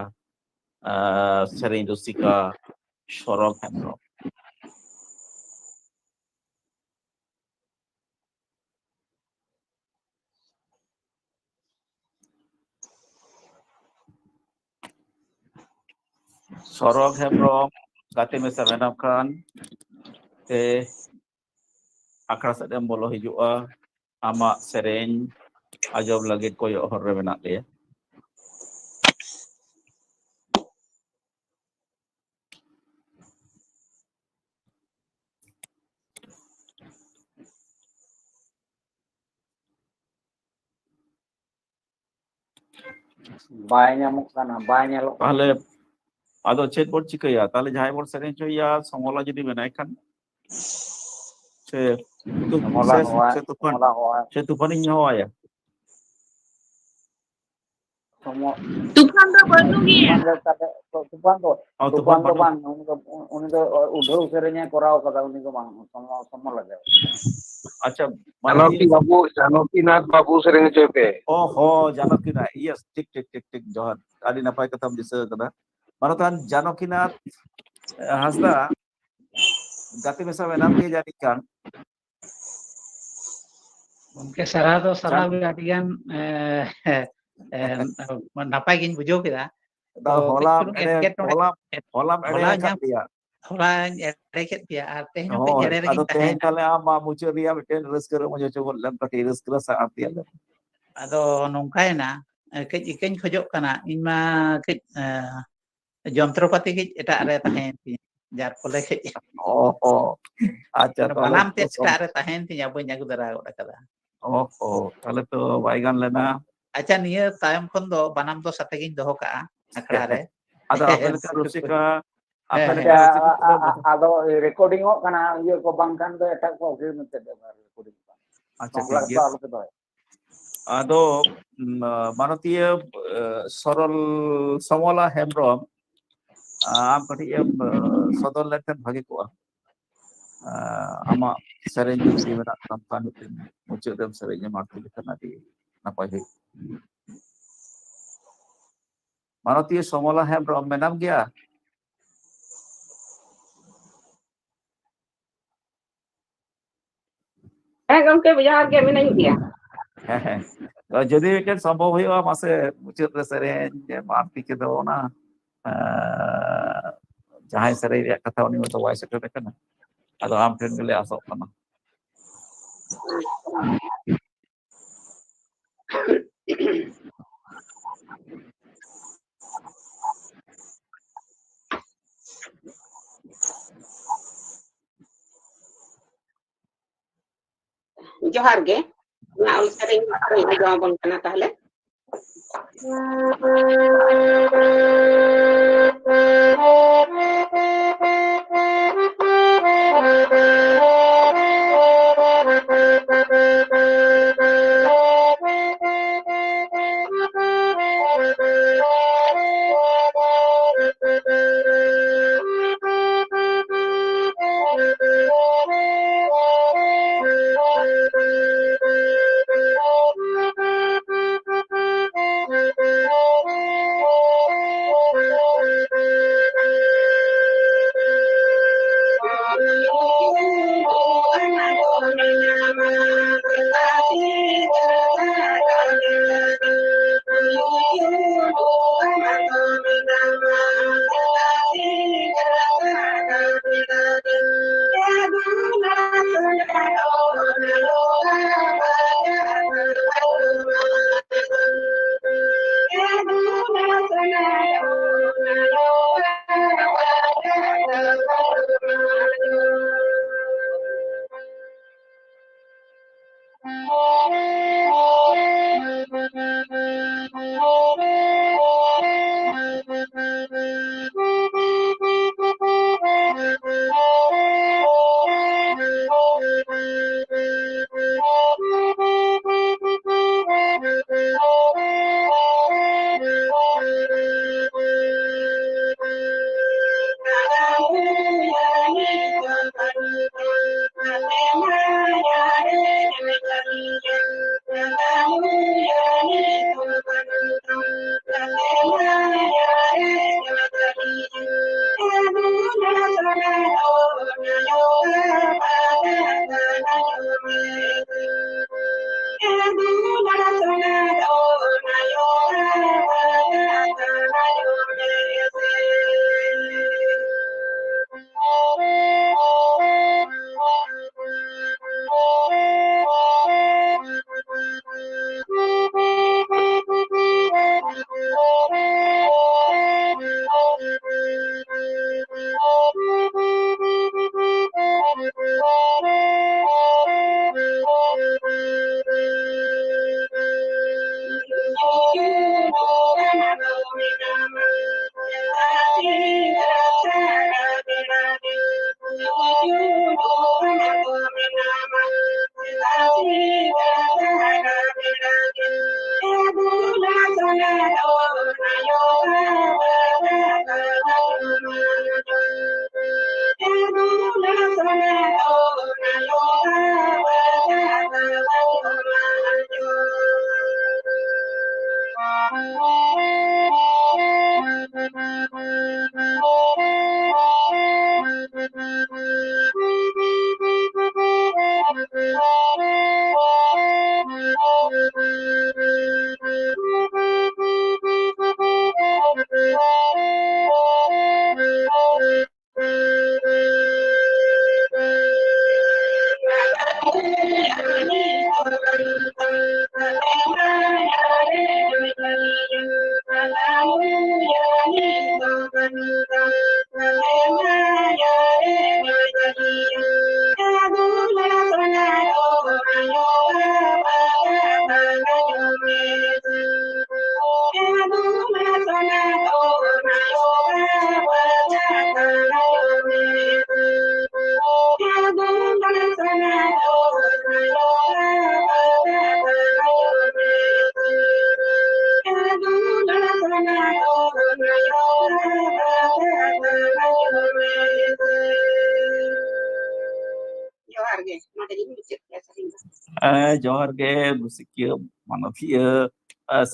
sering do sika sorot laptop. Sorok Hembrong kate mesa menamkan akra sedang bolo hijua amak sering ajob lagi koyok horre menak dia. ᱵᱟᱭ ᱧᱟᱢᱚᱜ ᱠᱟᱱᱟ ᱵᱟᱭ ᱧᱮᱞᱚᱜ ᱠᱟᱱᱟ Tahle ado chet bor chikaya tahle jahai bor sering choya somola jodi menai kan se tu Somola hoa se tufan ini hoa ya Tufan do banu gya. Tufan do bang uni do udhau serenya korau kada uni do bang somola ge acha Janokinath babu sering cope oh ho Janokinath yes tik johar adi napai katam disa kada Manatan Janokinath Hasda gati mesa menam ge jadikan Gomke sarado sarado adigan napai gin bujo kida holam ere kat dia hola eket dia arte no pe jere ado tehen kale ama mucho dia meten reskero mojo chobol lam pati reskero saat dia ado nongkaina kej ikeñ khojok kana iñma kej যন্ত্রপাতি ᱠᱟᱹᱡ ᱮᱴᱟᱜ ᱨᱮ ᱛᱟᱦᱮᱸᱭᱮᱱ ᱛᱤᱧᱟ ᱡᱟᱨ ᱯᱷᱚᱞᱮ ᱠᱟᱹᱡ ᱟᱪᱪᱷᱟ ᱛᱟᱦᱞᱮ ᱵᱟᱱᱟᱢ ᱛᱮᱫ ᱥᱚᱢ ᱮᱴᱟᱜ ᱨᱮ ᱛᱟᱦᱮᱸᱭᱮᱱ ᱛᱤᱧᱟ ᱵᱟᱹᱧ ᱟᱹᱜᱩ ᱫᱟᱨᱟ ᱜᱚᱫ ᱟᱠᱟᱫᱟ ᱛᱟᱦᱞᱮ ᱛᱚ ᱵᱟᱭ ᱜᱟᱱ ᱞᱮᱱᱟ ᱟᱪᱪᱷᱟ ᱱᱤᱭᱟᱹ ᱛᱟᱭᱚᱢ ᱠᱷᱚᱱ ᱫᱚ ᱵᱟᱱᱟᱢ ᱫᱚ ᱥᱟᱛᱮ ᱜᱤᱧ ᱫᱚᱦᱚ ᱠᱟᱜᱼᱟ ᱟᱠᱷᱲᱟ ᱨᱮ ᱟᱫᱚ ᱟᱯᱮ ᱞᱮᱠᱟ ᱨᱩᱥᱤᱠᱟ ᱟᱯᱮ ᱦᱮᱸ ᱞᱮᱠᱟ ᱦᱮᱸ ᱨᱩᱥᱤᱠᱟ ᱠᱚᱫᱚ ᱟᱫᱚ ᱨᱮᱠᱚর্ডিং ᱚᱜ ᱠᱟᱱᱟ ᱤᱭᱟᱹ ᱠᱚ ᱵᱟᱝᱠᱷᱟᱱ ᱫᱚ ᱮᱴᱟᱜ ᱠᱚ ᱟᱹᱜᱩᱭ ᱢᱮᱱᱛᱮ ᱨᱮᱠᱚর্ডিং ᱟᱪᱪᱷᱟ ᱵᱟᱝᱞᱟ ᱴᱷᱤᱠ ᱫᱚ ᱜᱮᱭᱟ ᱟᱞᱚᱯᱮ ᱫᱚᱦᱚᱭᱟ ᱟᱫᱚ ᱢᱟᱱᱚᱛᱤᱭᱟᱹ ᱥᱚᱨᱚᱞ ᱥᱚᱢᱚᱞᱟ ᱦᱮᱢᱵᱨᱚᱢ ᱟᱢ ᱠᱟᱹᱴᱤᱡ ᱮᱢ ᱥᱚᱫᱚᱨ ᱞᱮᱠᱷᱟᱱ ᱵᱷᱟᱜᱤ ᱠᱚᱜᱼᱟ ᱟᱢᱟᱜ ᱥᱮᱨᱮᱧ ᱡᱩᱫᱤ ᱢᱮᱱᱟᱜ ᱛᱟᱢ ᱠᱷᱟᱱ ᱢᱤᱫᱴᱮᱱ ᱢᱩᱪᱟᱹᱫ ᱨᱮᱢ ᱥᱮᱨᱮᱧ ᱮᱢ ᱟᱬᱛᱤ ᱞᱮᱠᱷᱟᱱ ᱟᱹᱰᱤ ᱱᱟᱯᱟᱭ ᱦᱩᱭᱩᱜ ᱢᱟᱱᱚᱛᱤᱭᱟᱹ ᱥᱚᱢᱚᱞᱟ ᱦᱮᱢᱵᱨᱚᱢ ᱢᱮᱱᱟᱢ ᱜᱮᱭᱟ ᱦᱮᱸ ᱜᱚᱝᱠᱮ ᱡᱚᱦᱟᱨ ᱜᱮ ᱢᱤᱱᱟᱹᱧ ᱜᱮᱭᱟ ᱦᱮᱸ ᱡᱩᱫᱤ ᱢᱤᱫᱴᱮᱱ ᱥᱚᱢᱵᱷᱚᱵ ᱦᱩᱭᱩᱜᱼᱟ ᱢᱟᱥᱮ ᱢᱩᱪᱟᱹᱫ ᱨᱮ ᱥᱮᱨᱮᱧ ᱟᱬᱛᱤ ᱠᱮᱫᱚ ᱚᱱᱟ ᱡᱟᱦᱟᱸᱭ ᱥᱮᱨᱮᱧ ᱨᱮᱭᱟᱜ ᱠᱟᱛᱷᱟ ᱩᱱᱤ ᱢᱟᱛᱚ ᱵᱟᱭ ᱥᱮᱴᱮᱨ ᱟᱠᱟᱱᱟ ᱟᱫᱚ ᱟᱢ ᱴᱷᱮᱱ ᱜᱮᱞᱮ ᱟᱥᱚᱜ ᱠᱟᱱᱟ ᱡᱚᱦᱟᱨ ᱜᱮ ᱚᱱᱟ ᱚᱞ ᱥᱮᱨᱮᱧ ᱟᱸᱡᱚᱢ ᱟᱵᱚᱱ ᱠᱟᱱᱟ ᱛᱟᱦᱞᱮ ᱡᱚᱦᱟᱨ ᱜᱮ ᱱᱚᱰᱮ ᱜᱤᱧ ᱢᱩᱪᱟᱹᱫ ᱠᱮᱜᱼᱟ ᱥᱮᱨᱮᱧ ᱫᱚ ᱡᱚᱦᱟᱨ ᱜᱮ ᱢᱩᱥᱤᱠᱤᱭᱟᱹ ᱢᱟᱱᱚᱛᱤᱭᱟᱹ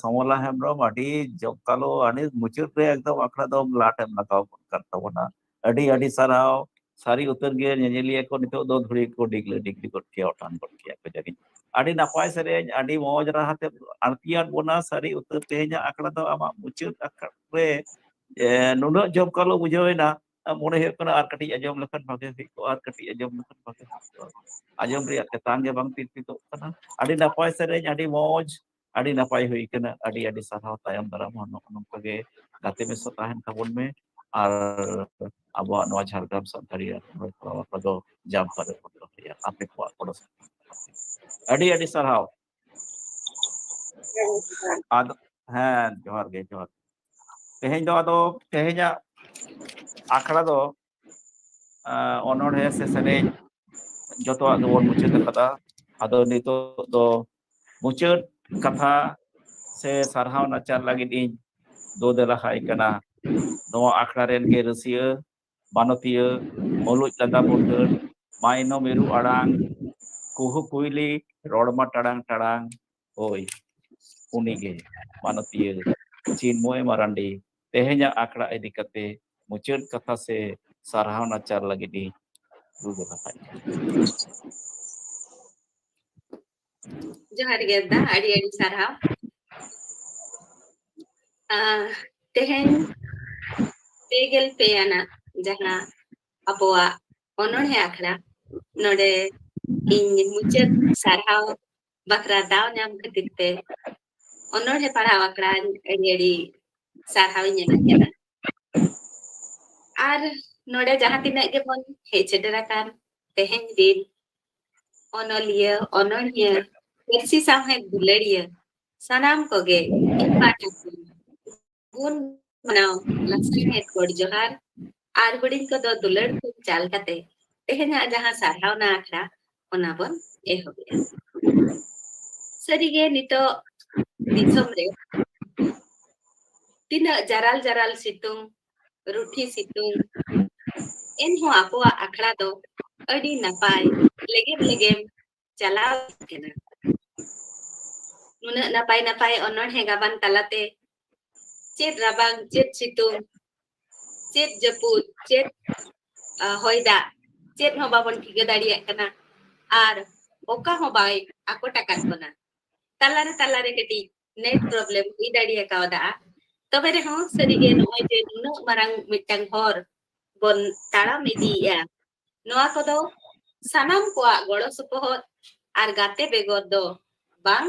ᱥᱚᱢᱚᱞᱟ ᱦᱮᱢᱵᱨᱚᱢ ᱟᱹᱰᱤ ᱡᱚᱢᱠᱟᱞᱚ ᱟᱹᱰᱤ ᱢᱩᱪᱟᱹᱫ ᱨᱮ ᱮᱠᱫᱚᱢ ᱟᱠᱷᱲᱟ ᱫᱚ ᱞᱟᱴᱮᱢ ᱞᱟᱜᱟᱣ ᱠᱟᱱ ᱛᱟᱵᱚᱱᱟ ᱟᱹᱰᱤ ᱥᱟᱨᱦᱟᱣ ᱥᱟᱹᱨᱤ ᱩᱛᱟᱹᱨ ᱜᱮ ᱧᱮᱧᱮᱞᱤᱭᱟᱹ ᱠᱚ ᱱᱤᱛᱚᱜ ᱫᱚ ᱫᱷᱩᱲᱤ ᱠᱚ ᱰᱤᱜᱽᱞᱤ ᱜᱚᱫ ᱠᱮᱭᱟ ᱚᱴᱟᱝ ᱜᱚᱫ ᱠᱮᱭᱟ ᱠᱚ ᱡᱟᱹᱱᱤᱡ ᱟᱹᱰᱤ ᱱᱟᱯᱟᱭ ᱥᱮᱨᱮᱧ ᱟᱹᱰᱤ ᱢᱚᱡᱽ ᱨᱟᱦᱟᱛᱮ ᱟᱬᱛᱤᱭᱟᱫ ᱵᱚᱱᱟ ᱥᱟᱹᱨᱤ ᱩᱛᱟᱹᱨ ᱛᱮᱦᱮᱧᱟᱜ ᱟᱠᱷᱲᱟ ᱫᱚ ᱟᱢᱟᱜ ᱢᱩᱪᱟᱹᱫ ᱟᱠᱷᱲᱟ ᱨᱮ ᱱᱩᱱᱟᱹᱜ ᱡᱚᱢᱠᱟᱞᱚ ᱵᱩᱡᱷᱟᱹᱣᱮᱱᱟ ᱢᱚᱱᱮ ᱦᱩᱭᱩᱜ ᱠᱟᱱᱟ ᱟᱨ ᱠᱟᱹᱴᱤᱡ ᱟᱸᱡᱚᱢ ᱞᱮᱠᱷᱟन ᱵᱷᱟᱜᱮ ᱦᱩᱭ ᱠᱚᱜᱼᱟ ᱟᱨ ᱠᱟᱹᱴᱤᱡ ᱟᱸᱡᱚᱢ ᱞᱮᱠᱷᱟन ᱵᱷᱟᱜᱮ ᱦᱩᱭ ᱠᱚᱜᱼᱟ ᱟᱸᱡᱚᱢ ᱨᱮᱭᱟᱜ ᱛᱮᱛᱟᱝ ᱜᱮ ᱵᱟᱝ ᱛᱤᱨᱯᱤᱛᱚᱜ ᱠᱟᱱᱟ ᱟᱹᱰᱤ ᱱᱟᱯᱟᱭ ᱥᱮᱨᱮᱧ ᱟᱹᱰᱤ ᱢᱚᱡᱽ ᱟᱹᱰᱤ ᱱᱟᱯᱟᱭ ᱦᱩᱭ ᱠᱟᱱᱟ ᱟᱹᱰᱤ ᱥᱟᱨᱦᱟᱣ ᱛᱟᱭᱚᱢ ᱫᱟᱨᱟᱢ ᱦᱚᱸ ᱱᱚᱝᱠᱟ ᱜᱮ ᱜᱟᱛᱮ ᱢᱮᱥᱟ ᱛᱟᱦᱮᱱ ᱛᱟᱵᱚᱱ ᱢᱮ ᱟᱨ ᱟᱵᱚᱣᱟᱜ ᱱᱚᱣᱟ ᱡᱷᱟᱲᱜᱨᱟᱢ ᱥᱟᱱᱛᱟᱲᱤ ᱫᱚ ᱡᱟᱢᱯᱟ ᱨᱮ ᱵᱚᱱ ᱫᱚᱦᱚᱭᱟ ᱟᱯᱮ ᱠᱚᱣᱟᱜ ᱜᱚᱲᱚ ᱟᱹᱰᱤ ᱥᱟᱨᱦᱟᱣ ᱟᱫᱚ ᱦᱮᱸ ᱡᱚᱦᱟᱨ ᱜᱮ ᱛᱮᱦᱮᱧ ᱫᱚ ᱟᱫᱚ ᱛᱮᱦᱮᱧᱟᱜ ᱟᱠᱷᱲᱟ ᱫᱚ ᱚᱱᱚᱬᱦᱮ ᱥᱮ ᱥᱮᱨᱮᱧ ᱡᱚᱛᱚᱣᱟᱜ ᱜᱮᱵᱚᱱ ᱢᱩᱪᱟᱹᱫ ᱟᱠᱟᱫᱟ ᱟᱫᱚ ᱱᱤᱛᱚᱜ ᱫᱚ ᱢᱩᱪᱟᱹᱫ ᱠᱟᱛᱷᱟ ᱥᱮ ᱥᱟᱨᱦᱟᱣ ᱱᱟᱪᱟᱨ ᱞᱟᱹᱜᱤᱫ ᱤᱧ ᱫᱳᱼᱫᱮᱞᱟᱦᱟᱭ ᱠᱟᱱᱟ ᱱᱚᱣᱟ ᱟᱠᱷᱲᱟ ᱨᱮᱱ ᱜᱮ ᱨᱟᱹᱥᱤᱭᱟᱹ ᱵᱟᱱᱚᱛᱤᱭᱟᱹ ᱢᱩᱞᱩᱡ ᱞᱟᱸᱫᱟ ᱵᱩᱨᱜᱟᱹᱲ ᱢᱟᱭᱱᱚ ᱢᱤᱨᱩ ᱟᱲᱟᱝ ᱠᱩᱦᱩ ᱠᱩᱭᱞᱤ ᱨᱚᱲᱢᱟ ᱴᱟᱲᱟᱝ ᱦᱳᱭ ᱩᱱᱤᱜᱮ ᱢᱟᱱᱚᱛᱤᱭᱟᱹ ᱪᱤᱱᱢᱚᱭ ᱢᱟᱨᱟᱱᱰᱤ ᱛᱮᱦᱮᱧᱟᱜ ᱟᱠᱷᱲᱟ ᱤᱫᱤ ᱠᱟᱛᱮ ᱢᱩᱪᱟᱹᱫ ᱠᱟᱛᱷᱟ ᱥᱮ ᱥᱟᱨᱦᱟᱣ ᱱᱟᱪᱟᱨ ᱞᱟᱹᱜᱤᱫ ᱤᱧ ᱫᱳᱼᱫᱮᱞᱟᱦᱟᱭ ᱠᱟᱱᱟ ᱡᱚᱦᱟᱨ ᱜᱮ ᱫᱟ ᱟᱹᱰᱤ ᱥᱟᱨᱦᱟᱣ ᱛᱮᱦᱮᱧ 34 ᱟᱱᱟᱜ ᱡᱟᱦᱟᱸ ᱟᱵᱚᱣᱟᱜ ᱚᱱᱚᱬᱦᱮ ᱟᱠᱷᱲᱟ ᱱᱚᱰᱮ ᱤᱧ ᱢᱩᱪᱟᱹᱫ ᱥᱟᱨᱦᱟᱣ ᱵᱟᱠᱷᱨᱟ ᱫᱟᱣ ᱧᱟᱢ ᱠᱷᱟᱹᱛᱤᱨ ᱛᱮ ᱚᱱᱚᱬᱦᱮ ᱯᱟᱲᱦᱟᱣ ᱟᱠᱷᱲᱟ ᱟᱹᱰᱤ ᱥᱟᱨᱦᱟᱣᱤᱧ ᱮᱢᱟᱜ ᱠᱟᱱᱟ ᱟᱨ ᱱᱚᱰᱮ ᱡᱟᱦᱟᱸ ᱛᱤᱱᱟᱹᱜ ᱜᱮᱵᱚᱱ ᱦᱮᱡ ᱥᱮᱴᱮᱨ ᱟᱠᱟᱱ ᱛᱮᱦᱮᱧ ᱫᱤᱱ ᱚᱱᱚᱞᱤᱭᱟᱹ ᱚᱱᱚᱬᱦᱤᱭᱟᱹ ᱯᱟᱹᱨᱥᱤ ᱥᱟᱶᱦᱮᱫ ᱫᱩᱞᱟᱹᱲᱤᱭᱟᱹ ᱥᱟᱱᱟᱢ ᱠᱚᱜᱮ ᱤᱧ ᱯᱟᱦᱴᱟ ᱠᱷᱚᱱ ᱜᱩᱱ ᱢᱟᱱᱟᱣ ᱞᱟᱥᱟᱲᱦᱮᱫ ᱜᱚᱰ ᱡᱚᱦᱟᱨ ᱟᱨ ᱦᱩᱰᱤᱧ ᱠᱚᱫᱚ ᱫᱩᱞᱟᱹᱲ ᱠᱚ ᱪᱟᱞ ᱠᱟᱛᱮ ᱛᱮᱦᱮᱧᱟᱜ ᱡᱟᱦᱟᱸ ᱥᱟᱨᱦᱟᱣᱱᱟ ᱟᱠᱷᱲᱟ ᱚᱱᱟ ᱵᱚᱱ ᱮᱦᱚᱵᱮᱜᱼᱟ ᱥᱟᱹᱨᱤᱜᱮ ᱱᱤᱛᱚᱜ ᱫᱤᱥᱚᱢ ᱨᱮ ᱛᱤᱱᱟᱹᱜ ᱡᱟᱨᱟᱞ ᱥᱤᱛᱩᱝ ᱨᱩᱴᱷᱤ ᱥᱤᱛᱩᱝ ᱮᱱᱦᱚᱸ ᱟᱵᱚᱣᱟᱜ ᱟᱠᱷᱲᱟ ᱫᱚ ᱟᱹᱰᱤ ᱱᱟᱯᱟᱭ ᱞᱮᱜᱮᱢ ᱪᱟᱞᱟᱣ ᱠᱟᱱᱟ ᱱᱩᱱᱟᱹᱜ ᱱᱟᱯᱟᱭ ᱚᱱᱚᱬᱦᱮ ᱜᱟᱵᱟᱱ ᱛᱟᱞᱟᱛᱮ ᱪᱮᱫ ᱨᱟᱵᱟᱝ ᱪᱮᱫ ᱥᱤᱛᱩᱝ ᱪᱮᱫ ᱡᱟᱹᱯᱩᱫ ᱪᱮᱫ ᱦᱚᱭ ᱫᱟᱜ ᱪᱮᱫ ᱦᱚᱸ ᱵᱟᱵᱚᱱ ᱴᱷᱤᱠᱟᱹ ᱫᱟᱲᱮᱭᱟᱜ ᱠᱟᱱᱟ ᱟᱨ ᱚᱠᱟ ᱦᱚᱸ ᱵᱟᱭ ᱟᱠᱚᱴ ᱟᱠᱟᱫ ᱵᱚᱱᱟ ᱛᱟᱞᱟᱨᱮ ᱠᱟᱹᱴᱤᱡ ᱱᱮᱴ ᱯᱨᱚᱵᱞᱮᱢ ᱦᱩᱭ ᱫᱟᱲᱮᱭᱟ ᱠᱟᱣᱫᱟ ᱛᱚᱵᱮ ᱨᱮᱦᱚᱸ ᱥᱟᱹᱨᱤᱜᱮ ᱱᱚᱜᱼᱚᱭ ᱡᱮ ᱱᱩᱱᱟᱹᱜ ᱢᱟᱨᱟᱝ ᱢᱤᱫᱴᱟᱝ ᱦᱚᱨ ᱵᱚᱱ ᱛᱟᱲᱟᱢ ᱤᱫᱤᱭᱮᱜᱼᱟ ᱱᱚᱣᱟ ᱠᱚᱫᱚ ᱥᱟᱱᱟᱢ ᱠᱚᱣᱟᱜ ᱜᱚᱲᱚ ᱥᱚᱯᱚᱦᱚᱫ ᱟᱨ ᱜᱟᱛᱮ ᱵᱮᱜᱚᱨ ᱫᱚ ᱵᱟᱝ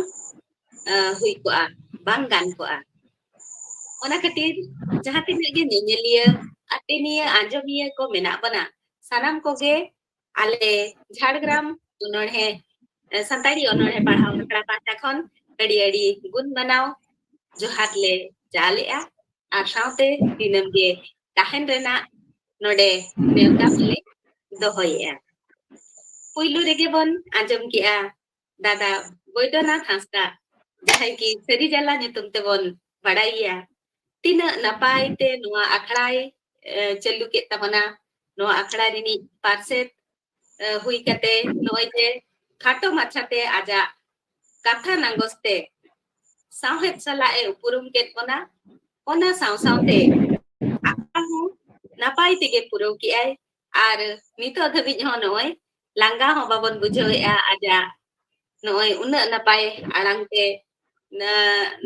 ᱦᱩᱭ ᱠᱚᱜᱼᱟ ᱵᱟᱝ ᱜᱟᱱ ᱠᱚᱜᱼᱟ ᱚᱱᱟ ᱠᱷᱟᱹᱛᱤᱨ ᱡᱟᱦᱟᱸ ᱛᱤᱱᱟᱹᱜ ᱜᱮ ᱧᱮᱧᱮᱞᱤᱭᱟᱹ ᱟᱛᱮᱱᱤᱭᱟᱹ ᱟᱸᱡᱚᱢᱤᱭᱟᱹ ko ᱢᱮᱱᱟᱜ ᱵᱚᱱᱟ ᱥᱟᱱᱟᱢ ᱠᱚᱜᱮ ᱟᱞᱮ ᱡᱷᱟᱲᱜᱨᱟᱢ ᱚᱱᱚᱬᱦᱮ ᱥᱟᱱᱛᱟᱲᱤ ᱚᱱᱚᱬᱦᱮ ᱯᱟᱲᱦᱟᱣ ᱟᱠᱷᱲᱟ ᱯᱟᱦᱴᱟ ᱠᱷᱚᱱ ᱟᱹᱰᱤ ᱜᱩᱱ ᱢᱟᱱᱟᱣ ᱡᱚᱦᱟᱨ ᱞᱮ ᱪᱟᱞᱮᱜᱼᱟ ᱟᱨ ᱥᱟᱶᱛᱮ ᱫᱤᱱᱟᱹᱢ ᱜᱮ ᱛᱟᱦᱮᱱ ᱨᱮᱱᱟᱜ ᱱᱚᱰᱮ ᱱᱮᱣᱛᱟ ᱦᱚᱸᱞᱮ ᱫᱚᱦᱚᱭᱮᱜᱼᱟ ᱯᱩᱭᱞᱩ ᱨᱮᱜᱮ ᱵᱚᱱ ᱟᱸᱡᱚᱢ ᱠᱮᱜᱼᱟ ᱫᱟᱫᱟ ᱵᱳᱭᱫᱚᱱᱟᱛᱷ ᱦᱟᱸᱥᱫᱟ ᱡᱟᱦᱟᱸᱭ ᱠᱤ ᱥᱟᱹᱨᱤ ᱡᱟᱞᱟ ᱧᱩᱛᱩᱢ ᱛᱮᱵᱚᱱ ᱵᱟᱲᱟᱭᱮᱭᱟ ᱛᱤᱱᱟᱹᱜ ᱱᱟᱯᱟᱭ ᱛᱮ ᱱᱚᱣᱟ ᱟᱠᱷᱲᱟᱭ ᱪᱟᱹᱞᱩ ᱠᱮᱫ ᱛᱟᱵᱚᱱᱟ ᱱᱚᱣᱟ ᱟᱠᱷᱲᱟ ᱨᱤᱱᱤᱡ ᱯᱟᱨᱥᱮᱫ ᱦᱩᱭ ᱠᱟᱛᱮ ᱱᱚᱜᱼᱚᱭ ᱡᱮ ᱠᱷᱟᱴᱚ ᱢᱟᱪᱷᱟᱛᱮ ᱟᱡᱟᱜ ᱠᱟᱛᱷᱟ ᱱᱟᱜᱚᱥ ᱛᱮ ᱥᱟᱶᱦᱮᱫ ᱥᱟᱞᱟᱜ ᱮ ᱩᱯᱨᱩᱢ ᱠᱮᱫ ᱵᱚᱱᱟ ᱚᱱᱟ ᱥᱟᱶᱛᱮ ᱟᱠᱷᱲᱟ ᱦᱚᱸ ᱱᱟᱯᱟᱭ ᱛᱮᱜᱮ ᱯᱩᱨᱟᱹᱣ ᱠᱮᱜᱼᱟᱭ ᱟᱨ ᱱᱤᱛᱚᱜ ᱫᱷᱟᱹᱵᱤᱡ ᱦᱚᱸ ᱱᱚᱜᱼᱚᱭ ᱞᱟᱸᱜᱟ ᱦᱚᱸ ᱵᱟᱵᱚᱱ ᱵᱩᱡᱷᱟᱹᱣᱮᱜᱼᱟ ᱟᱡᱟᱜ ᱱᱚᱜᱼᱚᱭ ᱩᱱᱟᱹᱜ ᱱᱟᱯᱟᱭ ᱟᱲᱟᱝ te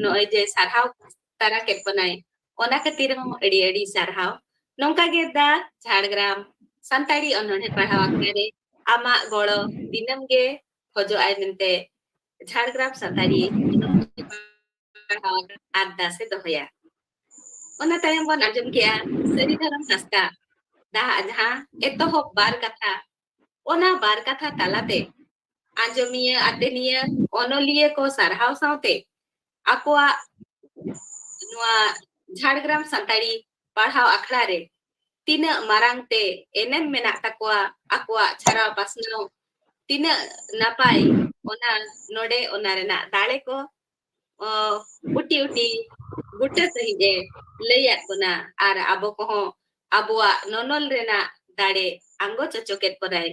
ᱱᱚᱜᱼᱚᱭ ᱡᱮ ᱥᱟᱨᱦᱟᱣ ᱛᱟᱨᱟ ᱠᱮᱫ ᱵᱚᱱᱟᱭ ᱚᱱᱟ ᱠᱷᱟᱹᱛᱤᱨ ᱦᱚᱸ ᱟᱹᱰᱤ ᱥᱟᱨᱦᱟᱣ ᱱᱚᱝᱠᱟ ᱜᱮ ᱫᱟ ᱡᱷᱟᱲᱜᱨᱟᱢ ᱥᱟᱱᱛᱟᱲᱤ ᱚᱱᱚᱬᱦᱮ ᱯᱟᱲᱦᱟᱣ ᱟᱠᱷᱲᱟ ᱨᱮ ᱟᱢᱟᱜ ᱜᱚᱲᱚ ᱫᱤᱱᱟᱹᱢ ᱜᱮ ᱠᱷᱚᱡᱚᱜ ᱟᱭ ᱢᱮᱱᱛᱮ ᱡᱷᱟᱲᱜᱨᱟᱢ ᱥᱟᱱᱛᱟᱲᱤ ᱯᱟᱲᱦᱟᱣ ᱟᱨᱫᱟᱥ ᱮ ᱫᱚᱦᱚᱭᱟ ᱚᱱᱟ ᱛᱟᱭᱚᱢ ᱵᱚᱱ ᱟᱸᱡᱚᱢ ᱠᱮᱜᱼᱟ ᱥᱟᱹᱨᱤᱫᱷᱚᱨᱚᱢ ᱦᱟᱸᱥᱫᱟ ᱡᱟᱦᱟᱸ ᱮᱛᱚᱦᱚᱵ ᱵᱟᱨ ᱠᱟᱛᱷᱟ ᱚᱱᱟ ᱵᱟᱨ ᱠᱟᱛᱷᱟ ᱛᱟᱞᱟᱛᱮ ᱟᱸᱡᱚᱢᱤᱭᱟᱹ ᱟᱛᱮᱱᱤᱭᱟᱹ ᱚᱱᱚᱞᱤᱭᱟᱹ ko ᱥᱟᱨᱦᱟᱣ ᱥᱟᱶᱛᱮ ᱟᱠᱚᱣᱟᱜ ᱱᱚᱣᱟ ᱡᱷᱟᱲᱜᱨᱟᱢ ᱥᱟᱱᱛᱟᱲᱤ ᱯᱟᱲᱦᱟᱣ ᱟᱠᱷᱲᱟ ᱨᱮ ᱛᱤᱱᱟᱹᱜ ᱢᱟᱨᱟᱝ te ᱮᱱᱮᱢ ᱢᱮᱱᱟᱜ ᱛᱟᱠᱚᱣᱟ ᱟᱠᱚᱣᱟᱜ ᱪᱷᱟᱨᱟᱣ ᱯᱟᱥᱱᱟᱣ ᱛᱤᱱᱟᱹᱜ ᱱᱟᱯᱟᱭ ᱚᱱᱟ ᱱᱚᱰᱮ ᱚᱱᱟ ᱨᱮᱱᱟᱜ ᱫᱟᱲᱮ ko uti ᱵᱩᱴᱟᱹ ᱥᱟᱺᱦᱤᱡ ᱮ ᱞᱟᱹᱭᱟᱫ ᱵᱚᱱᱟ ᱟᱨ ᱟᱵᱚ ᱠᱚᱦᱚᱸ ᱟᱵᱚᱣᱟᱜ ᱱᱚᱱᱚᱞ ᱨᱮᱱᱟᱜ ᱫᱟᱲᱮ ᱟᱸᱜᱚᱪ ᱦᱚᱪᱚ ᱠᱮᱫ ᱵᱚᱱᱟᱭ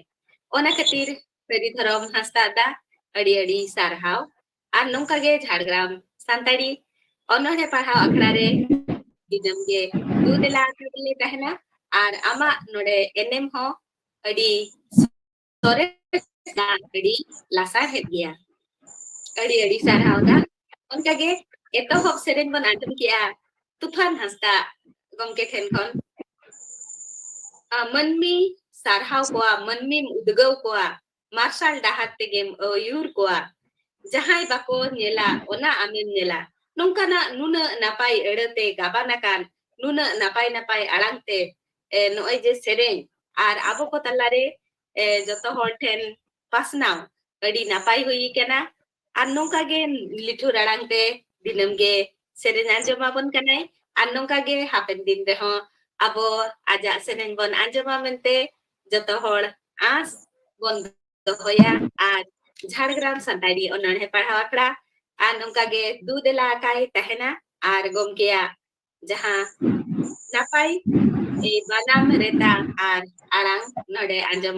ᱚᱱᱟ ᱠᱷᱟᱹᱛᱤᱨ Peri Dharam Hasda da adi sarhau ar nongka ge Jhargram Santari onore parhau akhड़ा re dinam ge dudela kale tahena ar ama node enem ho adi sore da adi lasa het gea adi sarhau da onka ge etohop seren bon antum kia Tufan Hasda gomke then kon manmi sarhau koa manmi udgau koa marshal dahat tegem yur koa jahai bako nyela ona amin nyela nongkana nuna napai erete gabanakan nuna napai alangte noy je sereng ar abo ko talare joto hor ten pasnaw adi napai hui kana ar nongka ge litu rarangte dinam ge sereng anjomabon kanai ar nongka ge hapen din reho abo aja sereng bon anjoma mente joto hor as bon dohoya ar Jhargram Santari ononhe parhau akhड़ा ar nongka ge dudela kai tahena ar gomkea jaha napai banam reta ar arang node anjom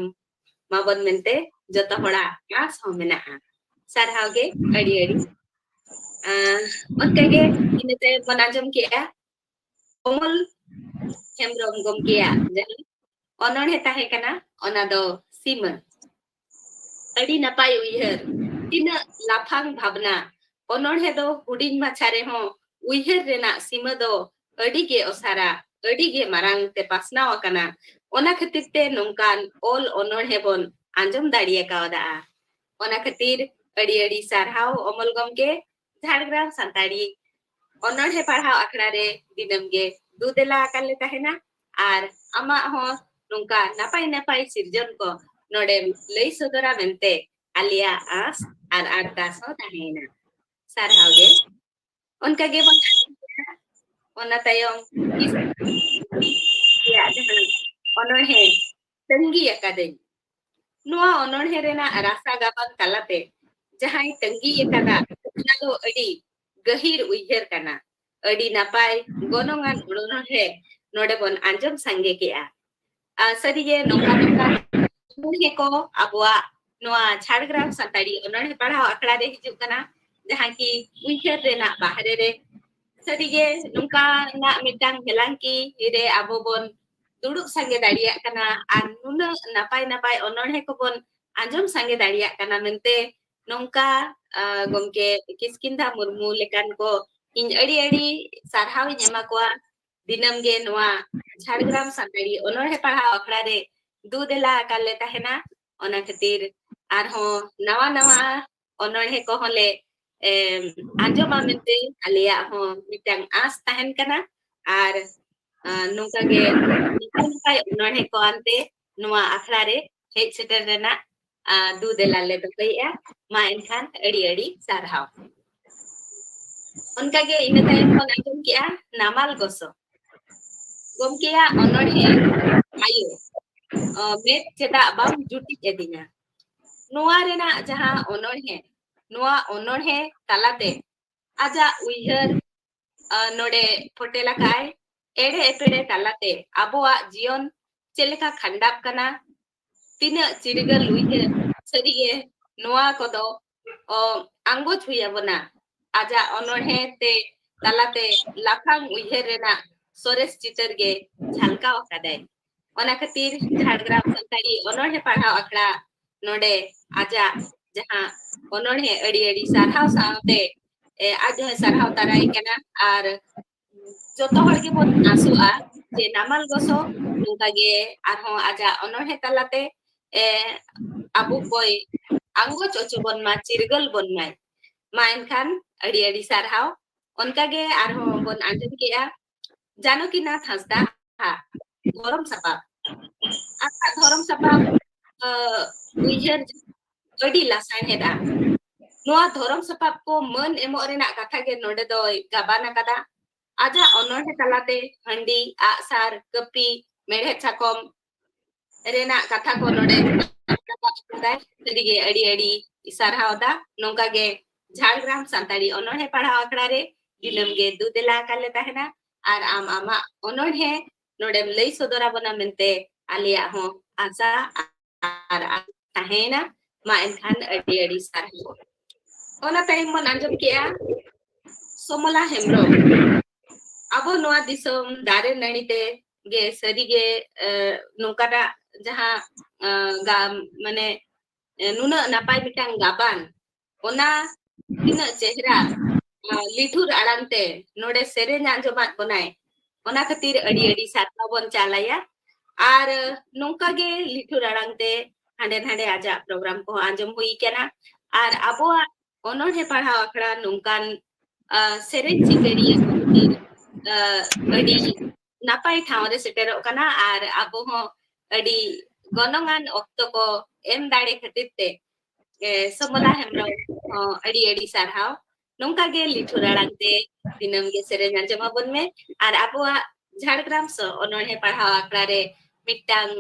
mabon mente joto hora as ho mena'a sarhau ge adi onka ge inete bon anjom kea Omol Hemrom gomkea jaha ononhe tahe kana ona do sima adi napai uihar tina laphang bhabna ononhe do huding machare ho uihar rena sima do adi ge osara adi ge marang te pasnaw akana ona khatir te nongkan ol ononhe bon anjom dariya kauda ona khatir adi sarhau omol gomke Jhargram Santari ononhe parhau akhड़ा re dinam ge dudela kale tahena ar ama ho nongka napai sirjon ko nodem lei sodora mente alia as ar ardas ho tahena sarhau ge onka ge bon ona tayong ya jahan ononhe tangi akadeng noa ononhe rena rasa gaban talate jahai tangi akada ona do adi gahir uihar kana adi napai gonongan ononhe node bon anjom sange kea sarige nongka ononhe ko abua noa Jhargram Santari ononhe parhau akhड़ा re hijuk kana jahan ki uihar rena bahare re sarige nongka na mitang helangki ire abo bon duduk sange dariak kana ar nuna napai ononhe ko bon anjom sange dariak kana mente nongka gomke Kiskinda Murmu lekan ko in adi sarhau nyema ko dinam ge noa Jhargram Santari ononhe parhau akhड़ा re dudela kale tahena ona khatir arho nawa ononhe ko hole anjoma mente alia ho mitang as tahen kana ar nongka ge napai ononhe ko ante noa akhड़ा re hej seter rena dudela le doya ma enkhan adi sarhau onka ge ina tayong kon anjom kia namal goso gomkea ononhe ayo met cedak bam juti edinya noa rena jaha ononhe talate aja uihar node potela kai ere epede talate aboa jion cheleka khandap kana tina chirigal uihar sarige noa kodo angoj huyabona aja ononhe te talate laphang uihar rena sores chitar ge jhalka akadai ona khatir Jhargram Santari ononhe parhau akhड़ा node aja jaha ononhe adi sarhau saute ajo sarhau tarai kana ar joto hor ge bon asua je namal goso nongka ge arho aja ononhe talate abu boy anggo coco ma cirgal bon mai main kan adi sarhau onka ge arho bon anjom kea Janokinath Hasda Dhorom Sapap akak Dhorom Sapap uihar adi lasan heda noa Dhorom Sapap ko man emo rena katha ge node do gabana kada aja ononhe talate handi asar kapi medhe chakom rena katha ko node sarige adi sarhau da nongka ge Jhargram Santari ononhe parhau akhड़ा re dinam ge dudela kale tahena ar ama ononhe nodem lei sodora bona mente alia ho asa ar tahena ma enkhan adi sarhi ona tayong mon anjom kea Somola Hembrong abo noa disom dare nani te ge sari ge nongkada jaha mane nuna napai mitang gaban ona tina chehra lithur arante node serenya anjomat bonai ona khatir adi sarta bon chalaya ar nongka ge lithur arante hande aja program ko anjom hui kana ar abo ononhe parhaw akhra nongkan sereny sikariya khatir adi napai thaw re seterok kana ar abo ho adi gonongan okto ko em dare khatir te Somola Hembrong adi sarhaw nongka ge lithur arante dinam ge serenya anjomabon me ar abo Jhargram so ononhe parhaw akhra re mitang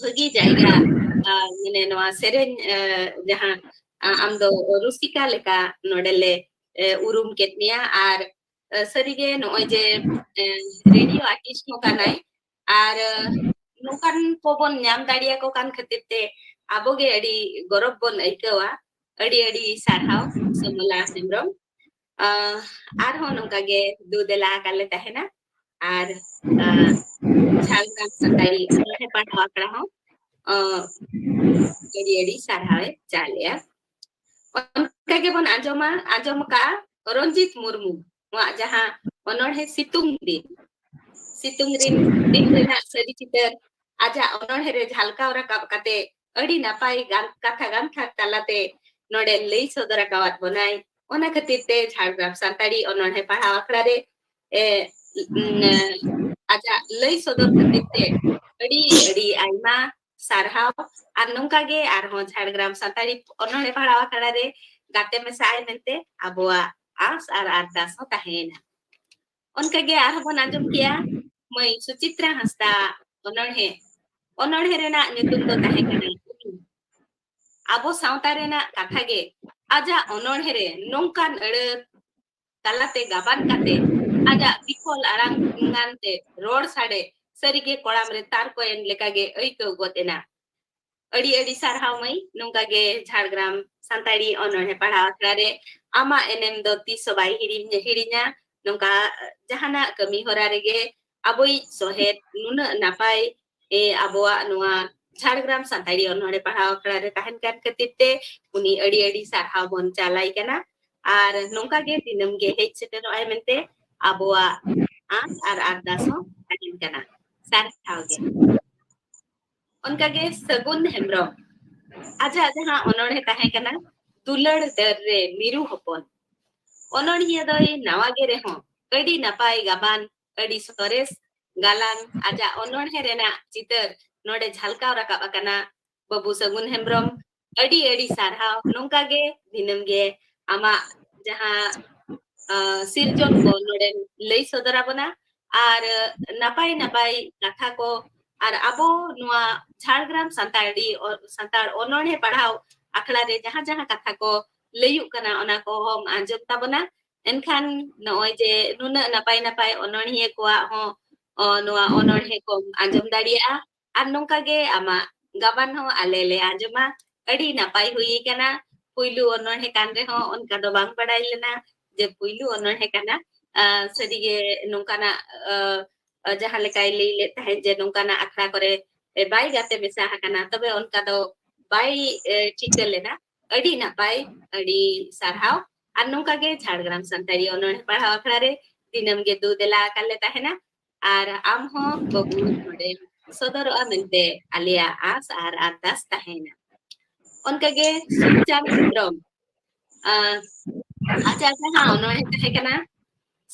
bagi jaiga mane noa sereny jahan amdo rusika leka nodele urum ketnia ar sarige noy je radio artist mo kanai ar nukan pobon nyam daria ko kan khatir te aboge adi gorob bon aikawa adi sarhaw Somola Hembrong ar ho nongka ge dudela kale tahena ar Jhargram Santari ononhe parhaw akhra ho adi sarhaw chalya onka ge bon anjom ka Ronjit Murmu wa jaha ononhe situng din rena sari chitar aja ononhe re jhalkaw rakab kate adi napai katha talate node lei sodora kawat bonai ona khatir te Jhargram Santari ononhe parhaw akhra re aja lei sodor khatir te adi aima sarhaw ar nongka ge arhon Jhargram Santari ononhe parhaw akhra re gate mesa ai mente aboa as ar ardas ho tahena onka ge arhon anjom kia mai Suchitra Hasda ononhe rena nyutum do tahe kana abo sawta rena katha ge aja ononhe re nongkan talate gaban kate aja bikol arang ngante rod sade sarige kolam re tar ko en leka ge aiko gotena adi sarhaw mai nongka ge Jhargram Santari ononhe parhaw akhra re ama enem do tisobai hirinya nongka jahana kami hora rege aboi sohet nuna napai aboa noa Jhargram Santari ononhe parhaw akhra re tahen kan khatir te uni adi sarhaw bon chalai kana ar nongka ge dinam ge hej setero ai mente aboa as ar ardas ho tahen kana sarhaw ge onka ge Sagun Hembrong aja jaha ononhe tahe kana Dulad Dar re Miru Hopon ononhiya doi nawa ge reho adi napai gaban adi sores galang aja ononhe rena chitar node jhalkaw rakab akana Babu Sagun Hembrong adi sarhaw nongka ge dinam ge ama jaha sirjon ko node lei sodora bona ar napai katha ko ar abo noa Jhargram santar ononhe parhaw akhla re jaha katha ko layuk kana ona ko hom anjom tabona enkhan noy je nuna napai ononhiya ko ho noa ononhe ko anjom daria ar nongka ge ama gaban ho alele anjoma adi napai hui kana puilu ononhe kan re ho onka do bang padai lena je puilu ononhe kana sarige nongkana jaha lekai lei le tahe je nongkana akhra kore bai gate mesa hakana tobe onka do bai chikel lena adi napai adi sarhaw ar nongka ge Jhargram Santari ononhe parhaw akhra re dinam ge dudela kale tahena ar am ho babu node sodoro amente alia as ar ardas tahena onka ge Sucham Hembrong aja jaha ononhe tahe kana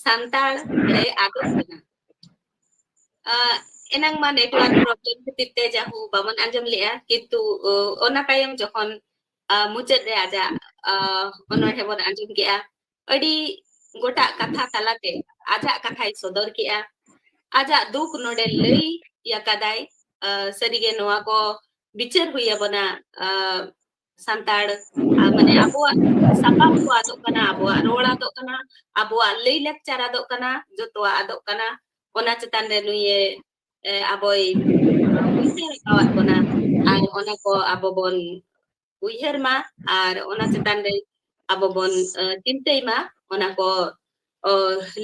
santal le adot kana enang ma network problem khatir te jahu bamon anjom lea kintu ona tayong jokhon mucet re aja ononhe bon anjom kea adi gota katha talate aja kathai sodor kea aja duk node lei yakadai sarige noa ko bichar huya bona santar mane abuak sapap ko adok kana abuak rol adok kana abuak lei lecture adok kana jotwa adok kana ona chetan re nuye aboy bichar kawat bona Ar ona ko abo bon uyhar ma ar ona chetan re abo bon cintay ma ona ko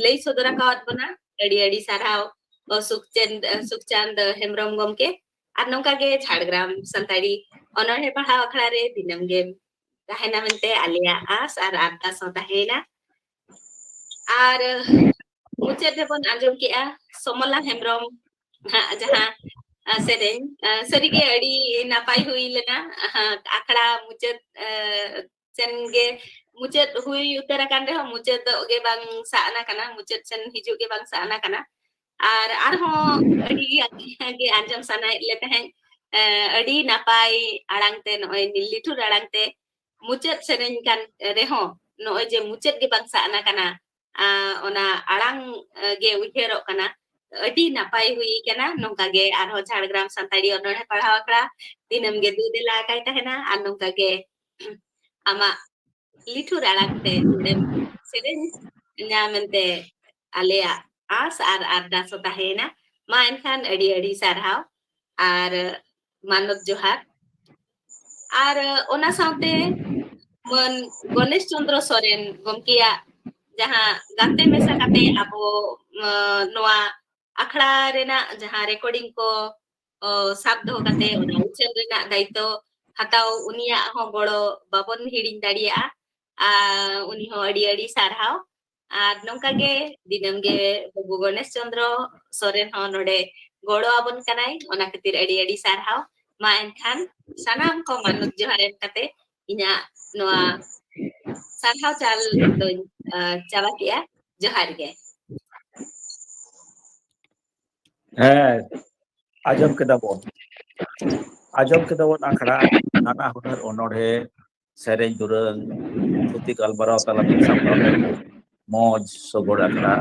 lay sodora kawat bona adi sarhaw Sukchand Hemrom gomke ar nongka ge Jhargram Santari onor he pahau akhara re dinam ge tahena mente alia as ar ardas tahena ar mucet bon anjom kea Somola Hemrom jahan sereng sarige adi napai hui lena akhara mucet sen ge mucet hui utarakan reho mucet ge bang saana kana mucet sen hiju ge bang saana kana ar arhon adi ge anjam sana lete hen adi napai arangte noy nilitur arangte mucet sereng kan reho noy je mucet ge bang saana kana ona arang ge uihero kana adi napai hui kana nongka ge arho Jhargram Santari onor he parhaw akra dinam ge du dela kai tahena ar nongka ge ama litur arangte sereng nyamente alea as ar ardas tahena ma enkan adi sarhaw ar manot johar ar ona saute mon Ganesh Chandra Soren gomkia jahan gate mesa kate abo noa akhara rena jahan recording ko sab doho kate ona uchel rena daito hataw unia ho goro babon hiding daria uni ho adi sarhaw ar nongka ge dinam ge Babu Ganesh Chandra Soren ho node goro abon kanai ona khatir adi sarhaw ma enkan sanam ko manut joharen kate inya noa sarhaw chal do chaba kea johar ge Azam keda bon akhara nana hunar onore sereng durang tuti galbarao talate sapame moj sobor akhara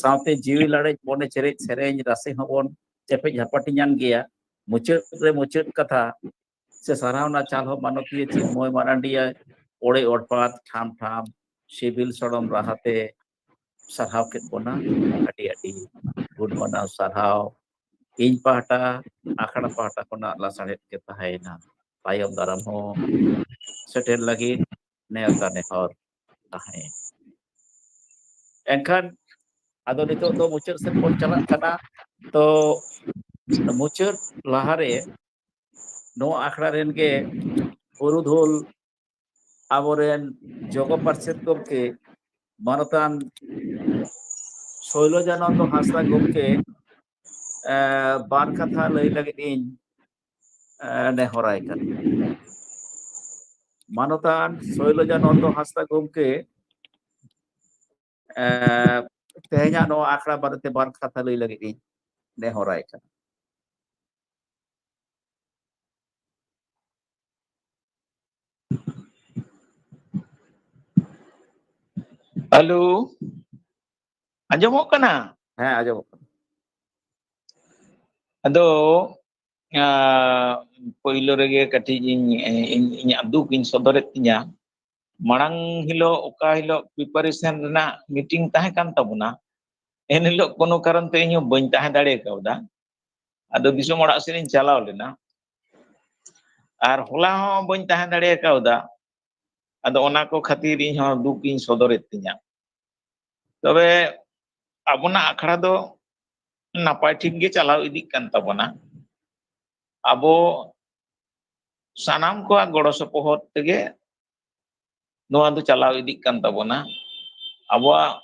saute jiwi lare bone cerit sereng rase hobon cepe japatinyan gea mucet katha se sarhauna chal ho manotiye chinmoy marandia ore orpat tham sibil sodom rahate sarhaw ket bona adi good mana sarhaw ᱤᱧ ᱯᱟᱦᱴᱟ ᱟᱠᱷᱲᱟ ᱯᱟᱦᱴᱟ ᱠᱷᱚᱱᱟᱜ ᱞᱟᱥᱟᱲᱦᱮᱫ ᱜᱮ ᱛᱟᱦᱮᱸᱭᱮᱱᱟ ᱛᱟᱭᱚᱢ ᱫᱟᱨᱟᱢ ᱦᱚᱸ ᱥᱮᱴᱮᱨ ᱞᱟᱹᱜᱤᱫ ᱱᱮᱣᱛᱟ ᱱᱮᱦᱚᱨ ᱛᱟᱦᱮᱸ ᱮᱱᱠᱷᱟᱱ ᱟᱫᱚ ᱱᱤᱛᱚᱜ ᱫᱚ ᱢᱩᱪᱟᱹᱫ ᱥᱮᱫ ᱵᱚᱱ ᱪᱟᱞᱟᱜ ᱠᱟᱱᱟ ᱛᱚ ᱢᱩᱪᱟᱹᱫ ᱞᱟᱦᱟᱨᱮ ᱱᱚᱣᱟ ᱟᱠᱷᱲᱟ ᱨᱮᱱ ᱜᱮ ᱯᱩᱨᱩᱫᱷᱩᱞ ᱟᱵᱚᱨᱮᱱ ᱡᱚᱜᱚ ᱯᱟᱨᱥᱮᱫ ᱜᱚᱢᱠᱮ ᱢᱟᱱᱚᱛᱟᱱ ᱥᱳᱭᱞᱚᱡᱟᱱᱚᱱᱫᱚ ᱦᱟᱸᱥᱫᱟ ᱜᱚᱢᱠᱮ ᱵᱟᱨ ᱠᱟᱛᱷᱟ ᱞᱟᱹᱭ ᱞᱟᱹᱜᱤᱫ ᱤᱧ ᱱᱮᱦᱚᱨᱟᱭ ᱠᱟᱱᱟ ᱢᱟᱱᱚᱛᱟᱱ ᱥᱳᱭᱞᱚᱡᱟᱱᱚᱱᱫᱚ ᱦᱟᱸᱥᱫᱟ ᱜᱚᱢᱠᱮ ᱛᱮᱦᱮᱧᱟᱜ ᱱᱚᱣᱟ ᱟᱠᱷᱲᱟ ᱵᱟᱨᱮᱛᱮ ᱵᱟᱨ ᱠᱟᱛᱷᱟ ᱞᱟᱹᱭ ᱞᱟᱹᱜᱤᱫ ᱤᱧ ᱱᱮᱦᱚᱨᱟᱭ ᱠᱟᱱᱟ Halo, anjomok kana? ᱦᱮᱸ ᱟᱸᱡᱚᱢᱚᱜ ᱠᱟᱱᱟ Ado pᱳᱭᱞᱳ ᱨᱮᱜᱮ ᱠᱟᱹᱴᱤᱡ ᱤᱧᱟᱹᱜ ᱫᱩᱠ ᱤᱧ ᱥᱚᱫᱚᱨᱮᱫ ᱛᱤᱧᱟ ᱢᱟᱲᱟᱝ ᱦᱤᱞᱳᱜ ᱚᱠᱟ ᱦᱤᱞᱳᱜ ᱯᱨᱤᱯᱟᱨᱮᱥᱚᱱ ᱨᱮᱱᱟᱜ ᱢᱤᱴᱤᱝ ᱛᱟᱦᱮᱸ ᱠᱟᱱ ᱛᱟᱵᱚᱱᱟ ᱮᱱ ᱦᱤᱞᱳᱜ ᱠᱳᱱᱳ ᱠᱟᱨᱚᱱ ᱛᱮ ᱤᱧ ᱦᱚᱸ ᱵᱟᱹᱧ ᱛᱟᱦᱮᱸ ᱫᱟᱲᱮ ᱠᱟᱣᱫᱟ ᱟᱫᱚ ᱫᱤᱥᱚᱢ ᱚᱲᱟᱜ ᱥᱮᱫ ᱤᱧ ᱪᱟᱞᱟᱣ ᱞᱮᱱᱟ ᱟᱨ ᱦᱚᱞᱟ ᱦᱚᱸ ᱵᱟᱹᱧ ᱛᱟᱦᱮᱸ ᱫᱟᱲᱮ ᱠᱟᱣᱫᱟ ᱟᱫᱚ ᱚᱱᱟ ᱠᱚ ᱠᱷᱟᱹᱛᱤᱨ ᱤᱧ ᱦᱚᱸ ᱫᱩᱠ ᱤᱧ ᱥᱚᱫᱚᱨᱮᱫ ᱛᱤᱧᱟ ᱛᱚᱵᱮ ᱟᱵᱚᱱᱟᱜ ᱟᱠᱷᱲᱟ ᱫᱚ ᱱᱟᱯᱟᱭ ᱴᱷᱤᱠ ᱜᱮ ᱪᱟᱞᱟᱣ ᱤᱫᱤᱜ ᱠᱟᱱ ᱛᱟᱵᱚᱱᱟ ᱟᱵᱚ ᱥᱟᱱᱟᱢ ᱠᱚᱣᱟᱜ ᱜᱚᱲᱚ ᱥᱚᱯᱚᱦᱚᱫ ᱛᱮᱜᱮ ᱱᱚᱣᱟ ᱫᱚ ᱪᱟᱞᱟᱣ ᱤᱫᱤᱜ ᱠᱟᱱ ᱛᱟᱵᱚᱱᱟ ᱟᱵᱚᱣᱟᱜ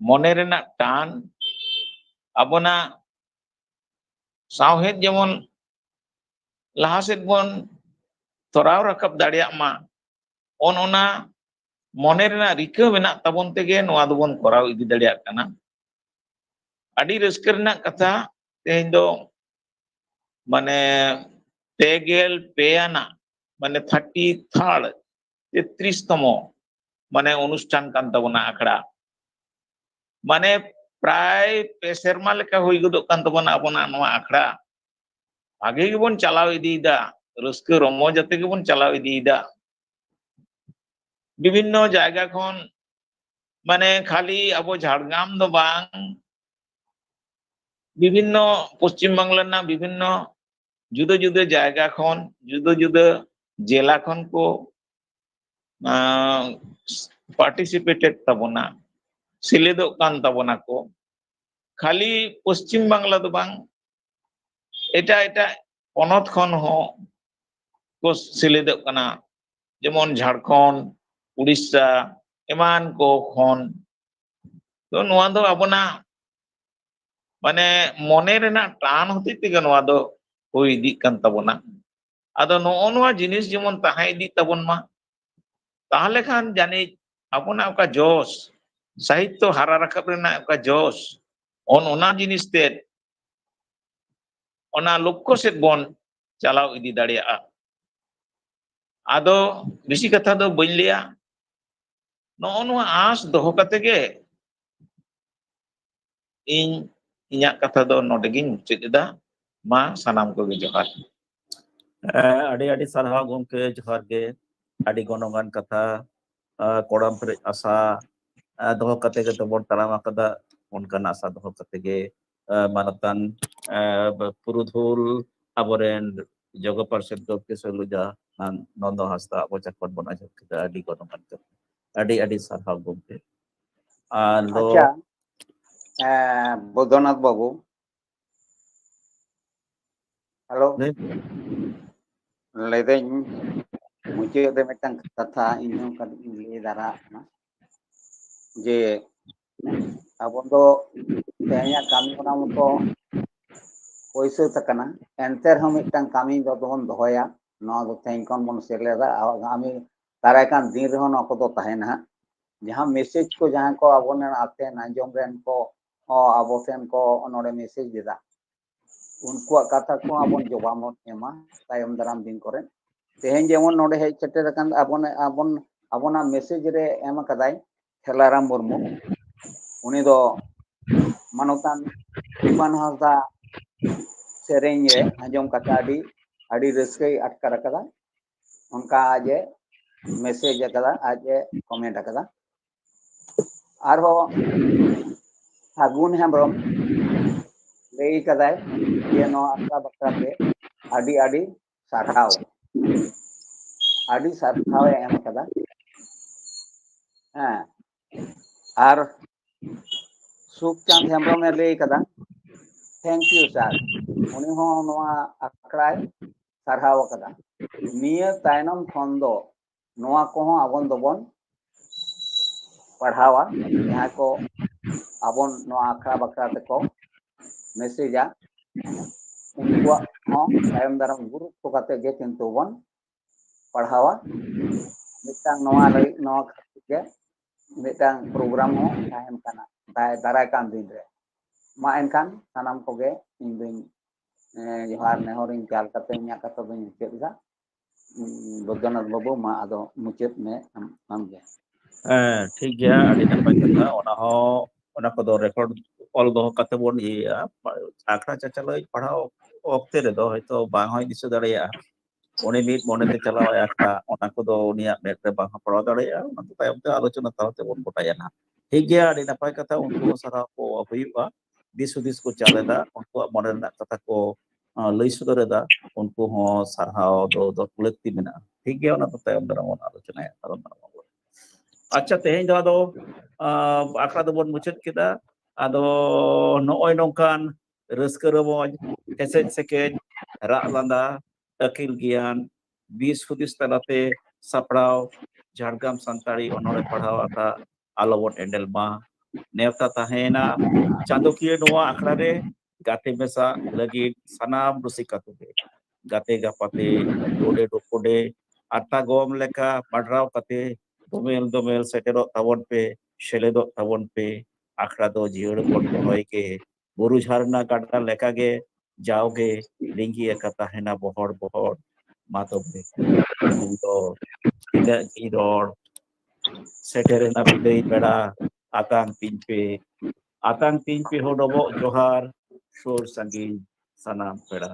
ᱢᱚᱱᱮ ᱨᱮᱱᱟᱜ ᱴᱟᱱ ᱟᱵᱚᱱᱟᱜ ᱥᱟᱶᱦᱮᱫ ᱡᱮᱢᱚᱱ ᱞᱟᱦᱟ ᱥᱮᱫ ᱵᱚᱱ ᱛᱚᱨᱟᱣ ᱨᱟᱠᱟᱵ ᱫᱟᱲᱮᱭᱟᱜ ᱢᱟ ᱚᱱᱟ ᱢᱚᱱᱮ ᱨᱮᱱᱟᱜ ᱨᱤᱠᱟᱹ ᱢᱮᱱᱟᱜ ᱛᱟᱵᱚᱱ ᱛᱮᱜᱮ ᱱᱚᱣᱟ ᱫᱚᱵᱚᱱ ᱠᱚᱨᱟᱣ ᱤᱫᱤ ᱫᱟᱲᱮᱭᱟᱜ ᱠᱟᱱᱟ ᱟᱹᱰᱤ ᱨᱟᱹᱥᱠᱟᱹ ᱨᱮᱱᱟᱜ ᱠᱟᱛᱷᱟ ᱛᱮᱦᱮᱧ ᱫᱚ ᱢᱟᱱᱮ 33 ᱟᱱᱟᱜ ᱢᱟᱱᱮ 33rd 33তম মানে অনুষ্ঠান কান তাবনা আখড়া মানে প্রায় 2 সেরমা লেখা হই গদক কান তাবনা আপনা নোয়া আখড়া আগে গিবন চালাও ইদিদা রস্কে রমজ যাতে গিবন চালাও ইদিদা বিভিন্ন জায়গা খন মানে খালি আবো ঝাড়গ্রাম দো বাং বিভিন্ন পশ্চিম বাংলা না বিভিন্ন juda juda jaga khon juda juda jela khon ko participated tabona siledok kan tabona ko khali Paschim Bangla do bang eta ponot khon ho ko siledok kana jemon Jharkhand Odisha eman ko khon to noa do abona mane mone rena tan hoti tege noa do hoi idik kan tabona ado noa jinis jemon tahe idik tabon ma tahle khan jani abona oka jos sahityo hara rakap rena oka jos ona jinis te ona lokko set bon chalao idi daᱲᱮᱭᱟᱜᱼᱟ ado bisi katha do bañ leya noa aas doho kate ge iñak katha do node giñ mucet eda ma sanam ko ge johar ᱟᱹᱰᱤ ᱟᱹᱰᱤ ᱥᱟᱨᱦᱟᱣ ᱜᱚᱢᱠᱮ ᱡᱚᱦᱟᱨ ᱜᱮ ᱟᱹᱰᱤ ᱜᱚᱱᱚᱝᱟᱱ ᱠᱟᱛᱷᱟ ᱠᱚᱲᱟᱢ ᱯᱮᱨᱮᱡ ᱟᱥᱟ ᱫᱚᱦᱚ ᱠᱟᱛᱮ ᱜᱮ ᱛᱚᱵᱚᱱ ᱛᱟᱲᱟᱢ ᱟᱠᱟᱫᱟ ᱚᱱᱠᱟᱱ ᱟᱥᱟ ᱫᱚᱦᱚ ᱠᱟᱛᱮ ᱜᱮ ᱢᱟᱱᱚᱛᱟᱱ ᱯᱩᱨᱩᱫᱷᱩᱞ ᱟᱵᱚᱨᱮᱱ ᱡᱚᱜᱚ ᱯᱟᱨᱥᱮᱫ ᱜᱚᱢᱠᱮ ᱥᱚᱞᱩᱡᱟ ᱱᱚᱱᱫᱚ ᱦᱟᱸᱥᱫᱟ ᱟᱵᱚ ᱡᱚᱠᱷᱚᱱ ᱵᱚᱱ ᱟᱸᱡᱚᱢ ᱠᱮᱫᱟ ᱟᱹᱰᱤ ᱜᱚᱱᱚᱝᱟᱱ ᱠᱟᱛᱷᱟ ᱟᱹᱰᱤ ᱟᱹᱰᱤ ᱥᱟᱨᱦᱟᱣ ᱜᱚᱢᱠᱮ ᱟᱫᱚ ᱟᱪᱪᱷᱟ ᱵᱳᱫᱷᱚᱱᱟᱛᱷ ᱵᱟᱵᱩ ᱦᱮᱞᱳ ᱞᱟᱹᱭᱫᱟᱹᱧ ᱢᱩᱪᱟᱹᱫ ᱨᱮ ᱢᱤᱫᱴᱟᱝ ᱠᱟᱛᱷᱟ ᱤᱧᱦᱚᱸ ᱠᱟᱹᱴᱤᱡ ᱤᱧ ᱞᱟᱹᱭ ᱫᱟᱨᱟᱜ ᱠᱟᱱᱟ ᱡᱮ ᱟᱵᱚ ᱫᱚ ᱛᱮᱦᱮᱧᱟᱜ ᱠᱟᱹᱢᱤ ᱦᱚᱨᱟ ᱢᱚᱛᱚ ᱯᱚᱭᱥᱟ ᱛᱟᱠᱟᱱᱟ ᱮᱱᱛᱮ ᱨᱮᱦᱚᱸ ᱢᱤᱫᱴᱟᱝ ᱠᱟᱹᱢᱤ ᱫᱚᱵᱚᱱ ᱫᱚᱦᱚᱭᱟ ᱱᱚᱣᱟ ᱫᱚ ᱛᱮᱦᱮᱧ ᱠᱷᱚᱱ ᱵᱚᱱ ᱥᱮᱞᱮᱫᱟ ᱟᱜᱟᱢী ᱫᱟᱨᱟᱭ ᱠᱟᱱ ᱫᱤᱱ ᱨᱮᱦᱚᱸ ᱱᱚᱣᱟ ᱠᱚᱫᱚ ᱛᱟᱦᱮᱱᱟ ᱦᱟᱸᱜ ᱡᱟᱦᱟᱸ ᱢᱮᱥᱮᱡ ᱠᱚ ᱡᱟᱦᱟᱸ ᱠᱚ ᱟᱵᱚᱨᱮᱱ ᱟᱛᱮᱱ ᱟᱸᱡᱚᱢ ᱨᱮᱱ ᱠᱚ ᱟᱵᱚ ᱴᱷᱮᱱ ᱠᱚ ᱱᱚᱰᱮ ᱢᱮᱥᱮᱡ ᱞᱮᱫᱟ ᱩᱱᱠᱩᱣᱟᱜ ᱠᱟᱛᱷᱟ ᱠᱚ ᱟᱵᱚᱱ ᱡᱚᱵᱟᱵ ᱵᱚᱱ ᱮᱢᱟ ᱛᱟᱭᱚᱢ ᱫᱟᱨᱟᱢ ᱫᱤᱱ ᱠᱚᱨᱮ ᱛᱮᱦᱮᱧ ᱡᱮᱢᱚᱱ ᱱᱚᱰᱮ ᱦᱮᱡ ᱥᱮᱴᱮᱨ ᱟᱠᱟᱱ ᱟᱵᱚᱱᱟᱜ ᱢᱮᱥᱮᱡ ᱨᱮ ᱮᱢ ᱟᱠᱟᱫᱟᱭ ᱠᱷᱮᱞᱟᱨᱟᱢ ᱢᱩᱨᱢᱩ ᱩᱱᱤ ᱫᱚ ᱢᱟᱱᱚᱛᱟᱱ ᱠᱨᱤᱯᱟᱱ ᱦᱟᱸᱥᱫᱟ ᱥᱮᱨᱮᱧ ᱨᱮ ᱟᱸᱡᱚᱢ ᱠᱟᱛᱮ ᱟᱹᱰᱤ ᱨᱟᱹᱥᱠᱟᱹᱭ ᱟᱴᱠᱟᱨ ᱟᱠᱟᱫᱟ ᱚᱱᱠᱟ ᱟᱡ ᱮ ᱢᱮᱥᱮᱡ ᱟᱠᱟᱫᱟ ᱟᱡ ᱮ ᱠᱚᱢᱮᱱᱴ ᱟᱠᱟᱫᱟ ᱟᱨᱦᱚᱸ ᱥᱟᱹᱜᱩᱱ ᱦᱮᱢᱵᱨᱚᱢ ᱞᱟᱹᱭ ᱠᱟᱫᱟᱭ ᱡᱮ ᱱᱚᱣᱟ ᱟᱠᱷᱲᱟ ᱵᱟᱠᱷᱨᱟᱛᱮ ᱟᱹᱰᱤ ᱥᱟᱨᱦᱟᱣ ᱟᱹᱰᱤ ᱥᱟᱨᱦᱟᱣ ᱮ ᱮᱢ ᱟᱠᱟᱫᱟ ᱦᱮᱸ ᱟᱨ ᱥᱩᱠᱪᱟᱸᱫ ᱦᱮᱢᱵᱨᱚᱢ ᱮ ᱞᱟᱹᱭ ᱠᱟᱫᱟ ᱛᱷᱮᱝᱠ ᱤᱭᱩ ᱥᱟᱨ ᱩᱱᱤ ᱦᱚᱸ ᱱᱚᱣᱟ ᱟᱠᱷᱲᱟᱭ ᱥᱟᱨᱦᱟᱣ ᱟᱠᱟᱫᱟ ᱱᱤᱭᱟᱹ ᱛᱟᱭᱱᱚᱢ ᱠᱷᱚᱱ ᱫᱚ ᱱᱚᱣᱟ ᱠᱚᱦᱚᱸ ᱟᱵᱚᱱ ᱫᱚᱵᱚᱱ ᱯᱟᱲᱦᱟᱣᱟ ᱡᱟᱦᱟᱸᱭ ᱠᱚ ᱟᱵᱚᱱ ᱱᱚᱣᱟ ᱟᱠᱷᱲᱟ ᱵᱟᱠᱷᱨᱟ ᱛᱮᱠᱚ ᱢᱮᱥᱮᱡᱟ ᱩᱱᱠᱩᱣᱟᱜ ᱦᱚᱸ ᱛᱟᱭᱚᱢ ᱫᱟᱨᱟᱢ ᱜᱩᱨᱩᱛᱛᱚ ᱠᱟᱛᱮ ᱜᱮ ᱠᱤᱱᱛᱩ ᱵᱚᱱ ᱯᱟᱲᱦᱟᱣᱟ ᱢᱤᱫᱴᱟᱝ ᱱᱚᱣᱟ ᱞᱟᱹᱜᱤᱫ ᱱᱚᱣᱟ ᱠᱷᱟᱹᱛᱤᱨ ᱜᱮ ᱢᱤᱫᱴᱟᱝ ᱯᱨᱳᱜᱨᱟᱢ ᱦᱚᱸ ᱛᱟᱦᱮᱱ ᱠᱟᱱᱟ ᱫᱟᱨᱟᱭ ᱠᱟᱱ ᱫᱤᱱ ᱨᱮ ᱢᱟ ᱮᱱᱠᱷᱟᱱ ᱥᱟᱱᱟᱢ ᱠᱚᱜᱮ ᱤᱧ ᱫᱩᱧ ᱡᱚᱦᱟᱨ ᱱᱮᱦᱚᱨᱤᱧ ᱪᱟᱞ ᱠᱟᱛᱮ ᱤᱧᱟᱹᱜ ᱠᱟᱛᱷᱟ ᱫᱚᱧ ᱢᱩᱪᱟᱹᱫ ᱮᱫᱟ ᱵᱳᱫᱷᱚᱱᱟᱛᱷ ᱵᱟᱵᱩ ᱢᱟ ᱟᱫᱚ ᱢᱩᱪᱟᱹᱫ ᱢᱮ ᱟᱢᱜᱮ ᱴᱷᱤᱠ ᱜᱮᱭᱟ ᱟᱹᱰᱤ ᱱᱟᱯᱟᱭ ᱠᱟᱛᱷᱟ ᱚᱱᱟ ᱠᱚᱫᱚ ᱨᱮᱠᱚᱨᱰ ᱚᱞ ᱫᱚᱦᱚ ᱠᱟᱛᱮ ᱵᱚᱱ ᱤᱭᱟᱹᱭᱟ ᱟᱠᱷᱲᱟ ᱪᱟᱪᱞᱟᱣ ᱯᱟᱲᱦᱟᱣ ᱚᱠᱛᱮ ᱨᱮᱫᱚ ᱦᱚᱭᱛᱚ ᱵᱟᱝ ᱦᱚᱸᱭ ᱫᱤᱥᱟᱹ ᱫᱟᱲᱮᱭᱟᱜᱼᱟ ᱩᱱᱤ ᱢᱤᱫ ᱢᱚᱱᱮᱛᱮ ᱪᱟᱞᱟᱣᱟᱭ ᱟᱠᱷᱲᱟ ᱚᱱᱟ ᱠᱚᱫᱚ ᱩᱱᱤᱭᱟᱜ ᱢᱮᱫ ᱨᱮ ᱵᱟᱝ ᱯᱟᱲᱟᱣ ᱫᱟᱲᱮᱭᱟᱜᱼᱟ ᱚᱱᱟ ᱫᱚ ᱛᱟᱭᱚᱢ ᱛᱮ ᱟᱞᱳᱪᱚᱱᱟ ᱛᱟᱞᱟᱛᱮ ᱵᱚᱱ ᱜᱚᱴᱟᱭᱟ ᱱᱟᱦᱟᱜ ᱴᱷᱤᱠ ᱜᱮᱭᱟ ᱟᱹᱰᱤ ᱱᱟᱯᱟᱭ ᱠᱟᱛᱷᱟ ᱩᱱᱠᱩ ᱦᱚᱸ ᱥᱟᱨᱦᱟᱣ ᱠᱚ ᱦᱩᱭᱩᱜᱼᱟ ᱫᱤᱥ ᱦᱩᱫᱤᱥ ᱠᱚ ᱪᱟᱞ ᱮᱫᱟ ᱩᱱᱠᱩᱣᱟᱜ ᱢᱚᱱᱮ ᱨᱮᱱᱟᱜ ᱠᱟᱛᱷᱟ ᱠᱚ ᱞᱟᱹᱭ ᱥᱚᱫᱚᱨ ᱮᱫᱟ ᱩᱱᱠᱩ ᱦᱚᱸ ᱥᱟᱨᱦᱟᱣ ᱫᱚ ᱞᱟᱹᱠᱛᱤ ᱢᱮᱱᱟᱜᱼᱟ ᱴᱷᱤᱠ ᱜᱮᱭᱟ ᱚᱱᱟ ᱫᱚ ᱛᱟᱭᱚᱢ ᱫᱟᱨᱟᱢ ᱵᱚᱱ ᱟᱞᱳᱪᱚᱱᱟᱭᱟ ᱟᱪᱪᱷᱟ ᱛᱮᱦᱮᱧ ᱫᱚ ᱟᱫᱚ ᱟᱠᱷᱲᱟ ᱫᱚᱵᱚᱱ ᱢᱩᱪᱟᱹᱫ ᱠᱮᱫᱟ ᱟᱫᱚ ᱱᱚᱜᱼᱚᱭ ᱱᱚᱝᱠᱟᱱ ᱨᱟᱹᱥᱠᱟᱹ ᱨᱚᱢᱚᱡ ᱦᱮᱥᱮᱡ ᱥᱮᱠᱮᱡ ᱨᱟᱜ ᱞᱟᱸᱫᱟ ᱟᱹᱠᱤᱞ ᱜᱮᱭᱟᱱ ᱫᱤᱥ ᱦᱩᱫᱤᱥ ᱛᱟᱞᱟᱛᱮ ᱥᱟᱯᱲᱟᱣ ᱡᱷᱟᱲᱜᱨᱟᱢ ᱥᱟᱱᱛᱟᱲᱤ ᱚᱱᱚᱬᱦᱮ ᱯᱟᱲᱦᱟᱣ ᱟᱠᱟᱫ ᱟᱞᱚᱵᱚᱱ ᱮᱸᱰᱮᱞ ᱢᱟ ᱱᱮᱣᱛᱟ ᱛᱟᱦᱮᱸᱭᱮᱱᱟ ᱪᱟᱸᱫᱳᱠᱤᱭᱟᱹ ᱱᱚᱣᱟ ᱟᱠᱷᱲᱟ ᱨᱮ ᱜᱟᱛᱮ ᱢᱮᱥᱟ ᱞᱟᱹᱜᱤᱫ ᱥᱟᱱᱟᱢ ᱨᱩᱥᱤᱠᱟ ᱠᱚᱜᱮ ᱜᱟᱛᱮ ᱜᱟᱯᱟᱛᱮ ᱰᱚᱰᱮ ᱰᱚᱯᱚᱰᱮ ᱟᱴᱟ ᱜᱚᱢ ᱞᱮᱠᱟ ᱯᱟᱰᱨᱟᱣ ᱠᱟᱛᱮ ᱫᱚᱢᱮᱞ ᱥᱮᱴᱮᱨᱚᱜ ᱛᱟᱵᱚᱱ ᱯᱮ ᱥᱮᱞᱮᱫᱚᱜ ᱛᱟᱵᱚᱱ ᱯᱮ ᱟᱠᱷᱲᱟ ᱫᱚ ᱡᱤᱭᱟᱹᱲ ᱵᱚᱱ ᱫᱚᱦᱚᱭ ᱜᱮ ᱵᱩᱨᱩ ᱡᱷᱟᱨᱱᱟ ᱜᱟᱰᱟ ᱞᱮᱠᱟᱜᱮ ᱡᱟᱣᱜᱮ ᱞᱤᱸᱜᱤ ᱟᱠᱟ ᱛᱟᱦᱮᱱᱟ ᱵᱚᱦᱚᱲ ᱢᱟ ᱛᱚᱵᱮ ᱤᱧ ᱫᱚ ᱤᱱᱟᱹᱜ ᱜᱤᱧ ᱨᱚᱲ ᱥᱮᱴᱮᱨᱮᱱᱟ ᱵᱤᱫᱟᱹᱭ ᱵᱮᱲᱟ ᱟᱛᱟᱝ ᱛᱤᱧ ᱯᱮ ᱦᱚ ᱰᱚᱵᱚᱜ ᱡᱚᱦᱟᱨ ᱥᱩᱨ ᱥᱟᱺᱜᱤᱧ ᱥᱟᱱᱟᱢ ᱯᱮᱲᱟ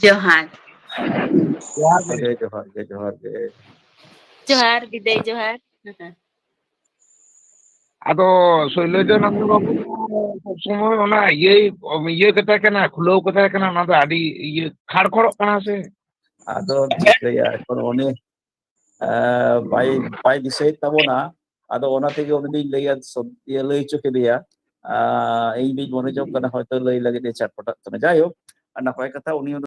ᱡᱚᱦᱟᱨ ᱡᱚᱦᱟᱨ ᱡᱚᱦᱟᱨ ᱜᱮ ᱡᱚᱦᱟᱨ ᱵᱤᱫᱟᱹᱭ ᱡᱚᱦᱟᱨ ᱟᱫᱚ ᱥᱳᱭᱞᱚᱡᱚ ᱱᱚᱱᱫᱚ ᱵᱟᱵᱩ সময় ওনা ইয়ে kata kana খুলেও kata kana না তো আদি ইয়ে খাড়খড়ক kana se ᱟᱫᱚ ᱪᱤᱠᱟᱹᱭᱟ ᱮᱠᱷᱚᱱ ᱩᱱᱤ ᱵᱟᱭ ᱫᱤᱥᱟᱹᱭᱮᱫ ᱛᱟᱵᱚᱱᱟ ᱟᱫᱚ ᱚᱱᱟ ᱛᱮᱜᱮ ᱩᱱᱤ ᱫᱚᱧ ᱞᱟᱹᱭ ᱦᱚᱪᱚ ᱠᱮᱫᱮᱭᱟ ᱤᱧ ᱫᱩᱧ ᱢᱚᱱᱮ ᱡᱚᱝ ᱠᱟᱱᱟ ᱦᱚᱭᱛᱚ ᱞᱟᱹᱭ ᱞᱟᱹᱜᱤᱫ ᱮ ᱪᱷᱟᱴᱯᱟᱴᱟᱜ ᱠᱟᱱᱟ ᱡᱟᱭᱦᱳᱠ ᱱᱟᱯᱟᱭ ᱠᱟᱛᱷᱟ ᱩᱱᱤ